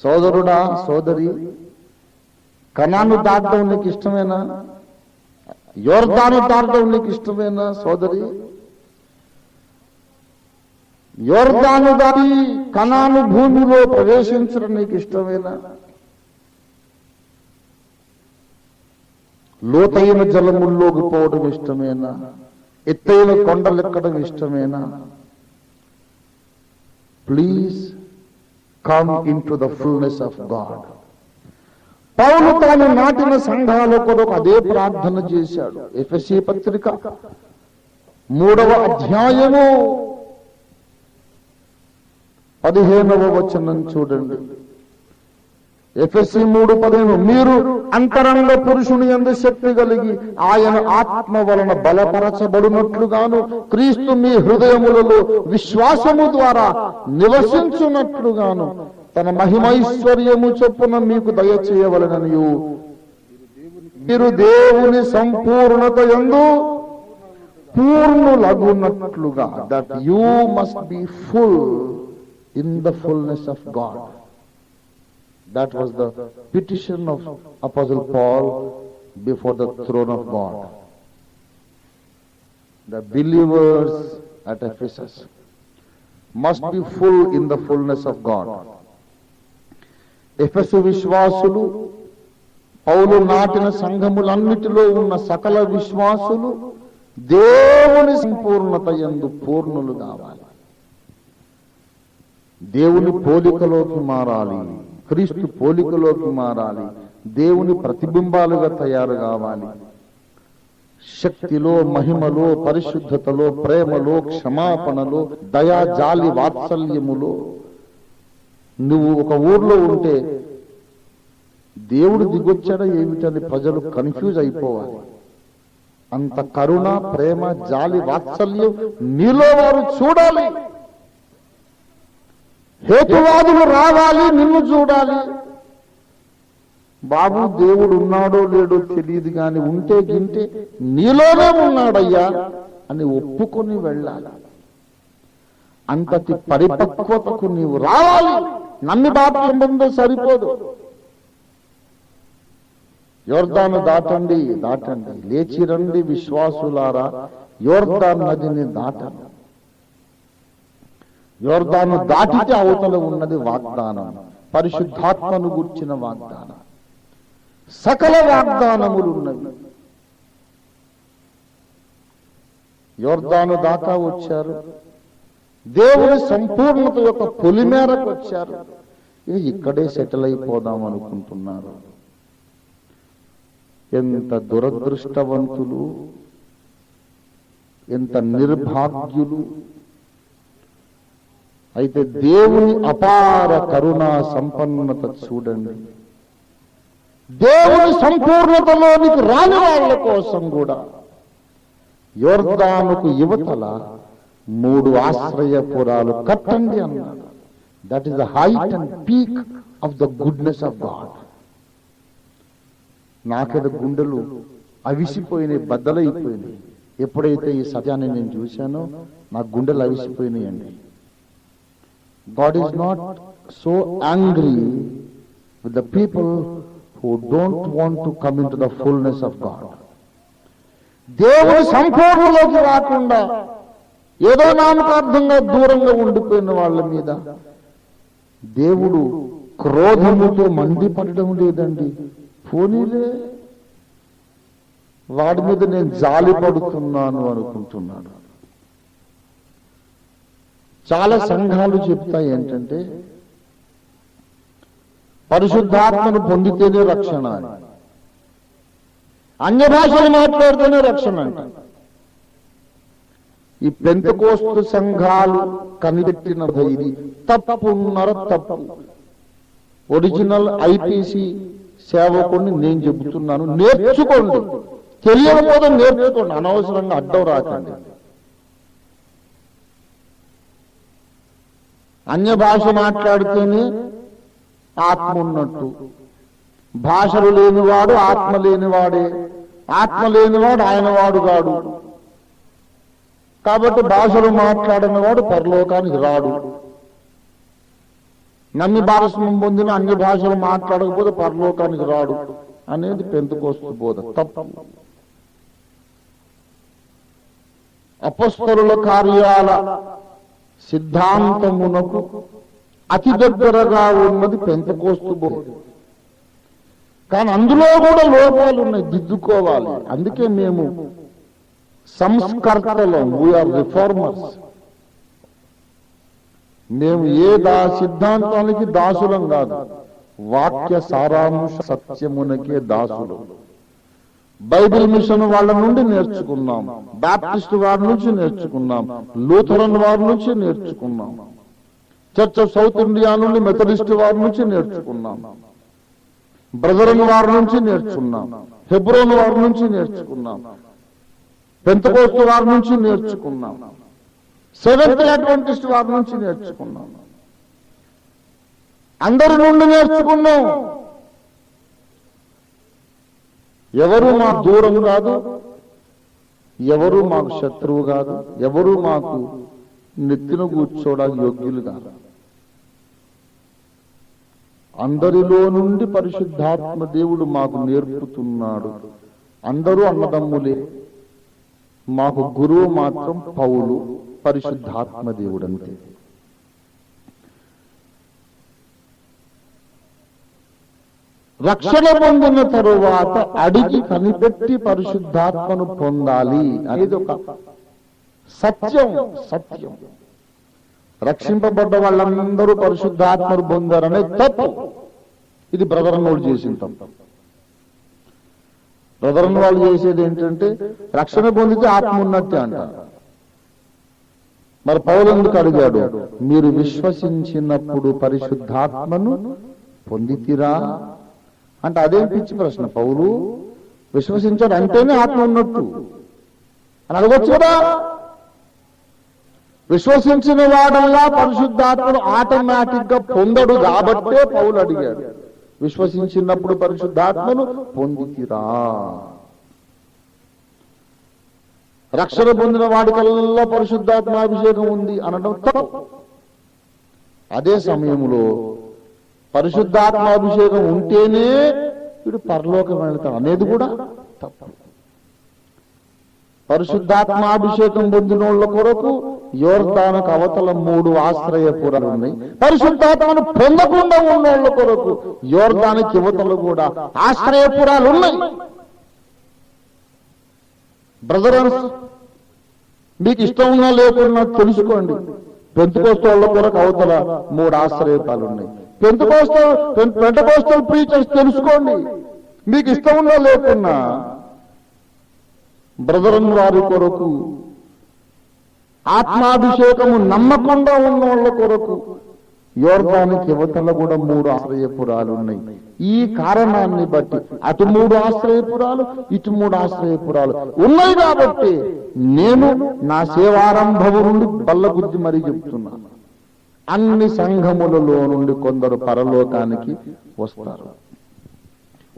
సోదరుడా, సోదరి, కనాను దాటడం నీకు ఇష్టమేనా? యోర్దాను దాటడం నీకు ఇష్టమేనా సోదరి? యోర్దాను దాటి కనాను భూమిలో ప్రవేశించడం నీకు ఇష్టమేనా? లోతైన జలముల్లోకి పోవడం ఇష్టమేనా? ఎత్తైన కొండలెక్కడం ఇష్టమేనా? Please come into the fullness of God. పౌలు తాను నాటిన సంఘాల కొరకు అదే ప్రార్థన చేశాడు. ఎఫెసీ పత్రిక 3వ అధ్యాయము 15వ వచనం చూడండి. ఎఫెసీ 3:15, మీరు అంతరంగ పురుషుని యందు శక్తి కలిగి ఆయన ఆత్మ వలన బలపరచబడినట్లుగాను క్రీస్తు మీ హృదయములలో విశ్వాసము ద్వారా నివసించున్నట్లుగాను తన మహిమైశ్వర్యము చొప్పున మీకు దయచేయవలెననియు మీరు దేవుని సంపూర్ణత యందు పూర్ణులగునట్లుగా, that you must be full in the fullness of God. That was the petition of Apostle Paul before the throne of God. The believers at Ephesus must be full in the fullness of God. ఎఫెసు విశ్వాసులు, పౌలు నాటిన సంఘములన్నిటిలో ఉన్న సకల విశ్వాసులు దేవుని సంపూర్ణత యందు పూర్ణులు కావాలి. దేవుని పోలికలోకి మారాలి, క్రీస్తు పోలికలోకి మారాలి, దేవుని ప్రతిబింబాలుగా తయారు కావాలి. శక్తిలో, మహిమలో, పరిశుద్ధతలో, ప్రేమలో, క్షమాపణలో, దయా, జాలి, వాత్సల్యములో. నువ్వు ఒక ఊర్లో ఉంటే దేవుడు దిగొచ్చాడా ఏమిటని ప్రజలు కన్ఫ్యూజ్ అయిపోవాలి. అంత కరుణ, ప్రేమ, జాలి, వాత్సల్యం నీలో వారు చూడాలి. హేతువాదులు రావాలి, నిన్ను చూడాలి. బాబు దేవుడు ఉన్నాడో లేడో తెలియదు కానీ ఉంటే గింటే నీలోనే ఉన్నాడయ్యా అని ఒప్పుకొని వెళ్ళాలి. అంతటి పరిపక్వతకు నీవు రావాలి. నమ్మి బాప్తింపంతో సరిపోదు. యోర్దాను దాటండి, దాటండి, లేచి రండి విశ్వాసులారా, యోర్దాను నదిని దాటండి. యోర్దాను దాటితే అవతల ఉన్నది వాగ్దానం, పరిశుద్ధాత్మను గుర్చిన వాగ్దానం, సకల వాగ్దానములు ఉన్నవి. యోర్దాను దాకా వచ్చారు, దేవుని సంపూర్ణత యొక్క పొలిమేరకు వచ్చారు. ఇక్కడే సెటిల్ అయిపోదాం అనుకుంటున్నారు. ఎంత దురదృష్టవంతులు, ఎంత నిర్భాగ్యులు. అయితే దేవుని అపార కరుణా సంపన్నత చూడండి. దేవుని సంపూర్ణతలోనికి రాని వాళ్ళ కోసం కూడా యోర్దానుకు యువతల 3 ఆశ్రయపురాలు కట్టండి అన్నాడు. That is the height and peak of the goodness of God. నాకెద గుండెలు అవిసిపోయినాయి, బద్దలైపోయినాయి. ఎప్పుడైతే ఈ సత్యాన్ని నేను చూశానో నా గుండెలు అవిసిపోయినాయండి. God is not so angry with the people who don't want to come into the fullness of God. దేవుని సంపూర్ణలోకి రాకుండా ఏదో నామకార్థంగా దూరంగా ఉండిపోయిన వాళ్ళ మీద దేవుడు క్రోధముతో మండిపడడం లేదండి. పోనీలే, వాడి మీద నేను జాలి పడుతున్నాను అనుకుంటున్నాడు. చాలా సంఘాలు చెప్తాయి ఏంటంటే పరిశుద్ధాత్మను పొందితేనే రక్షణ అని, అన్య భాషలు మాట్లాడితేనే రక్షణ అంట. ఈ పెంతెకోస్తు సంఘాలు కనిపెట్టిన ఇది తప్పున్నర తప్పు. ఒరిజినల్ ఐపీసీ సేవకుడిని నేను చెబుతున్నాను, నేర్చుకోండి. తెలియకపోతే నేర్చుకోండి, అనవసరంగా అడ్డం రాకండి. అన్య భాష మాట్లాడితేనే ఆత్మ ఉన్నట్టు. భాషలు లేనివాడు ఆత్మ లేనివాడే, ఆత్మ లేనివాడు ఆయన వాడు కాడు. కాబట్టి భాషలు మాట్లాడిన వాడు పరలోకానికి రాడు. నమ్మి భారస్వామ్యం పొందిన అన్ని భాషలు మాట్లాడకపోతే పరలోకానికి రాడు అనేది పెంతెకోస్తు బోధ. తప్పు. అపొస్తలుల కార్యాల సిద్ధాంతమునకు అతి దగ్గరగా ఉన్నది పెంతెకోస్తు బోధ. కానీ అందులో కూడా లోపాలు ఉన్నాయి, దిద్దుకోవాలి. అందుకే మేము సంస్కర్తలం, వీఆర్ రిఫార్మర్స్. మేము సిద్ధాంతానికి దాసులం కాదు, వాక్య సారాంశ సత్యమునకే దాసులు. బైబిల్ మిషన్ వాళ్ళ నుండి నేర్చుకున్నాం, బాప్టిస్ట్ వారి నుంచి నేర్చుకున్నాం, లూథరన్ వారి నుంచి నేర్చుకున్నాం, చర్చ్ ఆఫ్ సౌత్ ఇండియా నుండి మెథడిస్ట్ వారి నుంచి నేర్చుకున్నాం, బ్రదరన్ వారి నుంచి నేర్చుకున్నాం, హెబ్రోన్ వారి నుంచి నేర్చుకున్నాం, పెంతెకోస్తు వారి నుంచి నేర్చుకున్నాం, సెవెంత్ అడ్వెంటిస్ట్ వారి నుంచి నేర్చుకున్నాం. అందరి నుండి నేర్చుకున్నాం. ఎవరు మాకు దూరం కాదు, ఎవరు మాకు శత్రువు కాదు, ఎవరు మాకు నెత్తిన కూర్చోడానికి యోగ్యులు కాదు. అందరిలో నుండి పరిశుద్ధాత్మ దేవుడు మాకు నేర్పుతున్నాడు. అందరూ అన్నదమ్ములే. మాకు గురువు మాత్రం పౌలు, పరిశుద్ధాత్మ దేవుడు అంతే. రక్షణ పొందిన తరువాత అడిగి కనిపెట్టి పరిశుద్ధాత్మను పొందాలి అనేది ఒక సత్యం. సత్యం. రక్షింపబడ్డ వాళ్ళందరూ పరిశుద్ధాత్మను పొందారనే తప్పు. ఇది బ్రదరన్ వాళ్ళు చేసిన తప్పు. బ్రదరన్ వాళ్ళు చేసేది ఏంటంటే రక్షణ పొందితే ఆత్మ ఉన్నట్టే అంటారు. మరి పౌలు ఎందుకు అడిగాడు? మీరు విశ్వసించినప్పుడు పరిశుద్ధాత్మను పొందితిరా అంటే అదేం పిచ్చి ప్రశ్న. పౌలు విశ్వసించాడు అంటేనే ఆత్మ ఉన్నట్టు అని అడగొచ్చు కదా. విశ్వసించిన వాడల్లా పరిశుద్ధాత్మను ఆటోమేటిక్ గా పొందడు కాబట్టే పౌలు అడిగాడు, విశ్వసించినప్పుడు పరిశుద్ధాత్మను పొందితిరా. రక్షణ పొందిన వాడికల్లా పరిశుద్ధాత్మాభిషేకం ఉంది అనడం తప్పు. అదే సమయంలో పరిశుద్ధాత్మాభిషేకం ఉంటేనే వీడు పరలోకం వెళ్తాడు అనేది కూడా తప్పు. పరిశుద్ధాత్మాభిషేకం పొందిన వాళ్ళ కొరకు యోర్దానుకు అవతల 3 ఆశ్రయపురాలు ఉన్నాయి. పరిశుద్ధాత్మను పొందకుండా ఉన్న వాళ్ళ కొరకు యోర్దానుకి యువతలు కూడా ఆశ్రయపురాలు ఉన్నాయి. బ్రదర్స్, మీకు ఇష్టం ఉన్నా లేకున్నా తెలుసుకోండి, పెంతెకోస్తు వాళ్ళ కొరకు అవతల 3 ఆశ్రయపురాలు ఉన్నాయి. పెంటెకోస్తల్ ప్రీచర్స్ తెలుసుకోండి, మీకు ఇష్టం ఉన్నా లేకున్నా బ్రదరన్ వారి కొరకు ఆత్మాభిషేకము నమ్మకుండా ఉన్న వాళ్ళ కొరకు యోర్దానుకి యువతల కూడా 3 ఆశ్రయపురాలు ఉన్నాయి. ఈ కారణాన్ని బట్టి అటు 3 ఆశ్రయపురాలు, ఇటు 3 ఆశ్రయపురాలు ఉన్నాయి కాబట్టి నేను నా సేవారంభము నుండి బల్లగుద్ది మరీ చెప్తున్నాను. అన్ని సంఘములలో నుండి కొందరు పరలోకానికి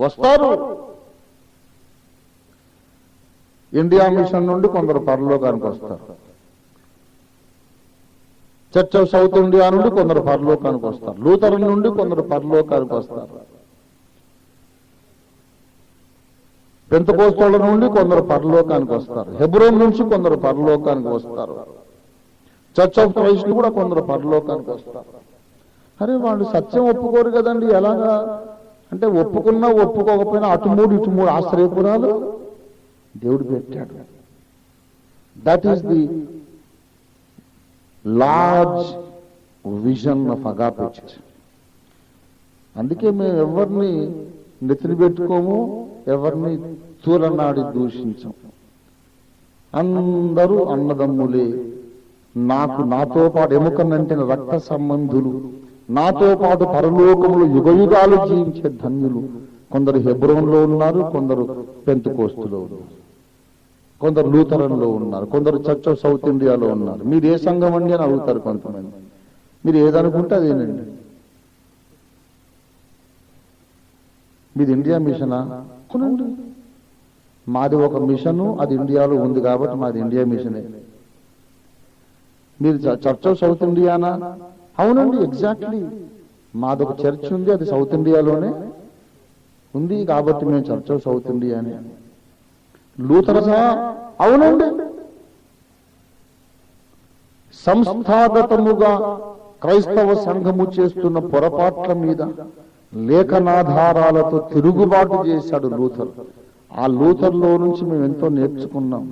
వస్తారు. ఇండియా మిషన్ నుండి కొందరు పరలోకానికి వస్తారు. చర్చ్ ఆఫ్ సౌత్ ఇండియా నుండి కొందరు పరలోకానికి వస్తారు. లూథరన్ నుండి కొందరు పరలోకానికి వస్తారు. పెంతెకోస్తు నుండి కొందరు పరలోకానికి వస్తారు. హెబ్రోన్ నుంచి కొందరు పరలోకానికి వస్తారు. చర్చ్ ఆఫ్ క్రైస్ట్ కూడా కొందరు పరలోకానికి వస్తారు. అరే వాళ్ళు సత్యం ఒప్పుకోరు కదండి, ఎలాగా అంటే ఒప్పుకున్నా ఒప్పుకోకపోయినా అటు 3 ఇటు 3 ఆశ్రయపురాలు దేవుడు పెట్టాడు. That is the large vision of agape church. అందుకే మేము ఎవరిని నెత్తిన పెట్టుకోము, ఎవరిని తూలనాడి దూషించం. అందరూ అన్నదమ్ములే. నాతో పాటు ఎముకనంటిన రక్త సంబంధులు, నాతో పాటు పరలోకములు యుగయుగాలు జీవించే ధన్యులు. కొందరు హెబ్రోన్లో ఉన్నారు, కొందరు పెంతెకోస్తులో ఉన్నారు, కొందరు లూథరన్లో ఉన్నారు, కొందరు చర్చ్ ఆఫ్ సౌత్ ఇండియాలో ఉన్నారు. మీరు ఏ సంఘం అండి అని అడుగుతారు కొంతమంది. మీరు ఏదనుకుంటే అదేనండి. మీది ఇండియా మిషనా? అవునండి, మాది ఒక మిషను, అది ఇండియాలో ఉంది కాబట్టి మాది ఇండియా మిషనే. మీరు చర్చ్ ఆఫ్ సౌత్ ఇండియానా? అవునండి, ఎగ్జాక్ట్లీ మాదొక చర్చ్ ఉంది, అది సౌత్ ఇండియాలోనే ఉంది కాబట్టి మేము చర్చ్ ఆఫ్ సౌత్ ఇండియా అని. లూథరసా? అవునండి. సంస్థాగతముగా క్రైస్తవ సంఘము చేస్తున్న పొరపాట్ల మీద లేఖనాధారాలతో తిరుగుబాటు చేశాడు లూథర్. ఆ లూథర్లో నుంచి మేము ఎంతో నేర్చుకున్నాం.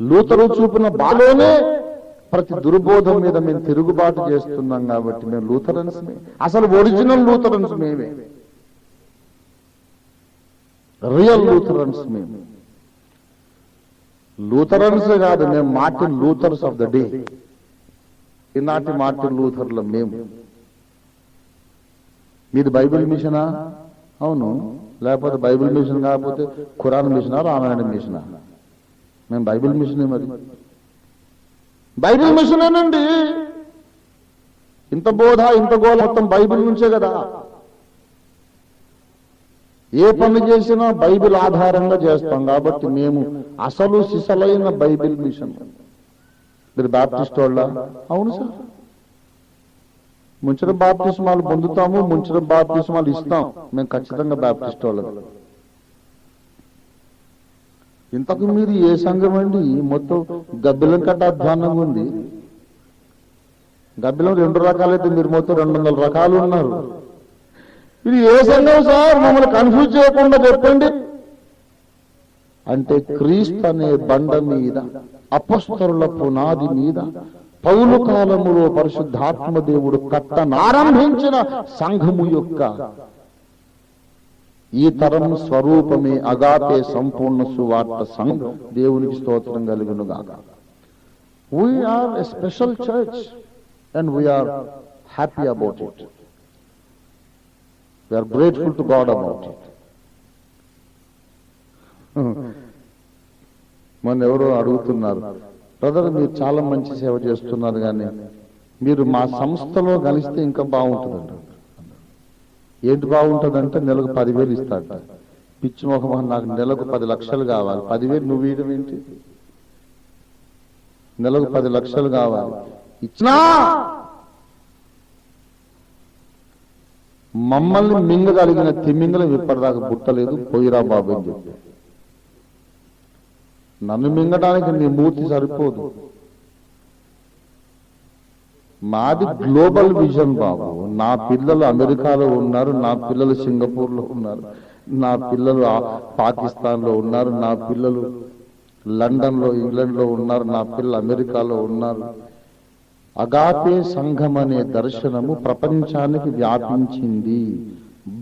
లూథరు చూపిన బాలోనే ప్రతి దుర్బోధం మీద మేము తిరుగుబాటు చేస్తున్నాం కాబట్టి మేము లూథరన్స్. అసలు ఒరిజినల్ లూథరన్స్ మేమే, రియల్ లూథరన్స్ మేము. లూథరన్స్ కాదు, మేము మార్టిన్ లూథర్స్ ఆఫ్ ద డే. ఈనాటి మార్టిన్ లూథర్ల మేము. మీది బైబిల్ మిషనా? అవును. లేకపోతే బైబిల్ మిషన్ కాకపోతే ఖురాన్ మిషనా, రామాయణ మిషనా? మేము బైబిల్ మిషనే. మరి బైబిల్ మిషనేనండి. ఇంత బోధ ఇంత గోల మొత్తం బైబిల్ నుంచే కదా. ఏ పని చేసినా బైబిల్ ఆధారంగా చేస్తాం కాబట్టి మేము అసలు సిసలైన బైబిల్ మిషన్. మీరు బాప్టిస్ట్ వాళ్ళ? అవును సార్. ముంచడం బాప్తిస్మాలు పొందుతాము, ముంచడం బాప్తిస్మాలు ఇస్తాం. మేము ఖచ్చితంగా బాప్టిస్ట్ వాళ్ళం. ఇంతకు మీరు ఏ సంఘం అండి? మొత్తం గబ్బిలం కట్ట అధ్వానంగా ఉంది. గబ్బిలం 2 రకాలైతే మీరు మొత్తం 200 రకాలు ఉన్నారు. ఇది ఏ సంఘం సార్? మమ్మల్ని కన్ఫ్యూజ్ చేయకుండా చెప్పండి. అంటే క్రీస్తు అనే బండ మీద, అపొస్తలుల పునాది మీద పౌలు కాలములో పరిశుద్ధాత్మ దేవుడు కట్టనారంభించిన సంఘము యొక్క ఈ తరం స్వరూపమే అగాపే సంపూర్ణ సువార్త సంఘం. దేవునికి స్తోత్రం కలుగునుగాక. We are a special church and we are happy about it. We are grateful to God about it. మొన్న ఎవరో అడుగుతున్నారు, బ్రదర్ మీరు చాలా మంచి సేవ చేస్తున్నారు కానీ మీరు మా సంస్థలో కలిస్తే ఇంకా బాగుంటుందంట. ఏంటి బాగుంటుందంటే నెలకు 10,000 ఇస్తాడట. పిచ్చి మొహం, నాకు నెలకు 10 లక్షలు కావాలి. 10,000 నువ్వు ఇవ్వడం ఏంటి? నెలకు 10 లక్షలు కావాలి. ఇచ్చినా మమ్మల్ని మింగగలిగిన తిమ్మింగలం ఇప్పటిదాకా పుట్టలేదు, పోయిరా బాబు అని చెప్పి. నన్ను మింగడానికి నీ మూర్తి సరిపోదు. మాది గ్లోబల్ విజన్ బాబు. నా పిల్లలు అమెరికాలో ఉన్నారు, నా పిల్లలు సింగపూర్లో ఉన్నారు, నా పిల్లలు పాకిస్తాన్లో ఉన్నారు, నా పిల్లలు లండన్లో ఇంగ్లాండ్లో ఉన్నారు, నా పిల్లలు అమెరికాలో ఉన్నారు. అగాపే సంఘం అనే దర్శనము ప్రపంచానికి వ్యాపించింది.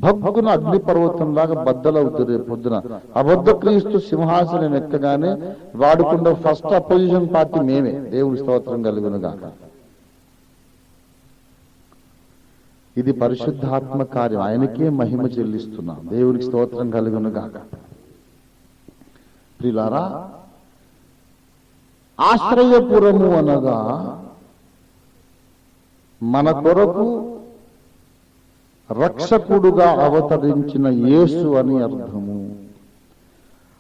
భగ్గున అగ్నిపర్వతంలాగా బద్దలవుతుంది రేపు పొద్దున. అబద్ధ క్రీస్తు సింహాసనం ఎక్కగానే వాడుకున్న ఫస్ట్ అపోజిషన్ పార్టీ మేమే. దేవుని స్తోత్రం కలుగునుగాక. ఇది పరిశుద్ధాత్మ కార్యం, ఆయనకే మహిమ చెల్లిస్తున్నాం. దేవునికి స్తోత్రం కలుగునుగాక. ప్రియులారా, ఆశ్రయపురము అనగా మన కొరకు రక్షకుడుగా అవతరించిన యేసు అని అర్థము.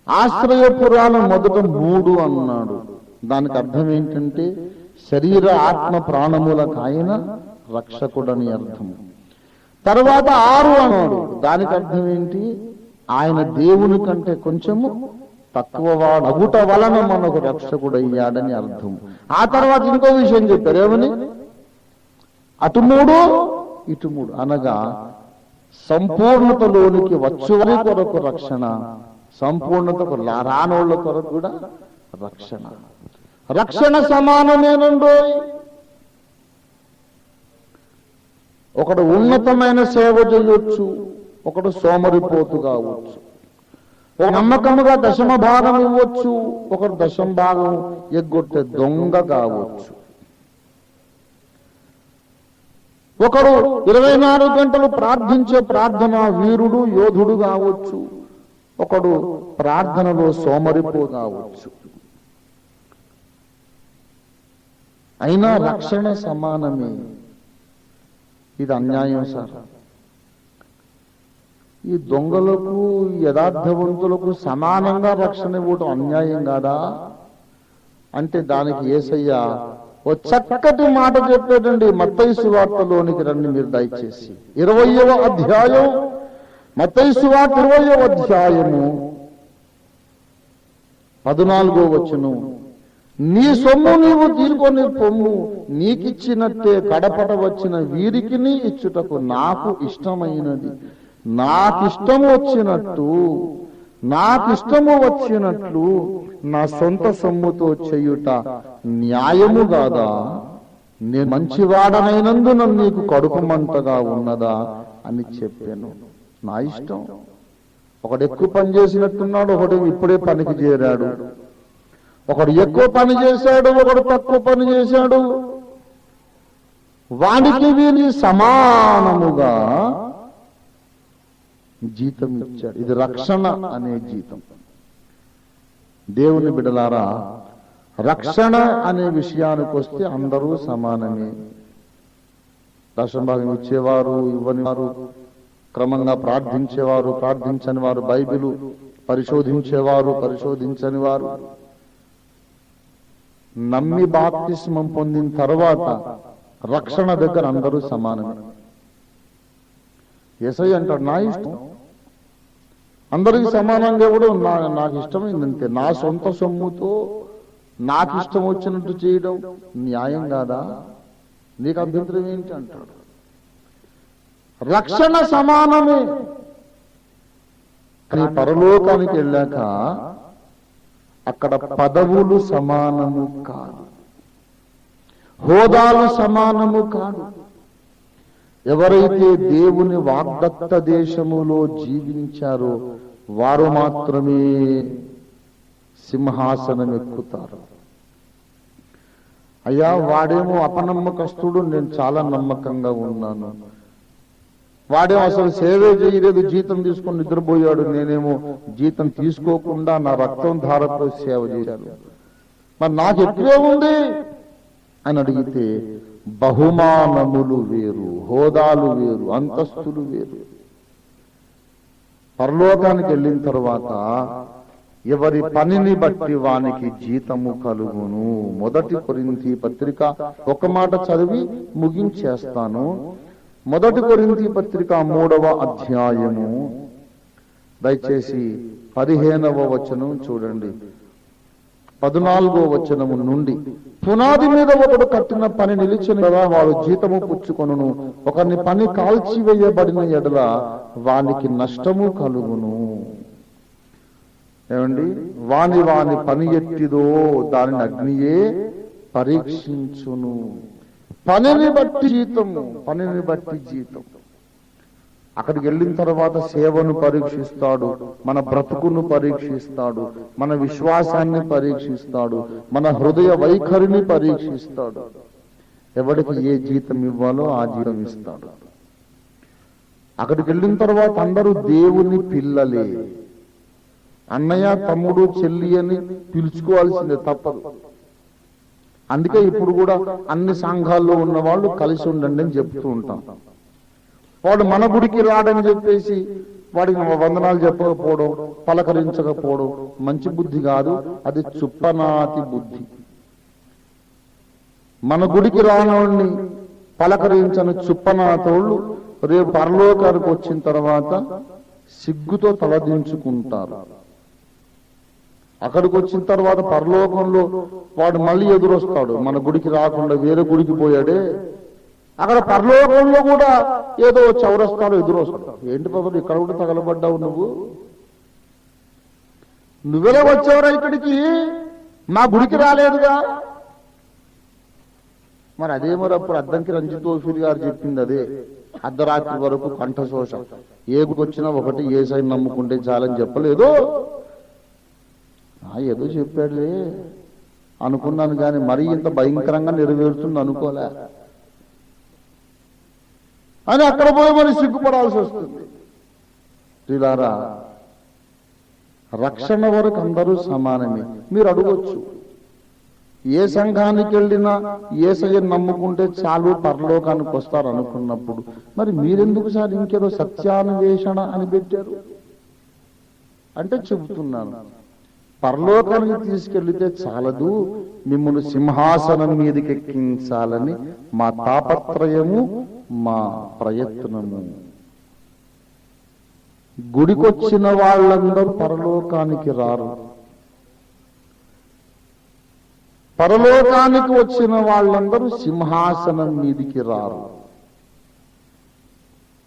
ఆశ్రయపురాలు మొదట 3 అన్నాడు. దానికి అర్థం ఏంటంటే శరీర ఆత్మ ప్రాణములకు ఆయన రక్షకుడని అర్థము. తర్వాత 6 అన్నాడు. దానికి అర్థం ఏంటి? ఆయన దేవుని కంటే కొంచెము తక్కువ వాడు అగుట వలన మనకు రక్షకుడు అయ్యాడని అర్థం. ఆ తర్వాత ఇంకో విషయం చెప్పారు. ఏమని? అటు 3 ఇటు 3 అనగా సంపూర్ణతలోనికి వచ్చువారి కొరకు రక్షణ, సంపూర్ణతకు రానోళ్ళ కొరకు కూడా రక్షణ. రక్షణ సమానమేనండో. ఒకడు ఉన్నతమైన సేవ చేయొచ్చు, ఒకడు సోమరిపోతు కావచ్చు. ఒక నమ్మకముగా 10వ భాగం ఇవ్వచ్చు, ఒకడు 10వ భాగం ఎగ్గొట్టే దొంగ కావచ్చు. ఒకడు 24 గంటలు ప్రార్థించే ప్రార్థన వీరుడు యోధుడు కావచ్చు, ఒకడు ప్రార్థనలో సోమరిపో కావచ్చు. అయినా రక్షణ సమానమే. ఇది అన్యాయం సార్. ఈ దొంగలకు యథార్థవంతులకు సమానంగా రక్షణ ఇవ్వటం అన్యాయం కాదా? అంటే దానికి యేసయ్య ఓ చక్కటి మాట చెప్పాడండి. మత్తయి సువార్తలోనికి రండి మీరు దయచేసి. 20వ అధ్యాయం, మత్తయి సువార్త 20వ అధ్యాయము 14వ వచనం. నీ సొమ్ము నీవు తీసుకొని పొమ్ము, నీకిచ్చినట్టే కడపట వచ్చిన వీరికి ఇచ్చుటకు నాకు ఇష్టమైనది. నాకిష్టము వచ్చినట్లు నా సొంత సొమ్ముతో చేయుట న్యాయము కాదా? నేను మంచివాడనైనందున నీకు కడుపు మంటగా ఉన్నదా అని చెప్పాను. నా ఇష్టం. ఒకడు ఎక్కువ పని చేసినట్టున్నాడు, ఒకడు ఇప్పుడే పనికి చేరాడు. ఒకడు ఎక్కువ పని చేశాడు, ఒకడు తక్కువ పని చేశాడు. వానికి వీరి సమానముగా జీతం ఇచ్చాడు. ఇది రక్షణ అనే జీతం. దేవుని బిడ్డలారా, రక్షణ అనే విషయానికి వస్తే అందరూ సమానమే. దశమభాగం ఇచ్చేవారు, ఇవ్వని వారు, క్రమంగా ప్రార్థించేవారు, ప్రార్థించని వారు, బైబిలు పరిశోధించేవారు, పరిశోధించని వారు, నమ్మి బాప్తిస్మం పొందిన తర్వాత రక్షణ దగ్గర అందరూ సమానమే. యేసయ్య అంటాడు, నా ఇష్టం. అందరికి సమానంగా కూడా నాకు ఇష్టమైందంతే. నా సొంత సొమ్ముతో నాకు ఇష్టం వచ్చినట్టు చేయడం న్యాయం కాదా? నీకు అభ్యంతరం ఏంటి అంటాడు. రక్షణ సమానమే. కానీ పరలోకానికి వెళ్ళాక అక్కడ పదవులు సమానము కాదు, హోదాలు సమానము కాదు. ఎవరైతే దేవుని వాగ్దత్త దేశములో జీవించారో వారు మాత్రమే సింహాసనం ఎక్కుతారు. అయ్యా, వాడేమో అపనమ్మకస్తుడు, నేను చాలా నమ్మకంగా ఉన్నాను. వాడేమో అసలు సేవే చేయలేదు, జీతం తీసుకొని నిద్రపోయాడు. నేనేమో జీతం తీసుకోకుండా నా రక్తం ధారతో సేవ చేశాను. మరి నాకు ఎక్కువే ఉంది అని అడిగితే బహుమానములు వేరు, హోదాలు వేరు, అంతస్తులు వేరు. పరలోకానికి వెళ్ళిన తర్వాత ఎవరి పనిని బట్టి వానికి జీతము కలుగును. 1 కొరింథీ పత్రిక ఒక మాట చదివి ముగించేస్తాను. 1 కొరింథీ పత్రిక 3వ అధ్యాయము దయచేసి 15వ వచనం చూడండి. 14వ వచనము నుండి, పునాది మీద ఒకడు కట్టిన పని నిలిచిన కదా వాడు జీతము పుచ్చుకొనును. ఒకరిని పని కాల్చివేయబడిన ఎడల వానికి నష్టము కలుగును. ఏమండి, వాని పని ఎట్టిదో దానిని అగ్నియే పరీక్షించును. పనిని బట్టి జీతము, పనిని బట్టి జీతం. అక్కడికి వెళ్ళిన తర్వాత సేవను పరీక్షిస్తాడు, మన బ్రతుకును పరీక్షిస్తాడు, మన విశ్వాసాన్ని పరీక్షిస్తాడు, మన హృదయ వైఖరిని పరీక్షిస్తాడు. ఎవరికి ఏ జీతం ఇవ్వాలో ఆ జీతం ఇస్తాడు. అక్కడికి వెళ్ళిన తర్వాత అందరూ దేవుని పిల్లలే. అన్నయ్య, తమ్ముడు, చెల్లి అని పిలుచుకోవాల్సిందే, తప్పదు. అందుకే ఇప్పుడు కూడా అన్ని సంఘాల్లో ఉన్న వాళ్ళు కలిసి ఉండండి అని చెప్తూ ఉంటాం. వాడు మన గుడికి రాడని చెప్పేసి వాడికి వందనాలు చెప్పకపోవడం, పలకరించకపోవడం మంచి బుద్ధి కాదు, అది చుప్పనాతి బుద్ధి. మన గుడికి రానోడిని పలకరించని చుప్పనాతోళ్ళు రేపు పరలోకానికి వచ్చిన తర్వాత సిగ్గుతో తలదించుకుంటారు. అక్కడికి వచ్చిన తర్వాత పరలోకంలో వాడు మళ్ళీ ఎదురొస్తాడు. మన గుడికి రాకుండా వేరే గుడికి పోయాడే, అక్కడ పరలోకంలో కూడా ఏదో చౌరస్తాలో ఎదురొస్తాడు. ఏంటి బాబు, ఇక్కడ కూడా తగలబడ్డావు నువ్వెలా వచ్చావురా ఇక్కడికి, మా గుడికి రాలేదుగా. మరి అదే మరి అప్పుడు అద్దంకి రంజిత్ ఓఫీర్ గారు చెప్పింది అదే. అర్ధరాత్రి వరకు కంఠశోషం, ఏ గుడికి వచ్చినా ఒకటి, ఏ సైన్ నమ్ముకుంటే చాలని చెప్పలేదు. ఏదో చెప్పాడులే అనుకున్నాను, కానీ మరీ ఇంత భయంకరంగా నెరవేరుతుంది అనుకోలే అని అక్కడ పోయి మరి సిగ్గుపడాల్సి వస్తుంది. ప్రియులారా, రక్షణ వరకు అందరూ సమానమే. మీరు అడగొచ్చు, ఏ సంఘానికి వెళ్ళినా యేసయ్యను నమ్ముకుంటే చాలు పరలోకానికి వస్తారు అనుకున్నప్పుడు మరి మీరెందుకు సార్ ఇంకేదో సత్యాన్వేషణ అని పెట్టారు అంటే చెబుతున్నాను. పరలోకానికి తీసుకెళ్లితే చాలదు, మిమ్మల్ని సింహాసనం మీదకి ఎక్కించాలని మా తాపత్రయము, మా ప్రయత్నము. గుడికొచ్చిన వాళ్ళందరూ పరలోకానికి రారు. పరలోకానికి వచ్చిన వాళ్ళందరూ సింహాసనం మీదికి రారు.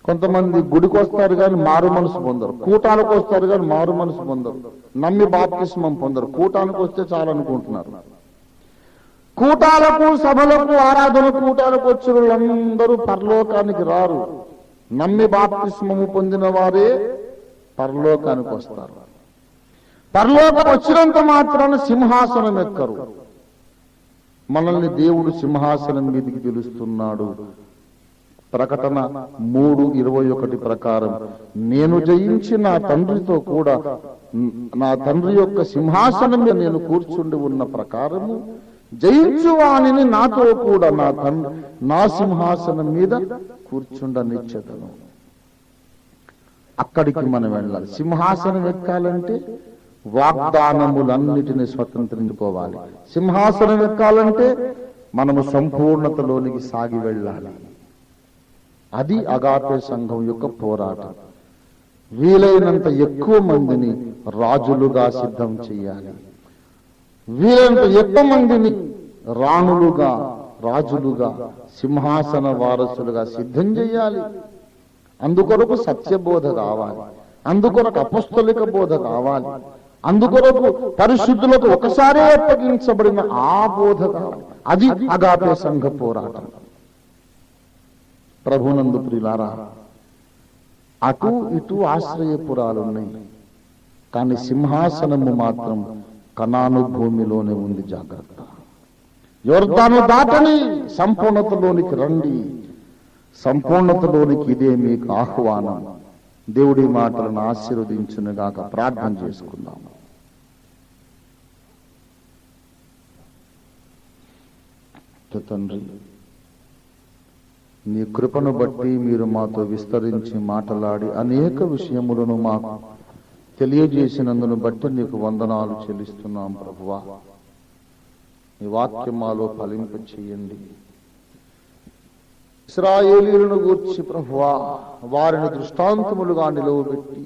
కొంతమంది గుడికి వస్తారు కానీ మారు మనసు పొందరు, కూటానికి వస్తారు కానీ మారు మనసు పొందరు, నమ్మి బాప్తిస్మం పొందరు, కూటానికి వస్తే చాలనుకుంటున్నారు. కూటాలకు, సభలకు, ఆరాధన కూటాలకు వచ్చిన వాళ్ళందరూ పరలోకానికి రారు. నమ్మి బాప్తిస్మము పొందిన వారే పరలోకానికి వస్తారు. పరలోకం వచ్చినంత మాత్రాన సింహాసనం ఎక్కరు. మనల్ని దేవుడు సింహాసనం మీదకి పిలుస్తున్నాడు. ప్రకటన 3:21 ప్రకారం, నేను జయించి నా తండ్రితో కూడా నా తండ్రి యొక్క సింహాసనం మీద నేను కూర్చుండి ఉన్న ప్రకారము జయించు వానిని నాతో కూడా నా సింహాసనం మీద కూర్చుండనిచ్చెదను. అక్కడికి మనం వెళ్ళాలి. సింహాసనం ఎక్కాలంటే వాగ్దానములన్నిటిని స్వతంత్రించుకోవాలి. సింహాసనం ఎక్కాలంటే మనము సంపూర్ణతలోనికి సాగి వెళ్ళాలి. అది అగాపే సంఘం యొక్క పోరాటం. వీలైనంత ఎక్కువ మందిని రాజులుగా సిద్ధం చేయాలి. వీలైనంత ఎక్కువ మందిని రాణులుగా, రాజులుగా, సింహాసన వారసులుగా సిద్ధం చేయాలి. అందుకొరకు సత్యబోధ కావాలి, అందుకొరకు అపొస్తలిక బోధ కావాలి, అందుకొరకు పరిశుద్ధులకు ఒకసారి అప్పగించబడిన ఆ బోధ కావాలి. అది అగాపే సంఘ పోరాటం. ప్రభునందు ప్రియులారా, అటు ఇటు ఆశ్రయపురాలున్నాయి, కానీ సింహాసనము మాత్రం కనాను భూమిలోనే ఉంది. జాగ్రత్త. యొర్దాను దాటని సంపూర్ణతలోనికి రండి. సంపూర్ణతలోనికి ఇదే మీకు ఆహ్వానం. దేవుడి మాటలను ఆశీర్వదించునుగాక. ప్రార్థన చేసుకుందాం. తండ్రి, నీ కృపను బట్టి మీరు మాతో విస్తరించి మాట్లాడి అనేక విషయములను మాకు తెలియజేసినందును బట్టి నీకు వందనాలు చెల్లిస్తున్నాం. ప్రభువా, నీ వాక్యం మాలో ఫలింప చేయండి. ఇశ్రాయేలీయులను గూర్చి ప్రభువా, వారిని దృష్టాంతములుగా నిలువబెట్టి,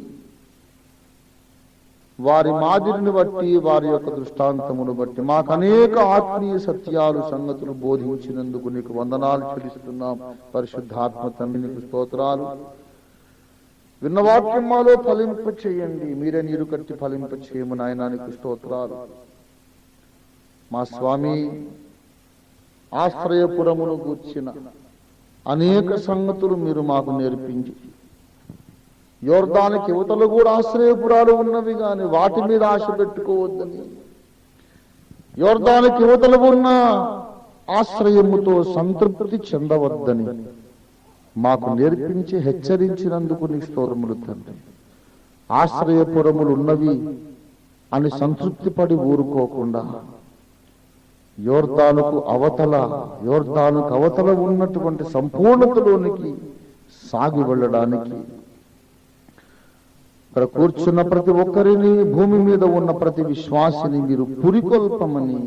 వారి మాదిరిని బట్టి, వారి యొక్క దృష్టాంతమును బట్టి మాకు అనేక ఆత్మీయ సత్యాలు, సంగతులు బోధించినందుకు నీకు వందనాలు చెల్లిస్తున్నాం. పరిశుద్ధాత్మ తండ్రి, నీకు స్తోత్రాలు. విన్న వాక్యం మాలో ఫలింప చేయండి. మీరే నీరు కట్టి ఫలింప చేయము నాయనా, నీకు స్తోత్రాలు. మా స్వామి, ఆశ్రయపురమును గూర్చిన అనేక సంగతులు మీరు మాకు నేర్పించి, యొర్దానికి యువతలు కూడా ఆశ్రయపురాలు ఉన్నవి కానీ వాటి మీద ఆశ పెట్టుకోవద్దని, యొర్దానికి యువతలు ఉన్న ఆశ్రయముతో సంతృప్తి చెందవద్దని మాకు నేర్పించి హెచ్చరించినందుకు నీ స్తోత్రములు తండ్రి. ఆశ్రయపురములు ఉన్నవి అని సంతృప్తి పడి ఊరుకోకుండా, యొర్దానుకు అవతల ఉన్నటువంటి సంపూర్ణతలోనికి సాగి వెళ్ళడానికి, ఇక్కడ కూర్చున్న ప్రతి ఒక్కరిని, భూమి మీద ఉన్న ప్రతి విశ్వాసిని మీరు పురికొల్పమని,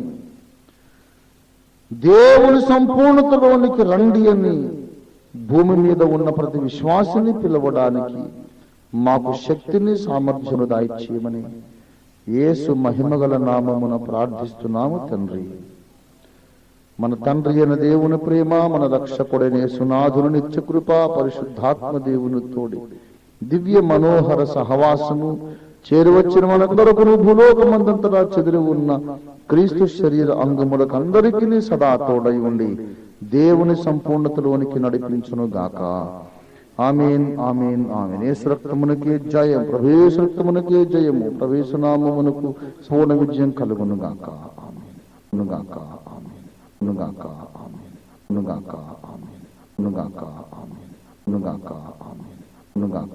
దేవుని సంపూర్ణతలోనికి రండి అని భూమి మీద ఉన్న ప్రతి విశ్వాసిని పిలవడానికి మాకు శక్తిని, సామర్థ్యము దాయిచేయమని యేసు మహిమగల నామమున ప్రార్థిస్తున్నాము తండ్రి. మన తండ్రి అయిన దేవుని ప్రేమ, మన రక్షకుడైన యేసునాథుని నిత్య కృప, పరిశుద్ధాత్మ దేవుని తోడి దివ్య మనోహర సహవాసము చేరువచ్చిన మనకందరకును భూలోకమందంతటా చెదిరి ఉన్న క్రీస్తు శరీర అంగములకు అందరికీ సదా తోడై ఉండి దేవుని సంపూర్ణతలోనికి నడిపించును గాక. ఆమేన్, ఆమేన్, ఆమేన్. యేసు రక్తమునకే జయం, ప్రభు యేసు రక్తమునకే జయము, ప్రభు యేసు నామమునకు పూర్ణ విజయం కలుగును గాక. ఆమేన్ గాక. ఆమేన్ గాక. ఆమేన్ గాక. ఆమేన్ గాక. ఆమేన్ గాక.